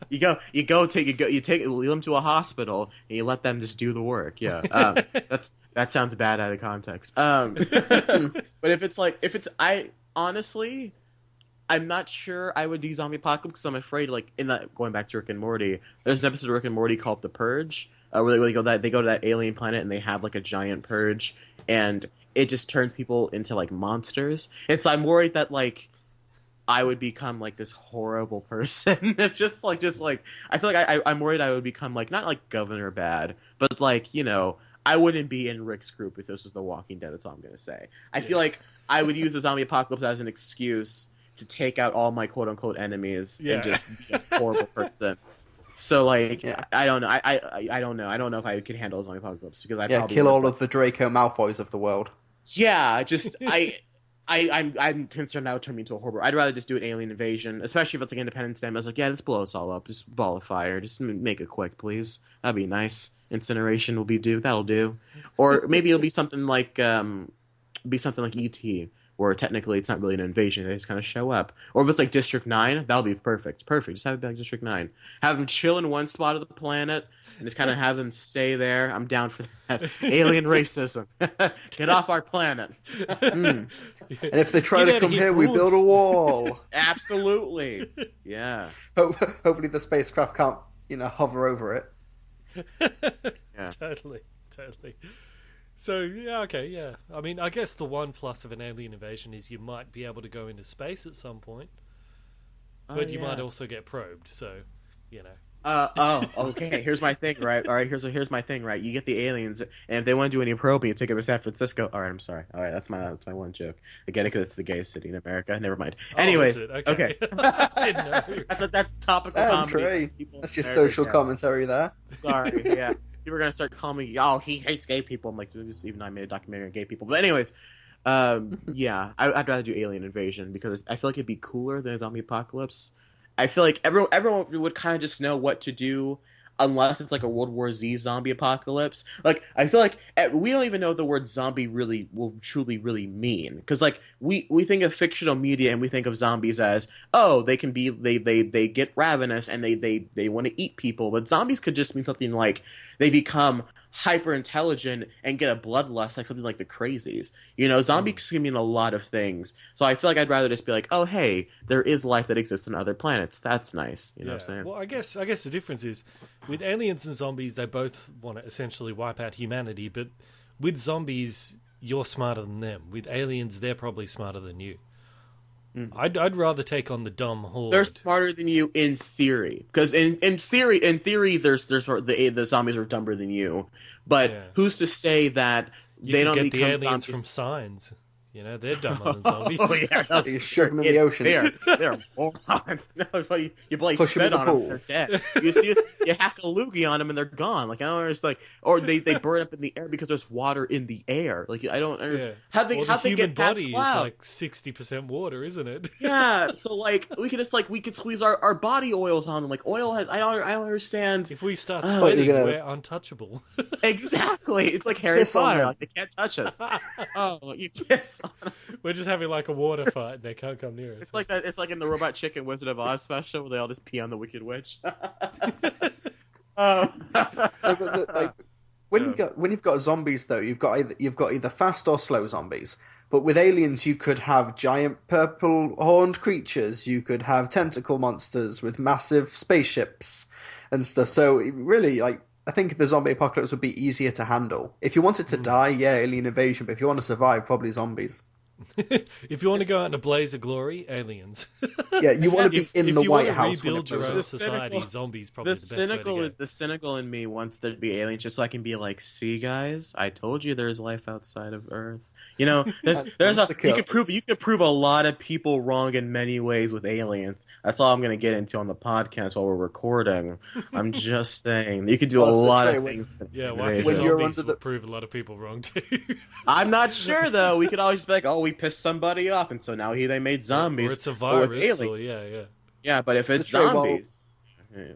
You take them to a hospital and you let them just do the work. Yeah, that sounds bad out of context. But I'm not sure I would do zombie apocalypse because I'm afraid, going back to Rick and Morty, there's an episode of Rick and Morty called The Purge, where they go to that alien planet and they have like a giant purge and it just turns people into like monsters. And so I'm worried that I would become like this horrible person. I feel like I'm worried I would become not like Governor Bad, but I wouldn't be in Rick's group if this was The Walking Dead. That's all I'm gonna say. I feel like I would use the zombie apocalypse as an excuse to take out all my quote unquote enemies and just be a horrible person. So I don't know. I don't know. I don't know if I could handle a zombie apocalypse because I'd probably kill all of the Draco Malfoys of the world. Yeah, I'm concerned that would turn me into a horrible. I'd rather just do an alien invasion, especially if it's like Independence Day. I was like, yeah, let's blow us all up. Just ball of fire. Just make it quick, please. That'd be nice. Incineration will be due. That'll do. Or maybe it'll be something like E.T., where technically it's not really an invasion, they just kind of show up. Or if it's like District 9, that'll be perfect. Just have it be like District 9. Have them chill in one spot of the planet, and just kind of have them stay there. I'm down for that. Alien racism. Get off our planet. And if they try to come here, we build a wall. Absolutely. Yeah. Hopefully the spacecraft can't, hover over it. Yeah. Totally. So, yeah, okay, yeah. I mean, I guess the one plus of an alien invasion is you might be able to go into space at some point. But you might also get probed, so, okay. Here's my thing, right? All right, here's my thing, right? You get the aliens, and if they want to do any probing, you take them to San Francisco. All right, I'm sorry. All right, that's my one joke. I get it because it's the gayest city in America. Never mind. Anyways, okay. Didn't know. That's topical comedy. Trey. That's your social commentary there. Sorry, yeah. People are gonna start calling me, he hates gay people. I'm like, even though I made a documentary on gay people. But anyways, yeah, I'd rather do alien invasion because I feel like it'd be cooler than a zombie apocalypse. I feel like everyone would kind of just know what to do unless it's like a World War Z zombie apocalypse. Like, I feel like we don't even know what the word zombie really will truly really mean. Because, like, we think of fictional media and we think of zombies as, they can be, they get ravenous and they want to eat people. But zombies could just mean something like they become hyper intelligent and get a bloodlust, like something like the Crazies. Zombies can mean a lot of things. So I feel like I'd rather just be like, oh, hey, there is life that exists on other planets. That's nice. You know what I'm saying? Well, I guess the difference is with aliens and zombies, they both want to essentially wipe out humanity. But with zombies, you're smarter than them. With aliens, they're probably smarter than you. I'd rather take on the dumb horde. They're smarter than you in theory, because in theory, there's the zombies are dumber than you. But who's to say that they don't become the aliens zombies from Signs? They're dumber than zombies. You shove them in the ocean. They're morons. No, you bloody spit on them, they're dead. You hack a loogie on them and they're gone. Like, I don't understand. Or they burn up in the air because there's water in the air. Like, I don't. How they human get past body cloud? is like 60% water, isn't it? Yeah. So like we could squeeze our body oils on them. Like, oil has. I don't understand. If we start sweating, we're untouchable. Exactly. It's like Harry Potter. Like, they can't touch us. You piss. We're just having like a water fight. They can't come near us. It's like that. It's like in the Robot Chicken Wizard of Oz special where they all just pee on the Wicked Witch. When you've got zombies though, you've got either fast or slow zombies. But with aliens, you could have giant purple horned creatures. You could have tentacle monsters with massive spaceships and stuff. So really, I think the zombie apocalypse would be easier to handle. If you wanted to die, alien invasion. But if you want to survive, probably zombies. If you want to go out in a blaze of glory, aliens. Yeah, you want to be in the White House. If you want to rebuild your own society, zombies probably the best way to go. The cynical in me wants there to be aliens just so I can be like, see guys, I told you there's life outside of Earth. You could prove a lot of people wrong in many ways with aliens. That's all I'm going to get into on the podcast while we're recording. I'm just saying you could do a lot of things. Yeah, why could zombies prove a lot of people wrong too? I'm not sure though. We could always be like, we pissed somebody off, and so now they made zombies. Or it's a virus. Yeah, but if it's zombies,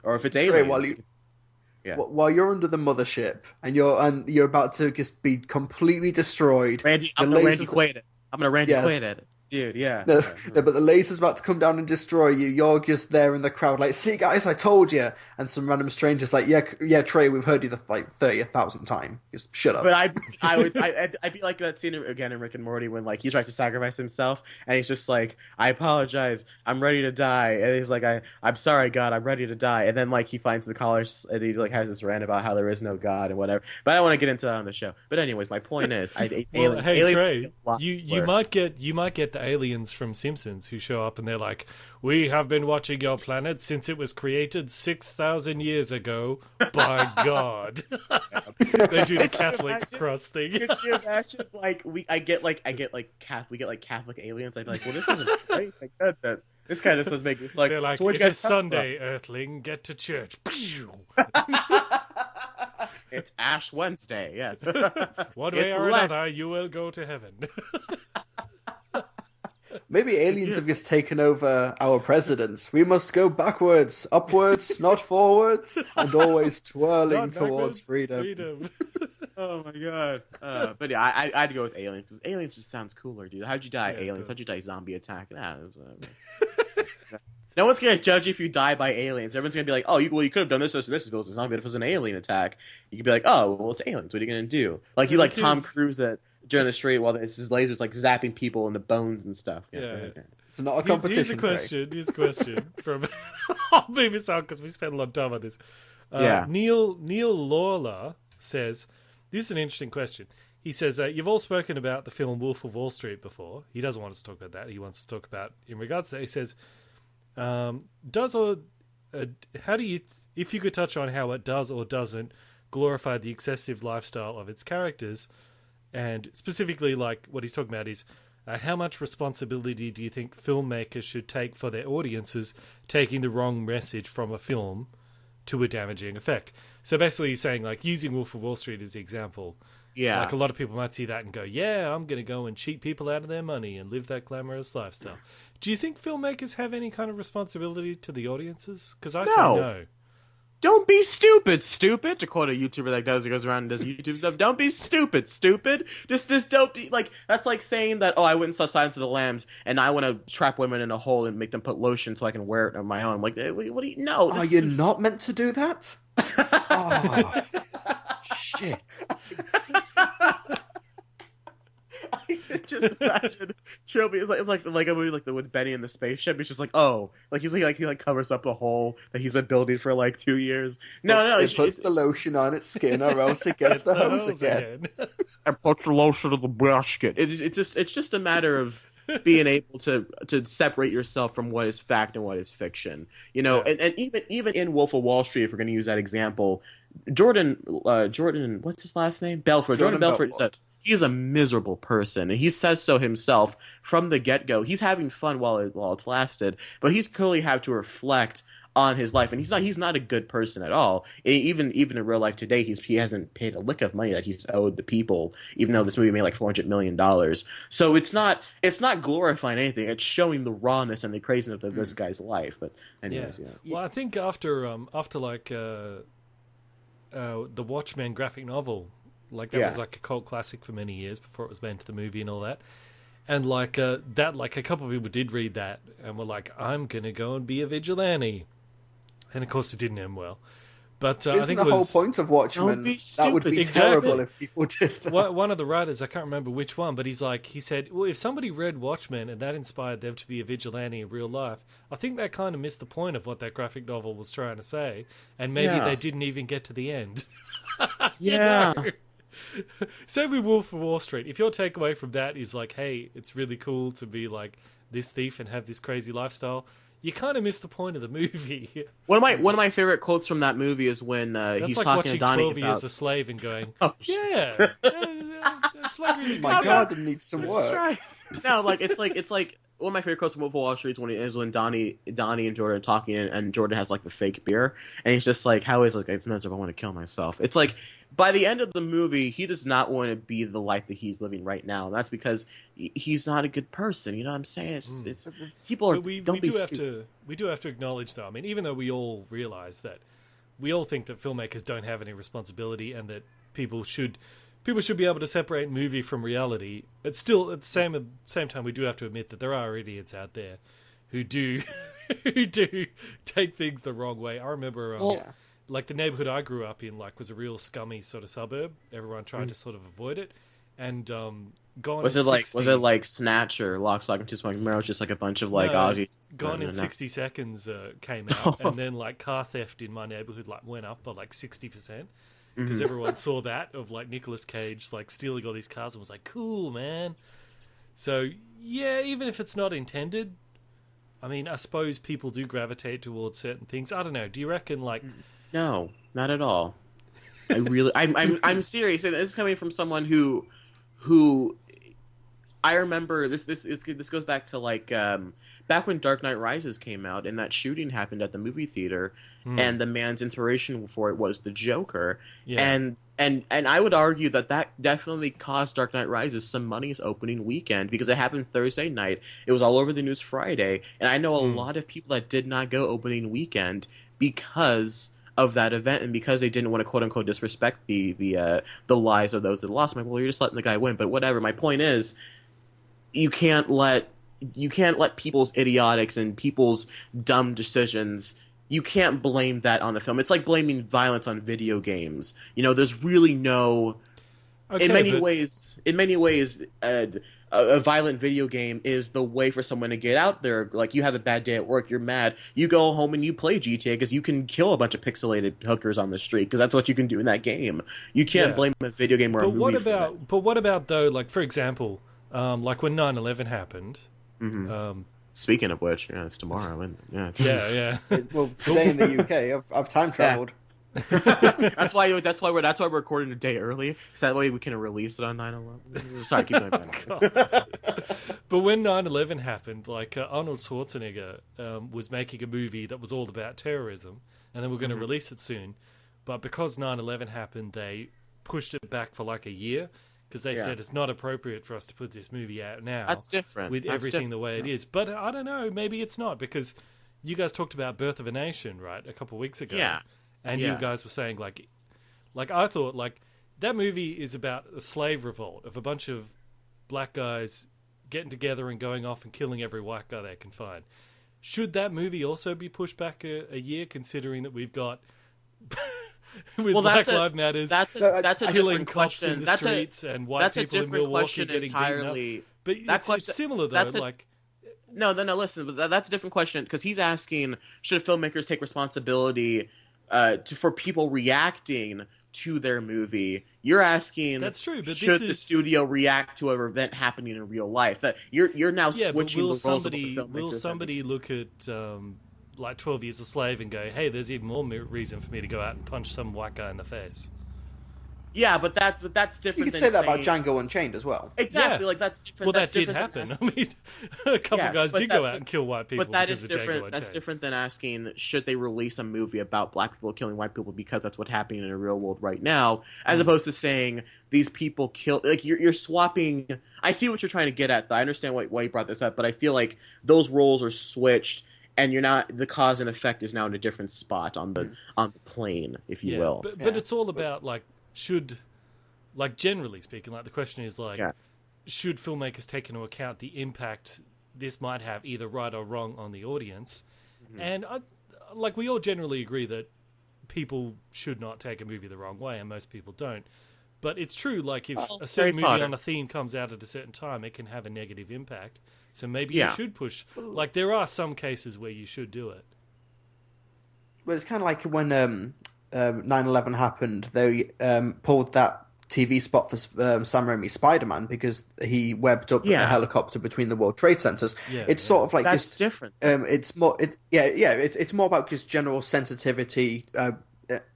or if it's aliens, while you're under the mothership and you're about to just be completely destroyed, I'm gonna Randy Quaid it. Dude, yeah. No, but the laser's about to come down and destroy you. You're just there in the crowd, like, see, guys, I told you. And some random stranger's like, yeah, Trey, we've heard you the 30,000th time. Just shut up. But I'd be like that scene again in Rick and Morty when like he tries to sacrifice himself, and he's just like, I apologize, I'm ready to die, and he's like, I'm sorry, God, I'm ready to die, and then like he finds the college, and he's like has this rant about how there is no God and whatever. But I don't want to get into that on the show. But anyways, my point is, Trey, you might get the aliens from Simpsons who show up and they're like, we have been watching your planet since it was created 6,000 years ago by God. They do the Catholic cross thing. Could you imagine, like, we get Catholic aliens? I'd be like, well, this isn't right. Like, this kind of does make it's like, they're like, so it is Sunday, Earthling, get to church. It's Ash Wednesday, yes. One way or another, you will go to heaven. Maybe aliens have just taken over our presidents. We must go backwards, upwards, not forwards, and always twirling towards freedom. Oh my god. But yeah, I'd go with aliens because aliens just sounds cooler, dude. How'd you die? Aliens. How'd you die? Zombie attack. No one's gonna judge you if you die by aliens. Everyone's gonna be like, "Oh, you could have done this, this, and this if it was a zombie. If it was an alien attack, you could be like, oh, well, it's aliens. What are you gonna do? Like you like Tom Cruise during the street while his lasers like zapping people in the bones and stuff. Yeah. It's not a competition. Here's a question from. I'll move this on because we spent a lot of time on this. Neil Lawler says, "This is an interesting question." He says, "You've all spoken about the film Wolf of Wall Street before. He doesn't want us to talk about that. He wants to talk about in regards to that." He says, how do you, if you could touch on how it does or doesn't glorify the excessive lifestyle of its characters, and specifically, like what he's talking about is how much responsibility do you think filmmakers should take for their audiences taking the wrong message from a film to a damaging effect?" So basically, he's saying like using Wolf of Wall Street as the example. Yeah, like a lot of people might see that and go, "Yeah, I'm going to go and cheat people out of their money and live that glamorous lifestyle." Do you think filmmakers have any kind of responsibility to the audiences? Because I say no. Don't be stupid. To quote a YouTuber that goes around and does YouTube stuff. Don't be stupid. Just don't be like, that's like saying that, oh, I went and saw Silence of the Lambs and I want to trap women in a hole and make them put lotion so I can wear it on my own. Like, what do you know? Are you not meant to do that? Oh, shit. I can just imagine Trilbee. It's like a movie like the with Benny in the spaceship. It's just like, oh, like he covers up a hole that he's been building for like 2 years. No, it puts the lotion on its skin, or else it gets the hose again. And puts the lotion in the basket. It's just a matter of being able to separate yourself from what is fact and what is fiction. You know, and even in Wolf of Wall Street, if we're going to use that example, Jordan, what's his last name? Belfort. Jordan Belfort said he is a miserable person, and he says so himself from the get-go. He's having fun while it's lasted, but he's clearly had to reflect on his life, and he's not a good person at all. Even in real life today, he hasn't paid a lick of money that he's owed the people, even though this movie made like $400 million. So it's not glorifying anything. It's showing the rawness and the craziness of this guy's life. But anyways, yeah. Well, I think after like the Watchmen graphic novel. Like that was like a cult classic for many years before it was made into the movie and all that. And like that, like a couple of people did read that and were like, "I'm gonna go and be a vigilante," and of course it didn't end well. But I think the whole point of Watchmen that would be terrible if people did that. One of the writers, I can't remember which one, but he said, well, if somebody read Watchmen and that inspired them to be a vigilante in real life, I think that kind of missed the point of what that graphic novel was trying to say, and maybe they didn't even get to the end. Yeah. You know? Same with Wolf of Wall Street. If your takeaway from that is like, hey, it's really cool to be like this thief and have this crazy lifestyle, you kind of miss the point of the movie. One of my favorite quotes from that movie is when he's like talking to Donnie watching 12 Years a Slave and going, slavery. Oh my God, it needs some work. Right. No, like it's like one of my favorite quotes from Wolf of Wall Street is when Donnie and Jordan are talking, and Jordan has like the fake beer, and he's just like, "How is it? It's miserable. I want to kill myself." It's like by the end of the movie, he does not want to be the life that he's living right now. And that's because he's not a good person. You know what I'm saying? It's people are. We do have to acknowledge, though. I mean, even though we all realize that, we all think that filmmakers don't have any responsibility, and that people should be able to separate movie from reality. It's still at the same time we do have to admit that there are idiots out there who do take things the wrong way. I remember like the neighborhood I grew up in was a real scummy sort of suburb. Everyone tried to sort of avoid it. And was it like Snatch or Lock, Stock and Two Smoking Barrels, just like a bunch of like Aussies? Gone in 60 Seconds came out, and then like car theft in my neighborhood went up by like 60%. Because everyone saw that of like Nicolas Cage like stealing all these cars and was like, cool, man. So yeah, even if it's not intended, I mean, I suppose people do gravitate towards certain things. I don't know. Do you reckon like? No, not at all. I'm serious. And this is coming from someone who I remember this goes back to like back when Dark Knight Rises came out and that shooting happened at the movie theater, and the man's inspiration for it was the Joker. Yeah. And I would argue that definitely cost Dark Knight Rises some money its opening weekend, because it happened Thursday night. It was all over the news Friday, and I know a lot of people that did not go opening weekend because of that event, and because they didn't want to quote unquote disrespect the lives of those that lost. I'm like, well, you're just letting the guy win. But whatever. My point is, you can't let people's idiotics and people's dumb decisions. You can't blame that on the film. It's like blaming violence on video games. There's really no. Okay, in many ways, a violent video game is the way for someone to get out there. Like, you have a bad day at work, you're mad, you go home and you play GTA because you can kill a bunch of pixelated hookers on the street because that's what you can do in that game. You can't blame a video game or a movie for that. But what about, though, like, for example, like when 9/11 happened... Mm-hmm. Speaking of which, it's tomorrow, isn't it? Yeah. Well, today in the UK, I've time traveled. That's why we're recording a day early, so that way we can release it on 9/11. Sorry, keep going. But when 9/11 happened, like Arnold Schwarzenegger was making a movie that was all about terrorism, and they were going to release it soon. But because 9/11 happened, they pushed it back for like a year because they said it's not appropriate for us to put this movie out now. That's different. With everything the way it is. But I don't know, maybe it's not, because you guys talked about Birth of a Nation, right, a couple of weeks ago. Yeah. And you guys were saying, like I thought, like, that movie is about a slave revolt of a bunch of black guys getting together and going off and killing every white guy they can find. Should that movie also be pushed back a year, considering that we've got with Black Lives Matters, that's a killing different cops question. in the streets and white people in Milwaukee getting entirely. Beaten up? But it's similar though. No, listen, but that's a different question, because he's asking, should filmmakers take responsibility for people reacting to their movie? You're asking, that's true, but should the studio react to an event happening in real life? That you're now switching the roles of the filmmakers. Will somebody look at like 12 Years a Slave and go, hey, there's even more reason for me to go out and punch some white guy in the face? Yeah, but that's different. You could say that about Django Unchained as well. Exactly, like that's different. Well, that's that did happen. I mean, a couple of guys did go out and kill white people. But that is different. That's different than asking, should they release a movie about black people killing white people because that's what's happening in the real world right now, as opposed to saying these people kill. Like, you're swapping. I see what you're trying to get at, though. I understand why you brought this up, but I feel like those roles are switched. And you're not, the cause and effect is now in a different spot on the plane, if you will. But it's all about, like, generally speaking, like, the question is, like, should filmmakers take into account the impact this might have, either right or wrong, on the audience? And we all generally agree that people should not take a movie the wrong way, and most people don't. But it's true, like, if a certain movie on a theme comes out at a certain time, it can have a negative impact. So maybe you should push. Like, there are some cases where you should do it. But it's kind of like when 9/11 happened, they pulled that TV spot for Sam Raimi's Spider-Man because he webbed up a helicopter between the World Trade Centers. It's sort of like that's just different. It's more, it's more about just general sensitivity.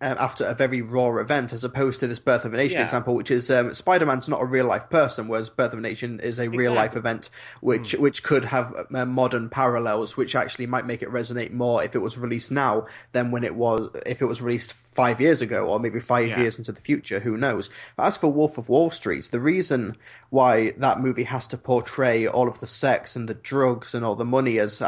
After a very raw event, as opposed to this Birth of a Nation example, which is Spider-Man's not a real life person, whereas Birth of a Nation is a real life event, which could have modern parallels, which actually might make it resonate more if it was released now than if it was released 5 years ago, or maybe 5 years into the future. Who knows? But as for Wolf of Wall Street, the reason why that movie has to portray all of the sex and the drugs and all the money as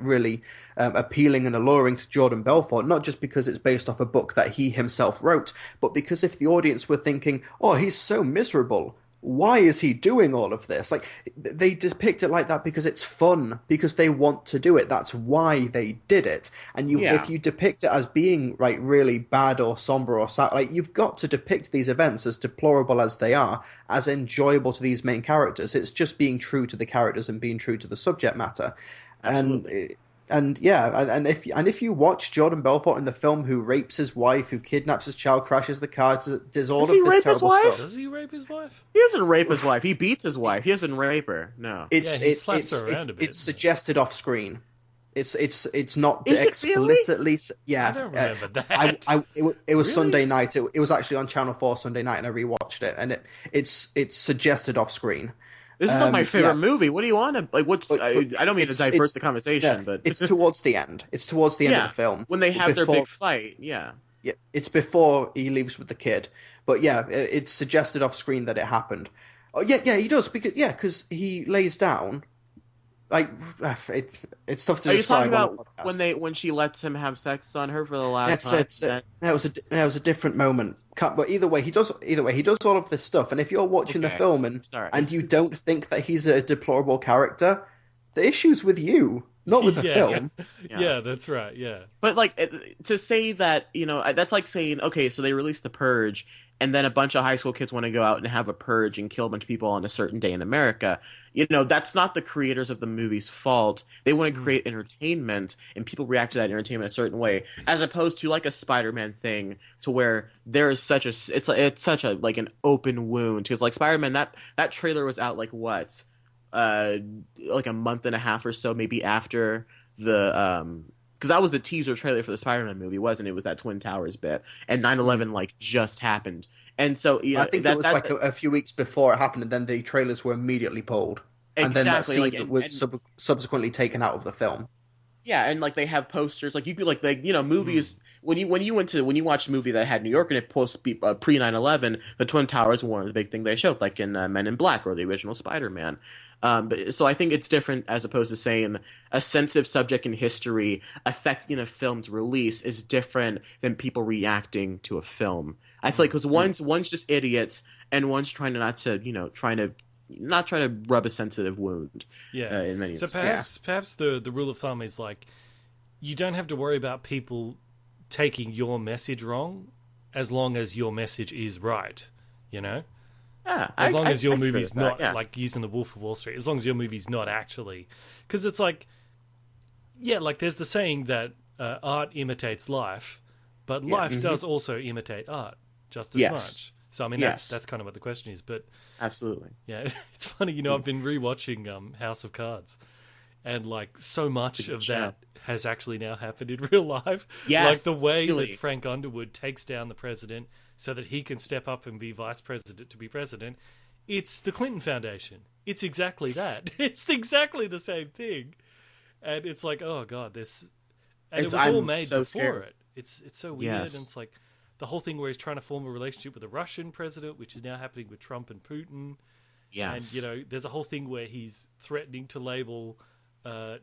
really appealing and alluring to Jordan Belfort, not just because it's based off a book that he himself wrote, but because if the audience were thinking, oh, he's so miserable, why is he doing all of this? Like, they depict it like that because it's fun, because they want to do it. That's why they did it. And if you depict it as being really bad or somber or sad, like, you've got to depict these events, as deplorable as they are, as enjoyable to these main characters. It's just being true to the characters and being true to the subject matter. Absolutely. And if you watch Jordan Belfort in the film, who rapes his wife, who kidnaps his child, crashes the car, does all of this terrible stuff. Does he rape his wife? He doesn't rape his wife. He beats his wife. He doesn't rape her. No. He slaps her around a bit. It's suggested off screen. It's not Is it explicitly. Yeah, I don't remember that. It was Really? Sunday night. It was actually on Channel 4 Sunday night, and I rewatched it, and it's suggested off screen. This is not my favorite movie. What do you want to like? I don't mean to divert the conversation, but it's towards the end. It's towards the end of the film when they have their big fight. Yeah, it's before he leaves with the kid. But it's suggested off screen that it happened. Oh yeah, he does because he lays down like it's tough to Are you describe. talking On a about podcast. when she lets him have sex on her for the last time? That was a different moment. But either way, he does all of this stuff. And if you're watching the film and you don't think that he's a deplorable character, the issue's with you, not with the film. Yeah, that's right. Yeah, but like to say that, that's like saying, okay, so they released The Purge, and then a bunch of high school kids want to go out and have a purge and kill a bunch of people on a certain day in America. That's not the creators of the movie's fault. They want to create entertainment, and people react to that entertainment a certain way, as opposed to like a Spider-Man thing, to where there is such a like an open wound. Because like Spider-Man, that trailer was out like what, like a month and a half or so, maybe after the because that was the teaser trailer for the Spider-Man movie, wasn't it? It was that Twin Towers bit, and 9/11 like just happened, and so I think it was like a few weeks before it happened, and then the trailers were immediately pulled, and then that scene was subsequently taken out of the film. Yeah, and like they have posters, like you could like movies. When you watch a movie that had New York in it post pre 9/11, the Twin Towers were one of the big things they showed, like in Men in Black or the original Spider-Man. So I think it's different, as opposed to saying a sensitive subject in history affecting a film's release is different than people reacting to a film. I feel like because one's just idiots and one's trying to rub a sensitive wound. Yeah. In many so perhaps the rule of thumb is like, you don't have to worry about people taking your message wrong as long as your message is right, as long as your movie's not like using the Wolf of Wall Street, as long as your movie's not actually, because it's like, like there's the saying that art imitates life, but life does also imitate art just as much. So I mean, that's kind of what the question is. But absolutely, yeah, it's funny. I've been rewatching House of Cards, and like so much of that has actually now happened in real life. Yes, like the way that Frank Underwood takes down the president so that he can step up and be vice president to be president. It's the Clinton Foundation. It's exactly that. It's exactly the same thing. And it's like, oh God, this... And it was all made before it. It's so weird. And it's like the whole thing where he's trying to form a relationship with a Russian president, which is now happening with Trump and Putin. Yes. And, there's a whole thing where he's threatening to label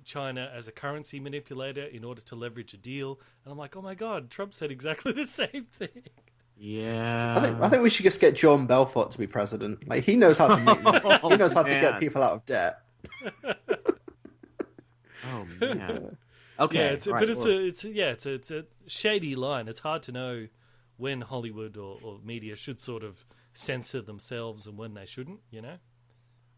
China as a currency manipulator in order to leverage a deal. And I'm like, oh my God, Trump said exactly the same thing. Yeah, I think we should just get John Belfort to be president. Like he knows how to he knows how to get people out of debt. Oh man. Okay, it's a shady line. It's hard to know when Hollywood or media should sort of censor themselves and when they shouldn't.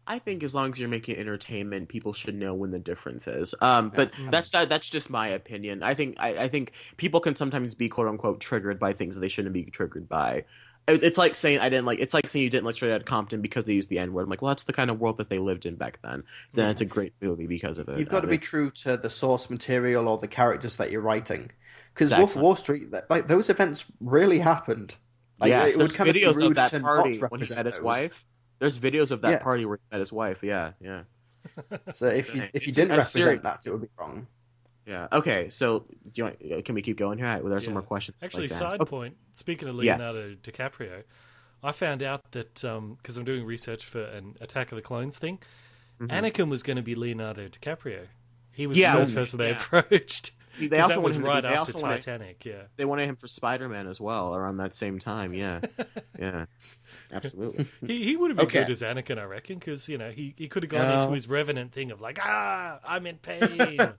I think as long as you're making entertainment, people should know when the difference is. But that's just my opinion. I think people can sometimes be quote unquote triggered by things that they shouldn't be triggered by. It's like saying It's like saying you didn't like Straight Outta Compton because they used the N-word. I'm like, well, that's the kind of world that they lived in back then. Then it's a great movie because of it. You've got to be true to the source material or the characters that you're writing. Because Wolf of Wall Street, like those events really happened. Like, it would kind videos of be rude of that to party not when he met represent his those. wife. There's videos of that party where he met his wife. Yeah. So if you didn't represent that, it would be wrong. Yeah. Okay. So can we keep going here? There are some more questions. Actually, like side point. Speaking of Leonardo DiCaprio, I found out that because I'm doing research for an Attack of the Clones thing, Anakin was going to be Leonardo DiCaprio. He was the first person they approached. They also was wanted right him, after Titanic. They wanted him for Spider-Man as well around that same time. Yeah. Yeah. Absolutely. He would have been good as Anakin, I reckon, because he could have gone into his Revenant thing of like, I'm in pain.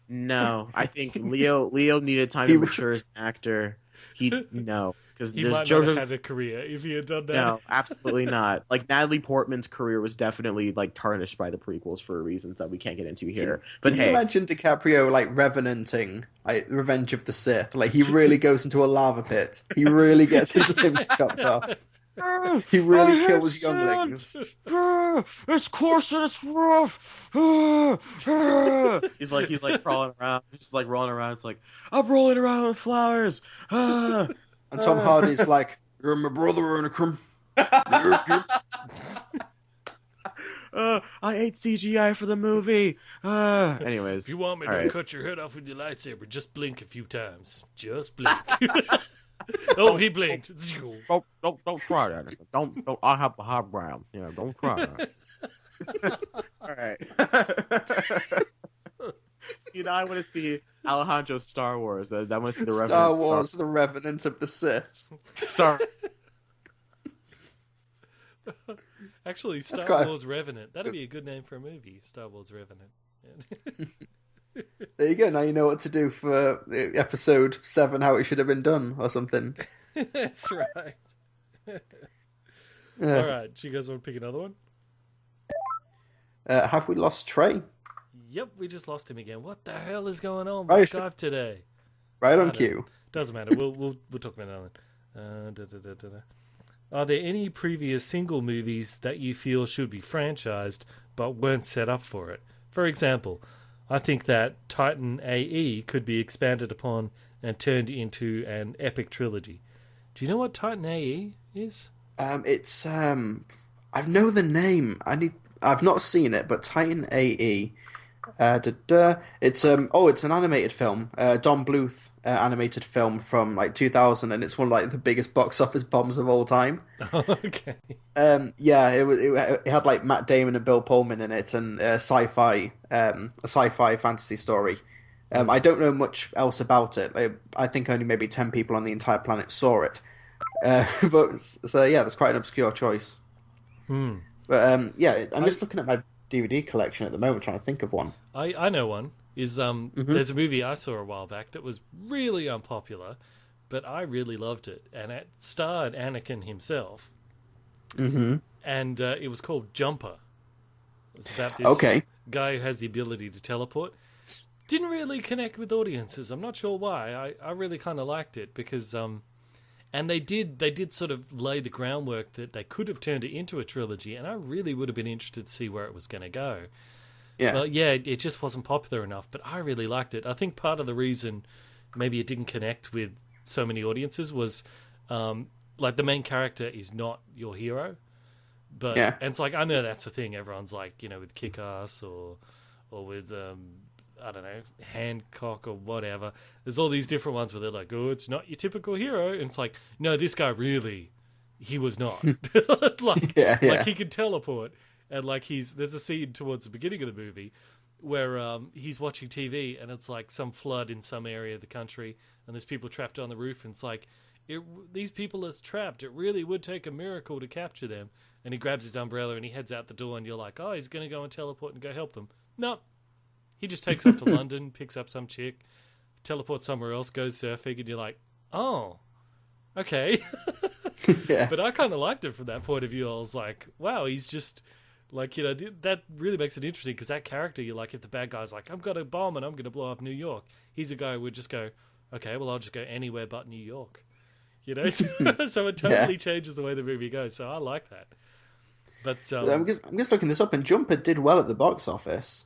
No, I think Leo needed time to mature as an actor. Because he might not have had a career if he had done that. No, absolutely not. Like Natalie Portman's career was definitely like tarnished by the prequels for reasons that we can't get into here. Can you imagine DiCaprio like revenanting, like Revenge of the Sith? Like he really goes into a lava pit. He really gets his limbs chopped off. He really kills younglings. It's coarse and it's rough. he's like crawling around. He's just like rolling around. It's like, I'm rolling around with flowers. And Tom Hardy's like, you're my brother, Anakin. I ate CGI for the movie. Anyways. If you want me to cut your head off with your lightsaber, just blink a few times. Just blink. Oh, he blinked. Don't try that. Don't. I have the high brow. Don't try that. All right. See, now I want to see Alejandro's Star Wars. I want to see the Revenant. Star Wars, the Revenant of the Sith. Sorry. Actually, Star Wars Revenant. That'd be a good name for a movie. Star Wars Revenant. There you go. Now you know what to do for episode 7, how it should have been done, or something. That's right. Yeah. All right, do you guys want to pick another one? Have we lost Trey? Yep, we just lost him again. What the hell is going on Right. with Skype today? Right on cue. Doesn't matter. We'll talk about that one. Are there any previous single movies that you feel should be franchised but weren't set up for it? For example, I think that Titan AE could be expanded upon and turned into an epic trilogy. Do you know what Titan AE is? It's I know the name. I've not seen it, but Titan AE. It's it's an animated film, Don Bluth animated film from like 2000, and it's one of like the biggest box office bombs of all time. Okay. It had like Matt Damon and Bill Pullman in it, and a sci-fi fantasy story. I don't know much else about it. I think only maybe 10 people on the entire planet saw it. But so yeah, that's quite an obscure choice. But I'm just looking at my DVD collection at the moment, trying to think of one. I know one. There's a movie I saw a while back that was really unpopular, but I really loved it, and it starred Anakin himself. Mm-hmm. And it was called Jumper. It's about this guy who has the ability to teleport. Didn't really connect with audiences. I'm not sure why. I really kind of liked it because and they did sort of lay the groundwork that they could have turned it into a trilogy, and I really would have been interested to see where it was going to go. Yeah. But yeah, it just wasn't popular enough, but I really liked it. I think part of the reason maybe it didn't connect with so many audiences was like the main character is not your hero. But and it's like, I know that's the thing everyone's like, with Kick-Ass or with I don't know, Hancock or whatever. There's all these different ones where they're like, oh, it's not your typical hero. And it's like, no, this guy really, he was not. like he could teleport. And like there's a scene towards the beginning of the movie where he's watching TV and it's like some flood in some area of the country and there's people trapped on the roof and it's like, these people are trapped. It really would take a miracle to capture them. And he grabs his umbrella and he heads out the door and you're like, oh, he's going to go and teleport and go help them. No. He just takes off to London, picks up some chick, teleports somewhere else, goes surfing, and you're like, oh, okay. But I kind of liked it from that point of view. I was like, wow, he's just, like, that really makes it interesting because that character, you're like, if the bad guy's like, I've got a bomb and I'm going to blow up New York, he's a guy who would just go, okay, well, I'll just go anywhere but New York. So it totally changes the way the movie goes. So I like that. But I'm just looking this up, and Jumper did well at the box office.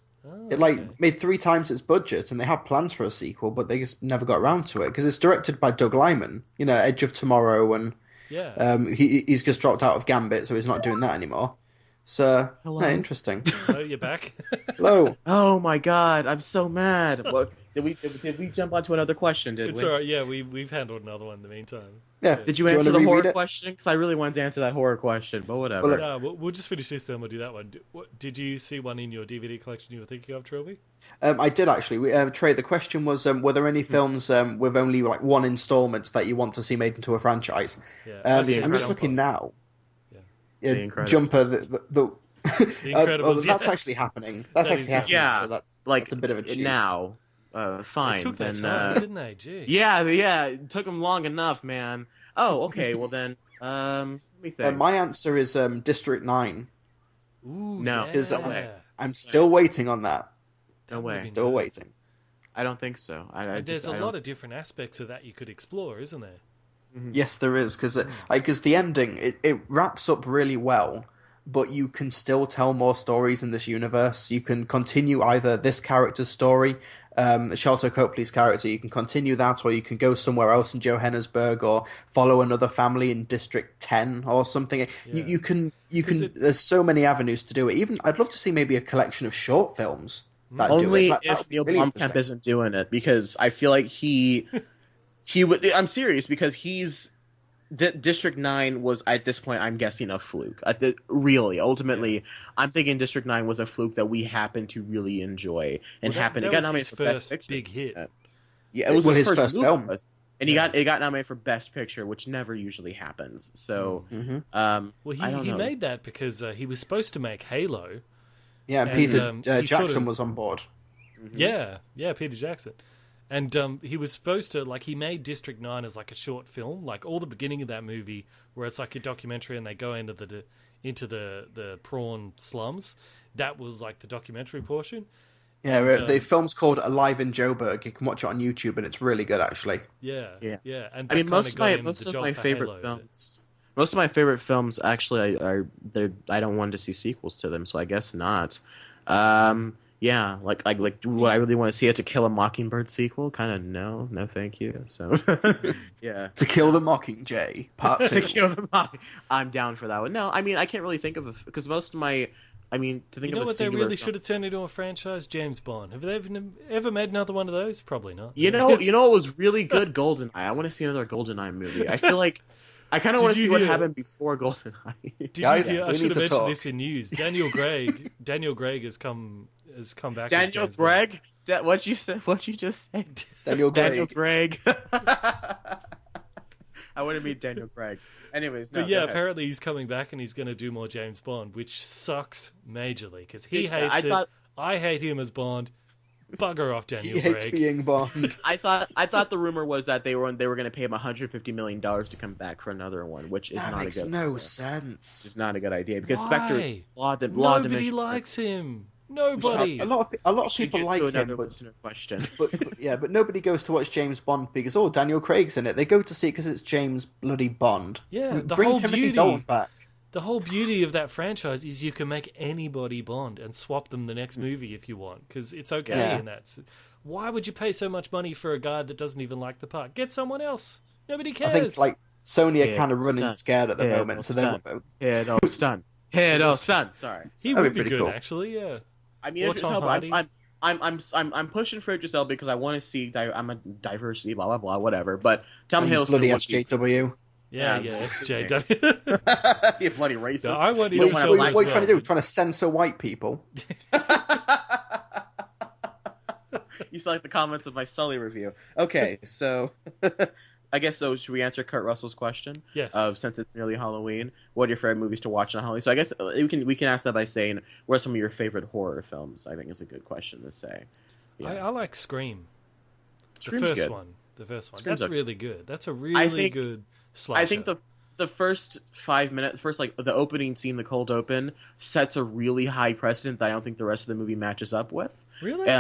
It made 3 times its budget, and they had plans for a sequel, but they just never got around to it because it's directed by Doug Liman. Edge of Tomorrow, and he's just dropped out of Gambit, so he's not doing that anymore. So, interesting. Hello, you're back. Hello. Oh my God, I'm so mad. What, did we jump onto another question? It's all right. Yeah, we've handled another one in the meantime. Yeah. Did you answer the horror question? Because I really wanted to answer that horror question, but whatever. We'll just finish this, then we'll do that one. Did you see one in your DVD collection you were thinking of, Trilbee? I did actually. Trey, the question was, were there any films with only like one installment that you want to see made into a franchise? Yeah. I'm just looking now. Yeah, Jumper, the Incredibles. That's actually happening. That's actually happening. Yeah, so that's a bit of a cheat. Now. Fine. It took then, that time, didn't they? Gee. Yeah, it took them long enough, man. Oh, okay, well then, let me think. My answer is District 9. Ooh, no. Because I'm still waiting on that. No way. I'm still waiting. I don't think so. There's a lot of different aspects of that you could explore, isn't there? Mm-hmm. Yes, there is, because the ending, it wraps up really well, but you can still tell more stories in this universe. You can continue either this character's story, Shelter Copley's character, you can continue that, or you can go somewhere else in Johannesburg, or follow another family in District 10 or something. Yeah. You can. There's so many avenues to do it. Even I'd love to see maybe a collection of short films that only do it. if Neil Blomkamp isn't doing it, because I feel like he would. I'm serious, because he's District 9 was, at this point, I'm guessing, a fluke. Really, ultimately, I'm thinking District 9 was a fluke that we happened to really enjoy and happened. It got nominated for Best Picture. Big hit. Yeah, it was his first film. And it got nominated for Best Picture, which never usually happens. So, he made that because he was supposed to make Halo. Yeah, and Peter Jackson was on board. Yeah, Peter Jackson. And he was supposed to, he made District 9 as, a short film. All the beginning of that movie, where it's like a documentary and they go into the prawn slums. That was, the documentary portion. Yeah, the film's called Alive in Joburg. You can watch it on YouTube, and it's really good, actually. Yeah. And I mean, most of my favorite films... Most of my favorite films, actually, I don't want to see sequels to them, so I guess not. Yeah, would I really want to see a To Kill a Mockingbird sequel? Kind of no, thank you. So, yeah. To Kill the Mockingjay, Part 2. To Kill the Mockingjay. I'm down for that one. No, I mean, I can't really think of because most of my, to think of a You know what they really should have turned into a franchise? James Bond. Have they ever made another one of those? Probably not. You know what was really good? GoldenEye. I want to see another GoldenEye movie. I feel like I kind of want to see what happened before GoldenEye. Guys, I should have mentioned this in news. Daniel Craig has come back. Daniel Craig? What you just said? Daniel Craig. I want to meet Daniel Craig. Anyways, no, but yeah, apparently he's coming back and he's going to do more James Bond, which sucks majorly because he hates it. I hate him as Bond. Bugger off, Daniel Craig. He hates being Bond. I thought the rumor was that they were going to pay him $150 million to come back for another one, which is not a good. No sense. It's not a good idea because Why? Spectre. Nobody likes him. Nobody. A lot of people like him, but nobody goes to watch James Bond because Daniel Craig's in it. They go to see it because it's James bloody Bond. Yeah, bring Timothy Dalton back. The whole beauty of that franchise is you can make anybody Bond and swap them the next movie if you want, because it's okay in that. Why would you pay so much money for a guy that doesn't even like the part? Get someone else. Nobody cares. I think Sony are kind of running scared at the moment, so they're Head all stunned. Sorry, he would be good actually. Yeah. I mean, I'm pushing for Idris Elba because I want to see. I'm a diversity, blah blah blah, whatever. But Tom Hiddleston, bloody SJW. Yeah, SJW. You bloody racist. No, what are you trying to do? Trying to censor white people? You saw the comments of my Sully review. Okay, so I guess so. Should we answer Kurt Russell's question? Yes. Since it's nearly Halloween, what are your favorite movies to watch on Halloween? So I guess we can ask that by saying, what are some of your favorite horror films? I think it's a good question to say. Yeah. I like Scream. Scream's the first good. one. The first one. Scream's That's really good. That's a really good slasher. I think the first 5 minutes, the opening scene, the cold open, sets a really high precedent that I don't think the rest of the movie matches up with. Really?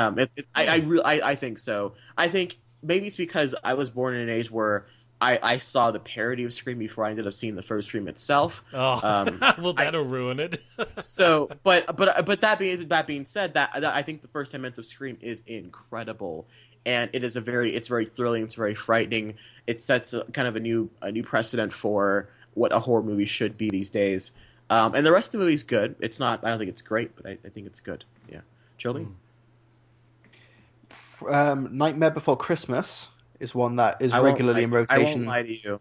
I think so. I think maybe it's because I was born in an age where I saw the parody of Scream before I ended up seeing the first Scream itself. Oh, well, that'll ruin it. So, but that being said, that I think the first 10 minutes of Scream is incredible, and it's very thrilling. It's very frightening. It sets kind of a new precedent for what a horror movie should be these days. And the rest of the movie's good. It's not. I don't think it's great, but I think it's good. Yeah, Chilby. Nightmare Before Christmas is one that is regularly in rotation. I won't lie to you.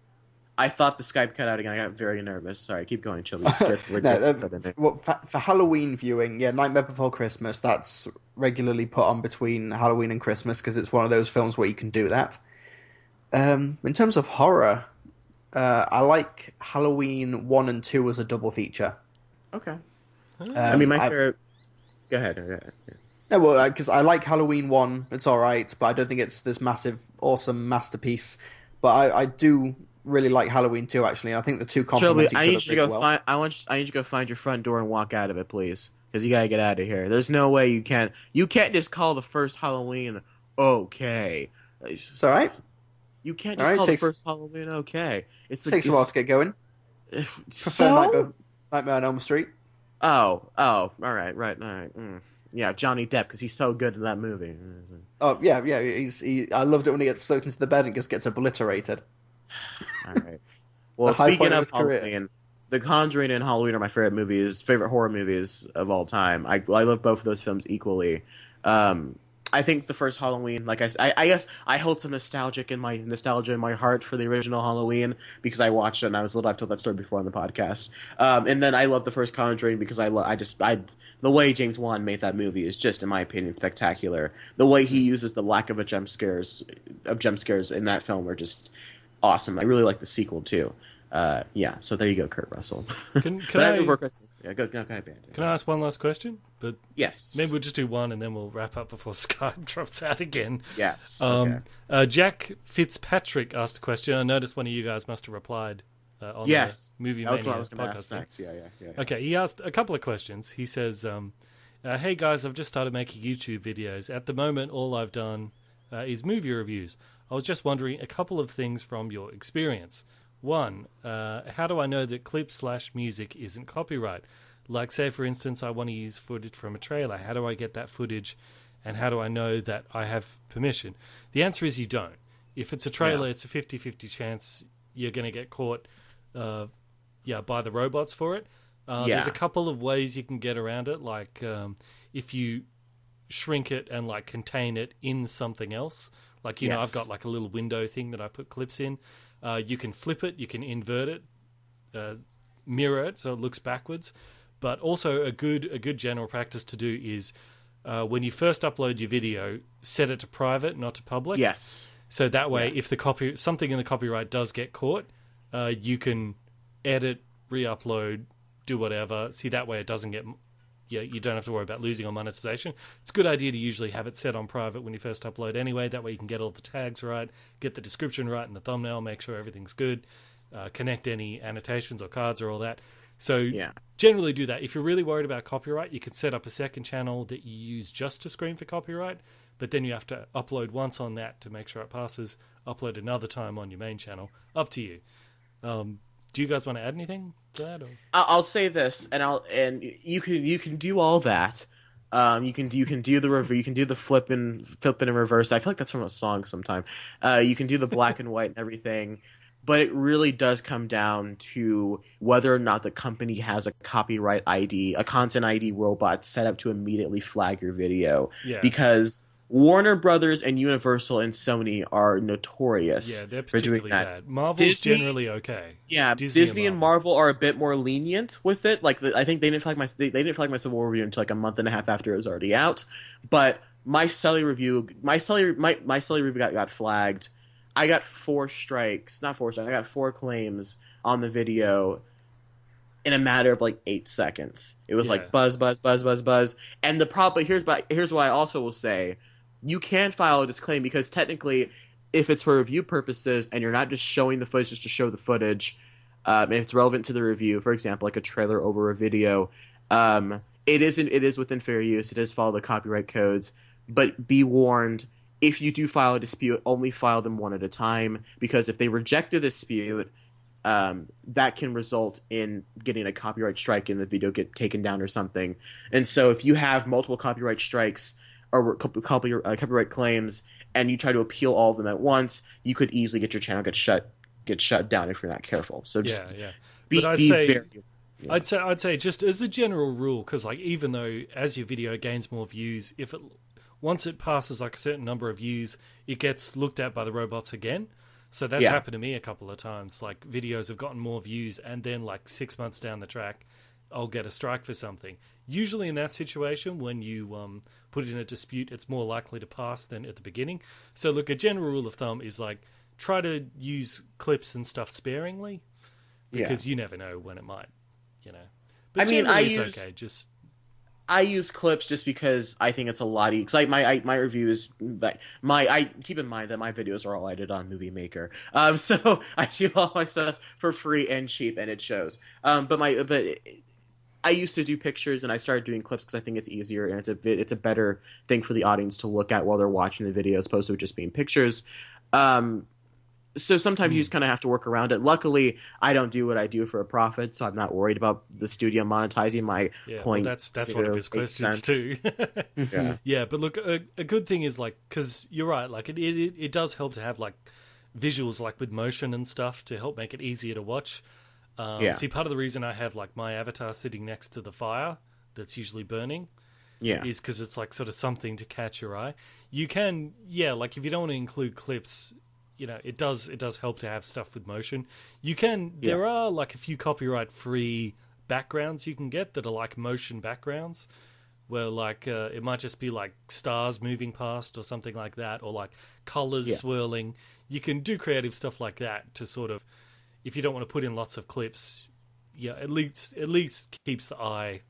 I thought the Skype cut out again. I got very nervous. Sorry, keep going, Chilby. For Halloween viewing, Nightmare Before Christmas, that's regularly put on between Halloween and Christmas because it's one of those films where you can do that. In terms of horror, I like Halloween 1 and 2 as a double feature. Okay. I mean, my favorite... Go ahead. Yeah. No, well, because I like Halloween 1, it's alright, but I don't think it's this massive, awesome masterpiece. But I do really like Halloween 2, actually, and I think the two complement each other pretty well. I need you to go find your front door and walk out of it, please. Because you gotta get out of here. There's no way you can't just call the first Halloween okay. It's alright. You can't just call the first Halloween okay. It takes a while to get going. So? Nightmare on Elm Street. Oh, alright. Yeah, Johnny Depp, because he's so good in that movie. Oh, yeah, I loved it when he gets soaked into the bed and just gets obliterated. All right. Well, speaking of Halloween, The Conjuring and Halloween are my favorite horror movies of all time. I love both of those films equally. I think the first Halloween, like I guess I hold some nostalgia in my heart for the original Halloween because I watched it and I was little. I've told that story before on the podcast. And then I love the first Conjuring because the way James Wan made that movie is just, in my opinion, spectacular. The way he uses the lack of jump scares in that film are just awesome. I really like the sequel too. Yeah, so there you go, Kurt Russell. Can I go ahead. Can I ask one last question? But yes, maybe we'll just do one and then we'll wrap up before Skype drops out again. Yes. Jack Fitzpatrick asked a question. I noticed one of you guys must have replied on the Movie Mania podcast. Thanks. Yeah. Okay, he asked a couple of questions. He says, "Hey guys, I've just started making YouTube videos. At the moment, all I've done is movie reviews. I was just wondering a couple of things from your experience. One, how do I know that clip/music isn't copyright? Like, say, for instance, I want to use footage from a trailer. How do I get that footage, and how do I know that I have permission?" The answer is you don't. If it's a trailer, it's a 50-50 chance you're going to get caught by the robots for it. There's a couple of ways you can get around it, like if you shrink it and like contain it in something else. Like, you know, I've got like a little window thing that I put clips in. You can flip it, you can invert it, mirror it so it looks backwards. But also a good general practice to do is when you first upload your video, set it to private, not to public. Yes. So that way, if something in the copyright does get caught, you can edit, re-upload, do whatever. See, that way it doesn't get... you don't have to worry about losing on monetization. It's a good idea to usually have it set on private when you first upload anyway. That way you can get all the tags right, get the description right and the thumbnail, make sure everything's good, connect any annotations or cards or all that. So generally do that. If you're really worried about copyright, you can set up a second channel that you use just to screen for copyright, but then you have to upload once on that to make sure it passes, upload another time on your main channel. Up to you. Do you guys want to add anything to that? Or? I'll say this, and you can do all that. You can do the you can do the flip and reverse. I feel like that's from a song sometime. You can do the black and white and everything, but it really does come down to whether or not the company has a copyright ID, a content ID robot set up to immediately flag your video. Yeah. Because Warner Brothers and Universal and Sony are notorious they're for doing that. Bad. Marvel's generally okay. Yeah, Disney and Marvel are a bit more lenient with it. Like I think they didn't flag my Civil War review until like a month and a half after it was already out. But my Sully review got flagged. I got 4 strikes, not 4 strikes. I got 4 claims on the video in a matter of like 8 seconds. It was like buzz, buzz, buzz, buzz, buzz. And the problem here's what I also will say. You can file a disclaim because technically, if it's for review purposes and you're not just showing the footage just to show the footage, and if it's relevant to the review, for example, like a trailer over a video, it is within fair use. It does follow the copyright codes, but be warned. If you do file a dispute, only file them one at a time, because if they reject a dispute, that can result in getting a copyright strike and the video get taken down or something. And so if you have multiple copyright strikes or copyright claims and you try to appeal all of them at once, you could easily get your channel get shut down if you're not careful. So just I'd say just as a general rule, because like even though as your video gains more views, once it passes like a certain number of views, it gets looked at by the robots again. So that's happened to me a couple of times. Like videos have gotten more views, and then like 6 months down the track, I'll get a strike for something. Usually in that situation, when you put in a dispute, it's more likely to pass than at the beginning. So look, a general rule of thumb is like try to use clips and stuff sparingly, because you never know when it might, But I use clips just because I think it's a lot easier. Because my reviews, keep in mind that my videos are all edited on Movie Maker, so I do all my stuff for free and cheap, and it shows. But I used to do pictures, and I started doing clips because I think it's easier and it's a better thing for the audience to look at while they're watching the video, as opposed to it just being pictures. So sometimes you just kind of have to work around it. Luckily, I don't do what I do for a profit, so I'm not worried about the studio monetizing my point. Well, that's one of his questions too. But look, a good thing is like, because you're right, like it does help to have like visuals like with motion and stuff to help make it easier to watch. See, part of the reason I have like my avatar sitting next to the fire that's usually burning Yeah. is because it's like sort of something to catch your eye. You can, like if you don't want to include clips, it does help to have stuff with motion. You can, there are like a few copyright free backgrounds you can get that are like motion backgrounds, where like it might just be like stars moving past or something like that, or like colors swirling. You can do creative stuff like that to sort of, if you don't want to put in lots of clips, at least keeps the eye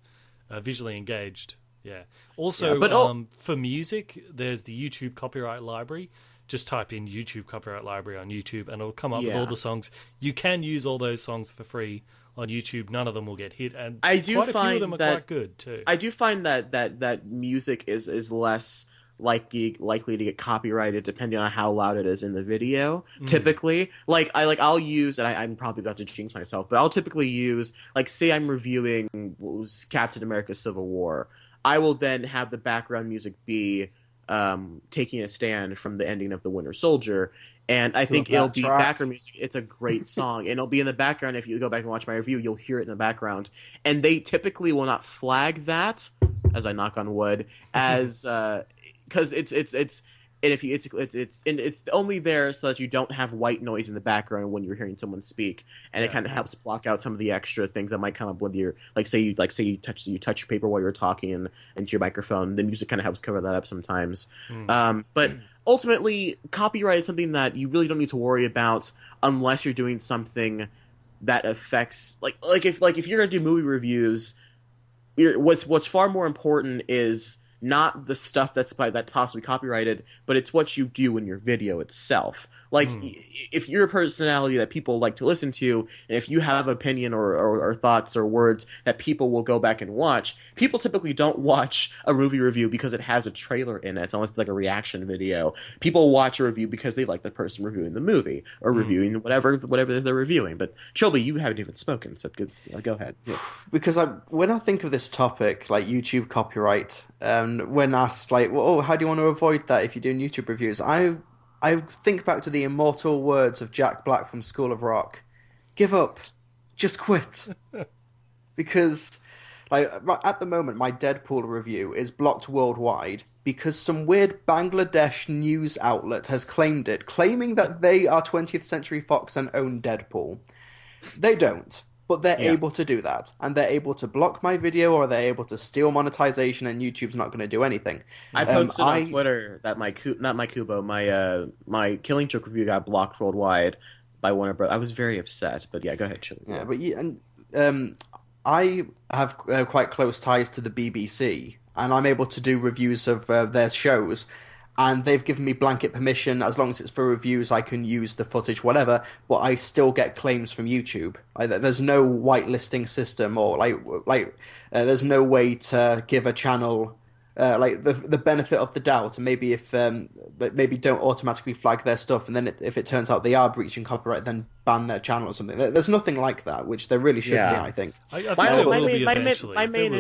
visually engaged. Yeah. Also, for music, there's the YouTube copyright library. Just type in YouTube copyright library on YouTube, and it'll come up with all the songs. You can use all those songs for free on YouTube. None of them will get hit, and I do quite a few find of them are that, quite good too. I do find that music is less likely to get copyrighted depending on how loud it is in the video. Typically, I'll use, and I'm probably about to jinx myself, but I'll typically use, like, say I'm reviewing Captain America: Civil War. I will then have the background music be Taking a Stand from the ending of The Winter Soldier. And I think it'll be background music. It's a great song. And it'll be in the background. If you go back and watch my review, you'll hear it in the background. And they typically will not flag that, as I knock on wood, as because it's only there so that you don't have white noise in the background when you're hearing someone speak, and it kind of helps block out some of the extra things that might come up with your say you touch paper while you're talking into your microphone. The music kind of helps cover that up sometimes. But ultimately, copyright is something that you really don't need to worry about unless you're doing something that affects if you're gonna do movie reviews. What's far more important is not the stuff that's possibly copyrighted, but it's what you do in your video itself. Like, if you're a personality that people like to listen to, and if you have opinion or thoughts or words that people will go back and watch, people typically don't watch a movie review because it has a trailer in it, unless it's like a reaction video. People watch a review because they like the person reviewing the movie, or reviewing whatever it is they're reviewing. But Trilbee, you haven't even spoken, so go ahead. Yeah. Because when I think of this topic, like YouTube copyright, when asked, like, well, how do you want to avoid that if you're doing YouTube reviews? I think back to the immortal words of Jack Black from School of Rock: "Give up, just quit." Because, like, at the moment, my Deadpool review is blocked worldwide because some weird Bangladesh news outlet has claiming that they are 20th Century Fox and own Deadpool. They don't. But they're able to do that, and they're able to block my video, or they're able to steal monetization, and YouTube's not going to do anything. I posted on Twitter that my Killing Joke review got blocked worldwide by Warner Bros. I was very upset, but go ahead, Chili. Yeah, but I have quite close ties to the BBC, and I'm able to do reviews of their shows. And they've given me blanket permission, as long as it's for reviews, I can use the footage, whatever, but I still get claims from YouTube. There's no whitelisting system, or there's no way to give a channel the benefit of the doubt, and maybe if maybe don't automatically flag their stuff, and then if it turns out they are breaching copyright, then ban their channel or something. There's nothing like that, which there really should be, I think. My main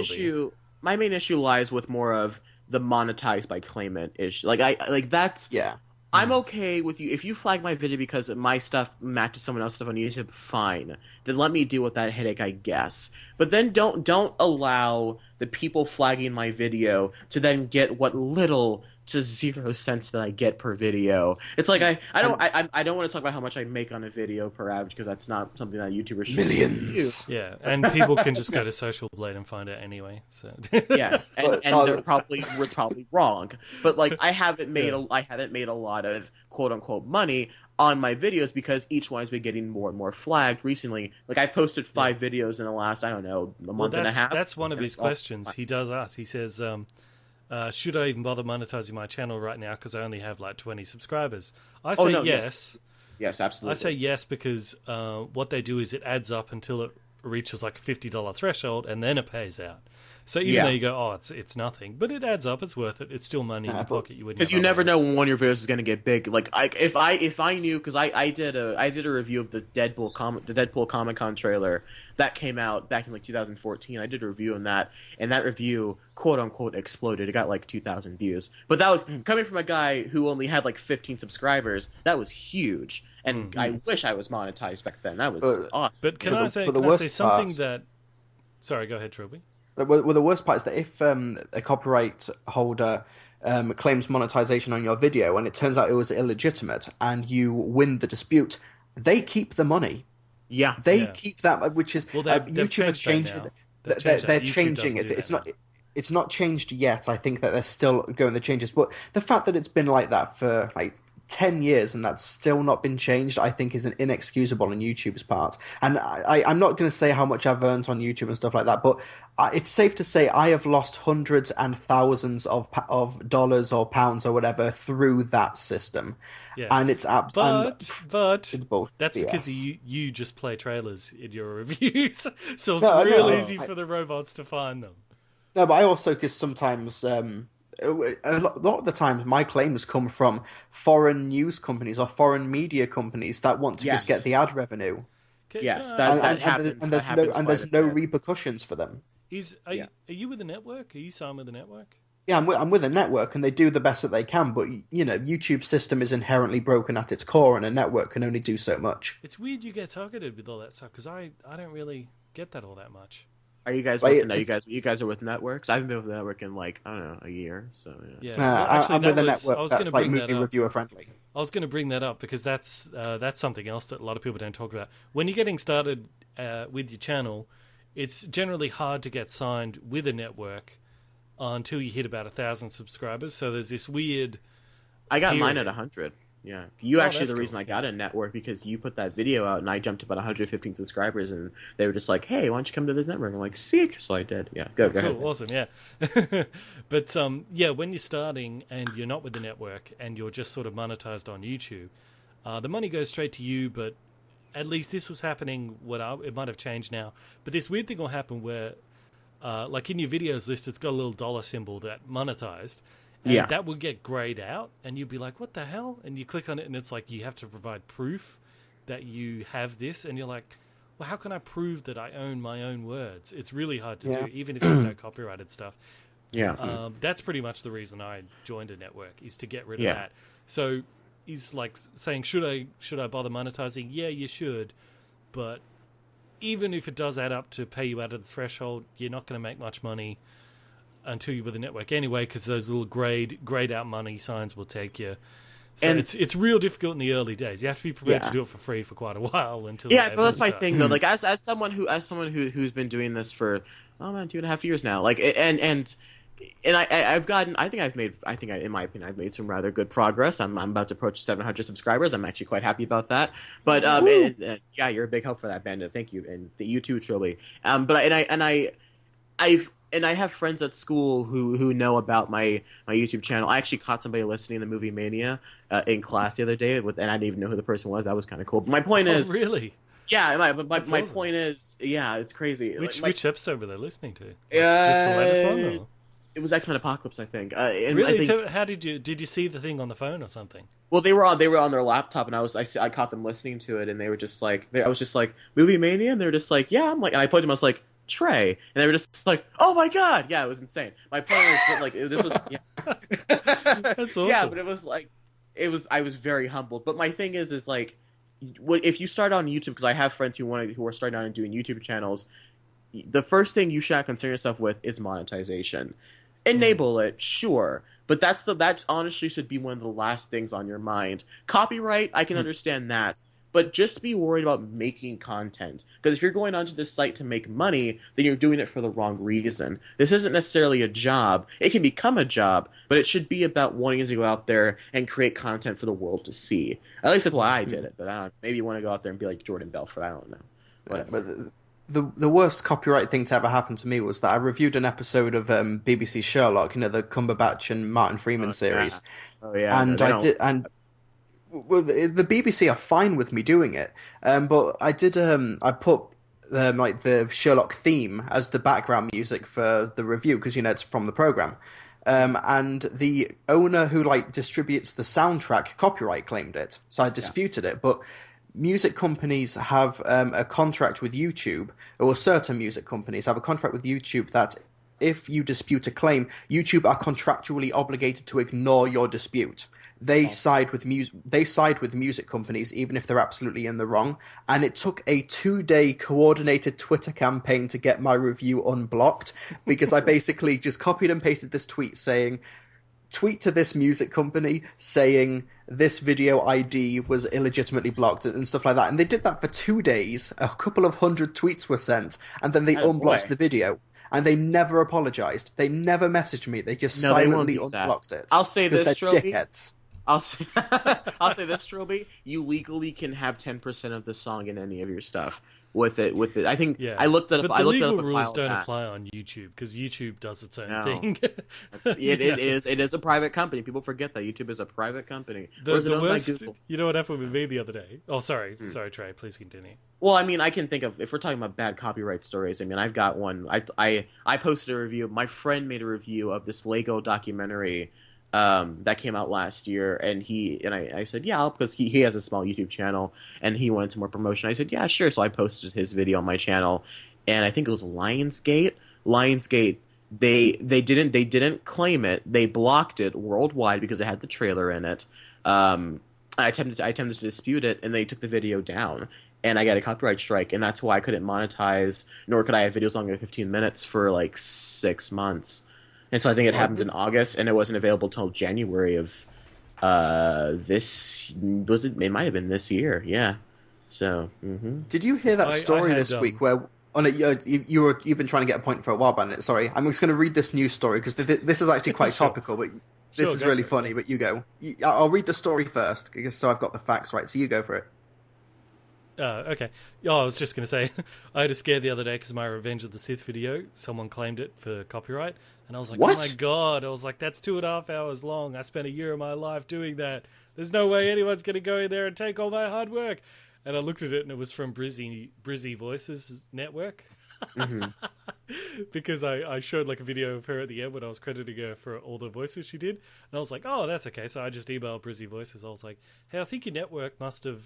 issue lies with more of the monetized by claimant issue. I'm okay with you if you flag my video because my stuff matches someone else's stuff on YouTube. Fine, then let me deal with that headache, I guess. But then don't allow the people flagging my video to then get what little to 0 cents that I get per video. It's like I don't want to talk about how much I make on a video per average, because that's not something that YouTubers should millions. do. Yeah, and people can just go to Social Blade and find out anyway. So yes, and we're probably wrong. But like I haven't made a lot of quote unquote money on my videos because each one has been getting more and more flagged recently. Like I posted 5 videos in the last a month and a half. That's one of his questions. He does ask. He says, should I even bother monetizing my channel right now because I only have like 20 subscribers? I say yes. Yes, absolutely. I say yes because what they do is it adds up until it reaches like a $50 threshold, and then it pays out. So even though you go, it's nothing, but it adds up. It's worth it. It's still money in your pocket. Because you never know when one of your videos is going to get big. Like if I knew, because I did a review of the Deadpool Comic-Con trailer that came out back in like 2014. I did a review on that, and that review quote unquote exploded. It got like 2,000 views. But that was coming from a guy who only had like 15 subscribers. That was huge, and I wish I was monetized back then. That was awesome. But can I say something that? Sorry, go ahead, Trilbee. Well, the worst part is that if a copyright holder claims monetization on your video and it turns out it was illegitimate and you win the dispute, they keep the money. Yeah, they keep that, which is YouTube are changing it. They're changing it. It's not changed yet. I think that they're still going the changes, but the fact that it's been like that for like 10 years and that's still not been changed, I think is an inexcusable on YouTube's part. And I'm not going to say how much I've earned on YouTube and stuff like that, but it's safe to say I have lost hundreds and thousands of dollars or pounds or whatever through that system. Yeah. And it's but that's BS. because you just play trailers in your reviews, so it's real easy for the robots to find them. No, but I also, because sometimes a lot of the times my claims come from foreign news companies or foreign media companies that want to just get the ad revenue. Yes, that happens. And there's no repercussions for them. Are you with a network? Are you signed with a network? Yeah, I'm with a network, and they do the best that they can. But YouTube's system is inherently broken at its core, and a network can only do so much. It's weird you get targeted with all that stuff because I don't really get that all that much. Are you guys? You guys are with networks. I haven't been with a network in like I don't know a year. So I'm with a network that's like movie reviewer friendly. I was going to bring that up because that's something else that a lot of people don't talk about. When you're getting started with your channel, it's generally hard to get signed with a network until you hit about 1,000 subscribers. So there's this weird. I got mine at 100. Yeah, the reason I got a network because you put that video out and I jumped about 115 subscribers and they were just like, "Hey, why don't you come to this network?" I'm like, "Sick!" So I did. Yeah, go ahead. Awesome, yeah. But when you're starting and you're not with the network and you're just sort of monetized on YouTube, the money goes straight to you. But at least this was happening. It might have changed now, but this weird thing will happen where, like in your videos list, it's got a little dollar symbol that monetized. And that will get grayed out, and you'll be like, what the hell? And you click on it, and it's like, you have to provide proof that you have this. And you're like, well, how can I prove that I own my own words? It's really hard to do, even if there's no copyrighted stuff. Yeah. That's pretty much the reason I joined a network, is to get rid of that. So he's like saying, should I bother monetizing? Yeah, you should. But even if it does add up to pay you out of the threshold, you're not going to make much money until you're with a network anyway, because those little grayed out money signs will take you. So it's real difficult in the early days. You have to be prepared to do it for free for quite a while until. Yeah, but that's my thing though. Like as someone who's been doing this for 2.5 years now. Like and I've gotten. I think in my opinion I've made some rather good progress. I'm about to approach 700 subscribers. I'm actually quite happy about that. But yeah, you're a big help for that, Bandit. Thank you, and you too, Trilbee. I have friends at school who know about my YouTube channel. I actually caught somebody listening to the movie Mania in class the other day, and I didn't even know who the person was. That was kind of cool. But my point is, really, yeah. My point is, yeah, it's crazy. Which episode were they listening to? Just the latest one. Or? It was X-Men Apocalypse, I think. Really? How did you see the thing on the phone or something? Well, they were on their laptop, and I caught them listening to it, and they were just like, I was just like, movie Mania, and they were just like, yeah. I'm like, and I played them. I was like, Trey, and they were just like, "Oh my god!" Yeah, it was insane. My point was, like, this was, that's awesome. Yeah, but it was like, I was very humbled. But my thing is like, if you start on YouTube, because I have friends who are starting out and doing YouTube channels, the first thing you should concern yourself with is monetization. Enable it, sure, but that honestly should be one of the last things on your mind. Copyright, I can understand that. But just be worried about making content. Because if you're going onto this site to make money, then you're doing it for the wrong reason. This isn't necessarily a job. It can become a job, but it should be about wanting to go out there and create content for the world to see. At least that's why I did it. But I don't know, maybe you want to go out there and be like Jordan Belfort. I don't know. Whatever. But the worst copyright thing to ever happen to me was that I reviewed an episode of BBC Sherlock, the Cumberbatch and Martin Freeman series. Oh yeah. And well, the BBC are fine with me doing it, but I did. I put the Sherlock theme as the background music for the review because it's from the program, and the owner who distributes the soundtrack copyright claimed it, so I disputed it. But music companies have a contract with YouTube, or certain music companies have a contract with YouTube that if you dispute a claim, YouTube are contractually obligated to ignore your dispute. they side with music companies even if they're absolutely in the wrong. And it took a 2-day coordinated Twitter campaign to get my review unblocked because I basically just copied and pasted this tweet saying, tweet to this music company saying this video ID was illegitimately blocked and stuff like that. And they did that for 2 days. A couple of hundred tweets were sent, and then they unblocked the video. And they never apologized. They never messaged me. They just silently unblocked it. I'll say this, Trilbee. Dickheads. I'll say this, Trilbee. You legally can have 10% of the song in any of your stuff with it. I think I looked at. But I the looked legal up rules don't apply on YouTube because YouTube does its own thing. It is a private company. People forget that YouTube is a private company. The worst. You know what happened with me the other day? Oh, sorry, Trey. Please continue. Well, I mean, I can think of, if we're talking about bad copyright stories, I mean, I've got one. I posted a review. My friend made a review of this Lego documentary that came out last year, and I said, yeah, because he has a small YouTube channel, and he wanted some more promotion. I said, yeah, sure. So I posted his video on my channel, and I think it was Lionsgate. They didn't claim it. They blocked it worldwide because it had the trailer in it. I attempted to dispute it, and they took the video down. And I got a copyright strike, and that's why I couldn't monetize, nor could I have videos longer than 15 minutes for like 6 months. And so I think it happened in August, and it wasn't available till January of it might have been this year, yeah. So, Did you hear that story this week where you've been trying to get a point for a while, Bandit? Sorry, I'm just going to read this news story because this is actually quite topical, but this is really funny. But you go. I'll read the story first, because so I've got the facts right. So you go for it. Okay. Oh, I was just going to say, I had a scare the other day because my Revenge of the Sith video, someone claimed it for copyright. And I was like, what? Oh my God. I was like, that's 2.5 hours long. I spent a year of my life doing that. There's no way anyone's going to go in there and take all my hard work. And I looked at it, and it was from Brizzy Voices Network. Because I showed like a video of her at the end when I was crediting her for all the voices she did. And I was like, oh, that's okay. So I just emailed Brizzy Voices. I was like, hey, I think your network must have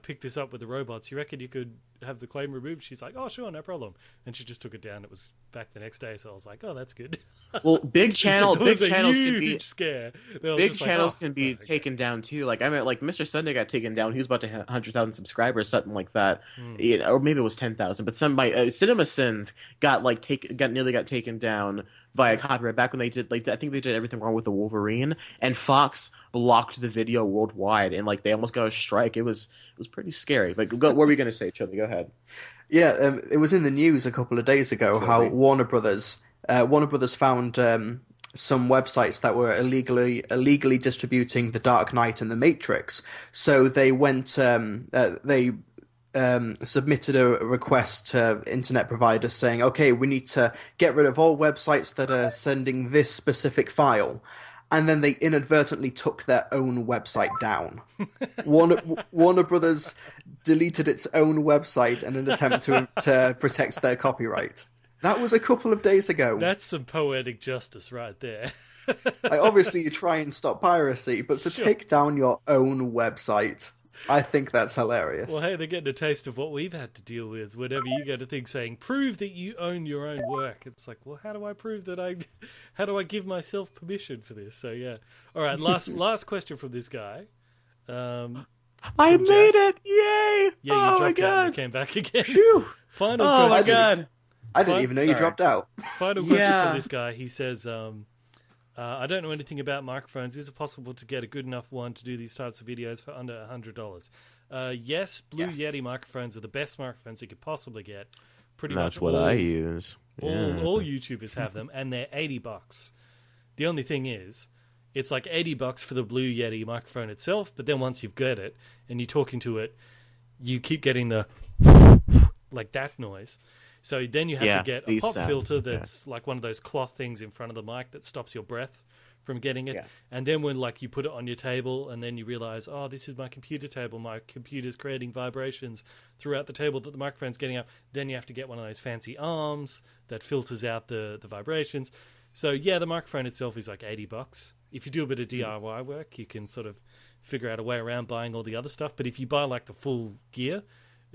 pick this up with the robots. You reckon you could have the claim removed? She's like, oh, sure, no problem. And she just took it down. It was back the next day, so I was like, oh, that's good. Well, big channels can be scare. Big channels can be taken down too. Like I mean, like Mr. Sunday got taken down. He was about to have 100,000 subscribers, something like that. Or maybe it was 10,000. But Cinema Sins got nearly taken down via copyright back when they did I think they did everything wrong with the Wolverine, and Fox blocked the video worldwide, and they almost got a strike. It was pretty scary. What were we going to say, Chubby? Go ahead. Yeah, it was in the news a couple of days ago how Warner Brothers found some websites that were illegally distributing The Dark Knight and The Matrix. So they went submitted a request to internet providers saying, okay, we need to get rid of all websites that are sending this specific file. And then they inadvertently took their own website down. Warner Brothers deleted its own website in an attempt to protect their copyright. That was a couple of days ago. That's some poetic justice right there. Obviously, you try and stop piracy, but to take down your own website, I think that's hilarious. Well, hey, they're getting a taste of what we've had to deal with. Whenever you get a thing saying, prove that you own your own work. It's like, well, how do I prove that how do I give myself permission for this? So, yeah. All right, last question from this guy. I made it! Yay! Yeah, you dropped out and came back again. Phew. Final question. My God. I didn't even know you dropped out. Final question from this guy. He says, I don't know anything about microphones. Is it possible to get a good enough one to do these types of videos for under $100? Yes, Blue Yeti microphones are the best microphones you could possibly get. That's what I use. All YouTubers have them, and they're $80. The only thing is, it's like $80 for the Blue Yeti microphone itself, but then once you've got it and you're talking to it, you keep getting the like that noise. So then you have to get a pop filter that's like one of those cloth things in front of the mic that stops your breath from getting it. Yeah. And then when you put it on your table and then you realize, oh, this is my computer table. My computer's creating vibrations throughout the table that the microphone's getting up. Then you have to get one of those fancy arms that filters out the vibrations. So yeah, the microphone itself is like $80. If you do a bit of DIY work, you can sort of figure out a way around buying all the other stuff. But if you buy like the full gear,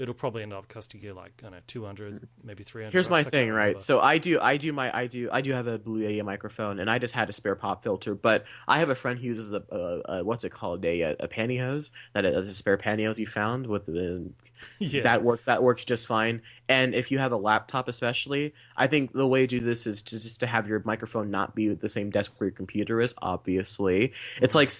it'll probably end up costing you like, I don't know, 200, maybe 300. Here's my I can't thing, right? remember. So I do have a Blue Yeti microphone, and I just had a spare pop filter. But I have a friend who uses a what's it called, a pantyhose, that is a spare pantyhose he found with the that works just fine. And if you have a laptop, especially, I think the way to do this is to have your microphone not be at the same desk where your computer is. Obviously, it's like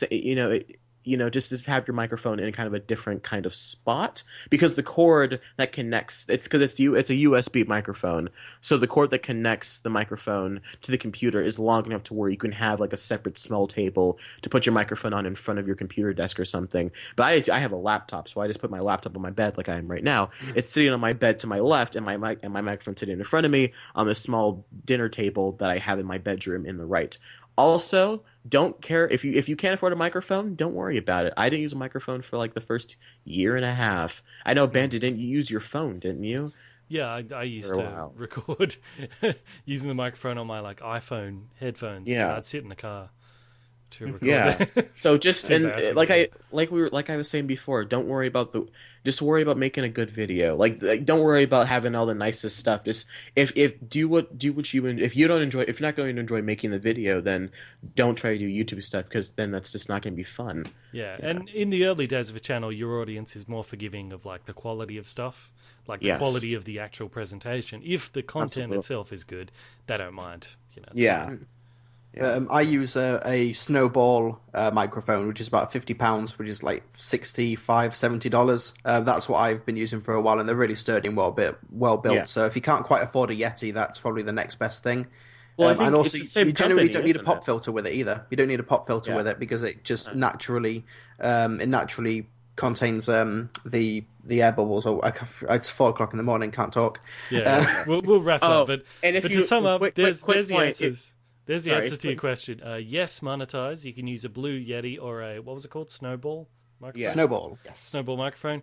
just have your microphone in kind of a different kind of spot, because the cord that connects it's a USB microphone, so the cord that connects the microphone to the computer is long enough to where you can have like a separate small table to put your microphone on in front of your computer desk or something. But I have a laptop, so I just put my laptop on my bed like I am right now. It's sitting on my bed to my left, and my microphone sitting in front of me on this small dinner table that I have in my bedroom in the right. Also, don't care if you can't afford a microphone, don't worry about it. I didn't use a microphone for like the first year and a half. I know, Bandit, didn't you use your phone, didn't you? Yeah, I used to record using the microphone on my like iPhone headphones. Yeah, I'd sit in the car to record. Yeah, so just like I was saying before, just worry about making a good video. Like don't worry about having all the nicest stuff. Just if you're not going to enjoy making the video, then don't try to do YouTube stuff, because then that's just not going to be fun. Yeah, and in the early days of a channel, your audience is more forgiving of like the quality of stuff, like the quality of the actual presentation. If the content itself is good, they don't mind. I use a Snowball microphone, which is about £50, which is like $65-70. That's what I've been using for a while, and they're really sturdy and well built. Yeah. So if you can't quite afford a Yeti, that's probably the next best thing. Well, I think and also, it's the same you generally company, don't need a pop filter with it either. You don't need a pop filter with it, because it just naturally contains the air bubbles. It's 4 o'clock in the morning, can't talk. Yeah, we'll wrap up. But to sum up, there's the point, answers. There's the answers to your question. Yes, monetize. You can use a Blue Yeti or a, what was it called? Snowball microphone? Yeah. Snowball, yes. Snowball microphone.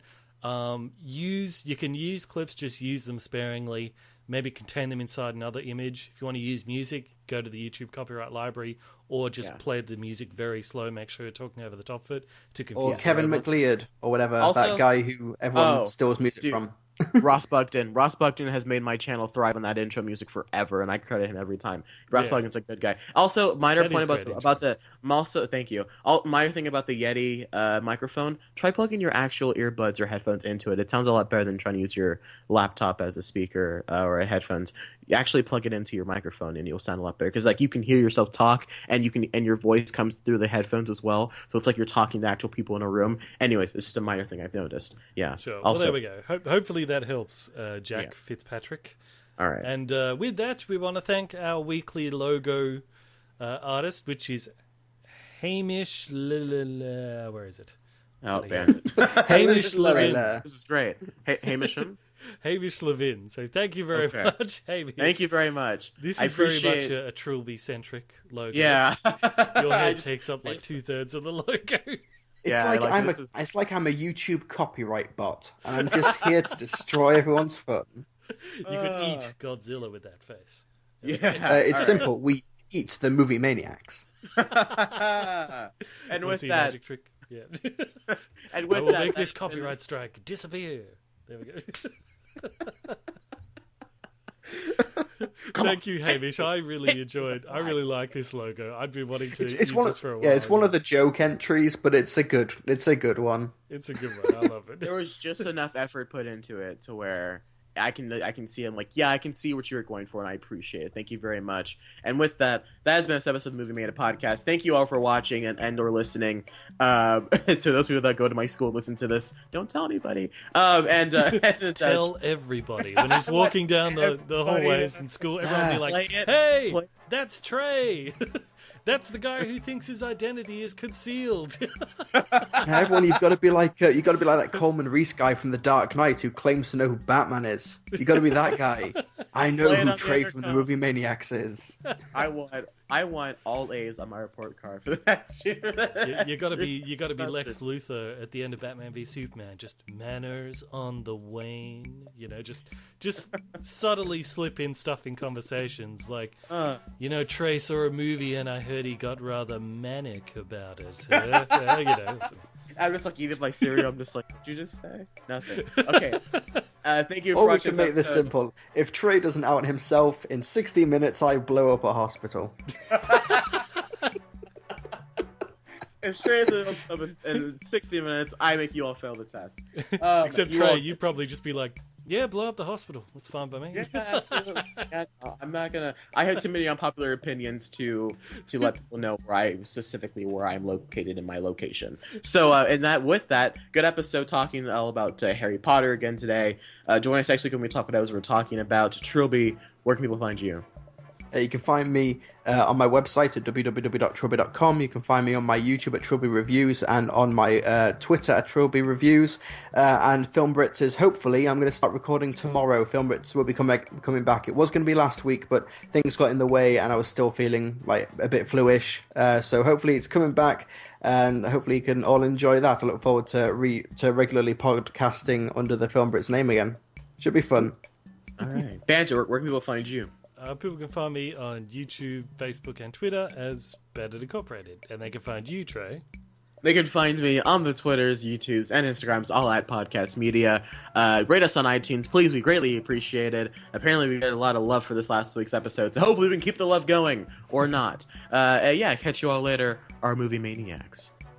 You can use clips, just use them sparingly. Maybe contain them inside another image. If you want to use music, go to the YouTube copyright library, or just play the music very slow. Make sure you're talking over the top of it to confuse. Or Kevin McLeod, or whatever, that guy who everyone steals music from. Ross Bugden has made my channel thrive on that intro music forever, and I credit him every time. Ross Bugden's a good guy. Also, minor point thank you. Minor thing about the Yeti microphone: try plugging your actual earbuds or headphones into it. It sounds a lot better than trying to use your laptop as a speaker or headphones. You actually plug it into your microphone, and you'll sound a lot better, because like you can hear yourself talk, and your voice comes through the headphones as well. So it's like you're talking to actual people in a room. Anyways, it's just a minor thing I've noticed. Yeah. Sure. Also, well, there we go. Hopefully that helps, Jack Fitzpatrick. All right. And with that, we want to thank our weekly logo artist, which is Hamish. Where is it? Oh, Bandit. Hamish Leven. This is great. Hamisham. Hamish Leven. So thank you very much, Hamish. Thank you very much. This is very much a Trilbee-centric logo. Yeah. Your head takes up like 2/3 of the logo. It's like I'm a YouTube copyright bot, and I'm just here to destroy everyone's fun. You could eat Godzilla with that face. Yeah. It's simple. We eat the movie maniacs. And with that, magic trick. Yeah. And with we'll make this copyright strike disappear. There we go. Thank you, Hamish. I really enjoyed. I really like this logo. I've been wanting to use this for a while. Yeah, it's one of the joke entries, but it's a good one. It's a good one. I love it. There was just enough effort put into it to where I can see. I'm like, yeah, I can see what you're going for, and I appreciate it. Thank you very much. And with that, that has been this episode of Movie Mania Podcast. Thank you all for watching and or listening. To those people that go to my school and listen to this, don't tell anybody. Tell everybody when he's walking down the hallways in school. Everyone will be like, "Hey, that's Trey." That's the guy who thinks his identity is concealed. Everyone, you've got to be like that Coleman Reese guy from The Dark Knight who claims to know who Batman is. You got to be that guy. I know who Trey from the Movie Maniacs is. I want all A's on my report card for the next year. You got to be Lex Luthor at the end of Batman v Superman. Just manners on the wane. Just subtly slip in stuff in conversations like, Trey saw a movie and I heard he got rather manic about it. I'm just like eating my cereal. I'm just like, what did you just say? Nothing. Okay. Thank you for Or we watching can make this episode. simple. If Trey doesn't out himself, in 60 minutes I blow up a hospital. If Trey is in 60 minutes, I make you all fail the test. Except Trey, you'd probably just be like, yeah, blow up the hospital. That's fine by me. Yeah, absolutely. Yeah, I'm not gonna. I have too many unpopular opinions to let people know where I'm located in my location. So, with that, good episode talking all about Harry Potter again today. Join us next week when we talk about as we're talking about Trilbee. Where can people find you? You can find me on my website at www.trilbee.com. You can find me on my YouTube at Trilbee Reviews and on my Twitter at Trilbee Reviews. And Film Brits is hopefully, I'm going to start recording tomorrow. Film Brits will be coming back. It was going to be last week, but things got in the way and I was still feeling like a bit flu-ish. So hopefully it's coming back and hopefully you can all enjoy that. I look forward to regularly podcasting under the Film Brits name again. Should be fun. All right. Banter, where can people find you? People can find me on YouTube, Facebook, and Twitter as BanditIncorporated. And they can find you, Trey. They can find me on the Twitters, YouTubes, and Instagrams, all at Podcast Media. Rate us on iTunes, please. We greatly appreciate it. Apparently, we got a lot of love for this last week's episode, so hopefully we can keep the love going, or not. Catch you all later, our movie maniacs.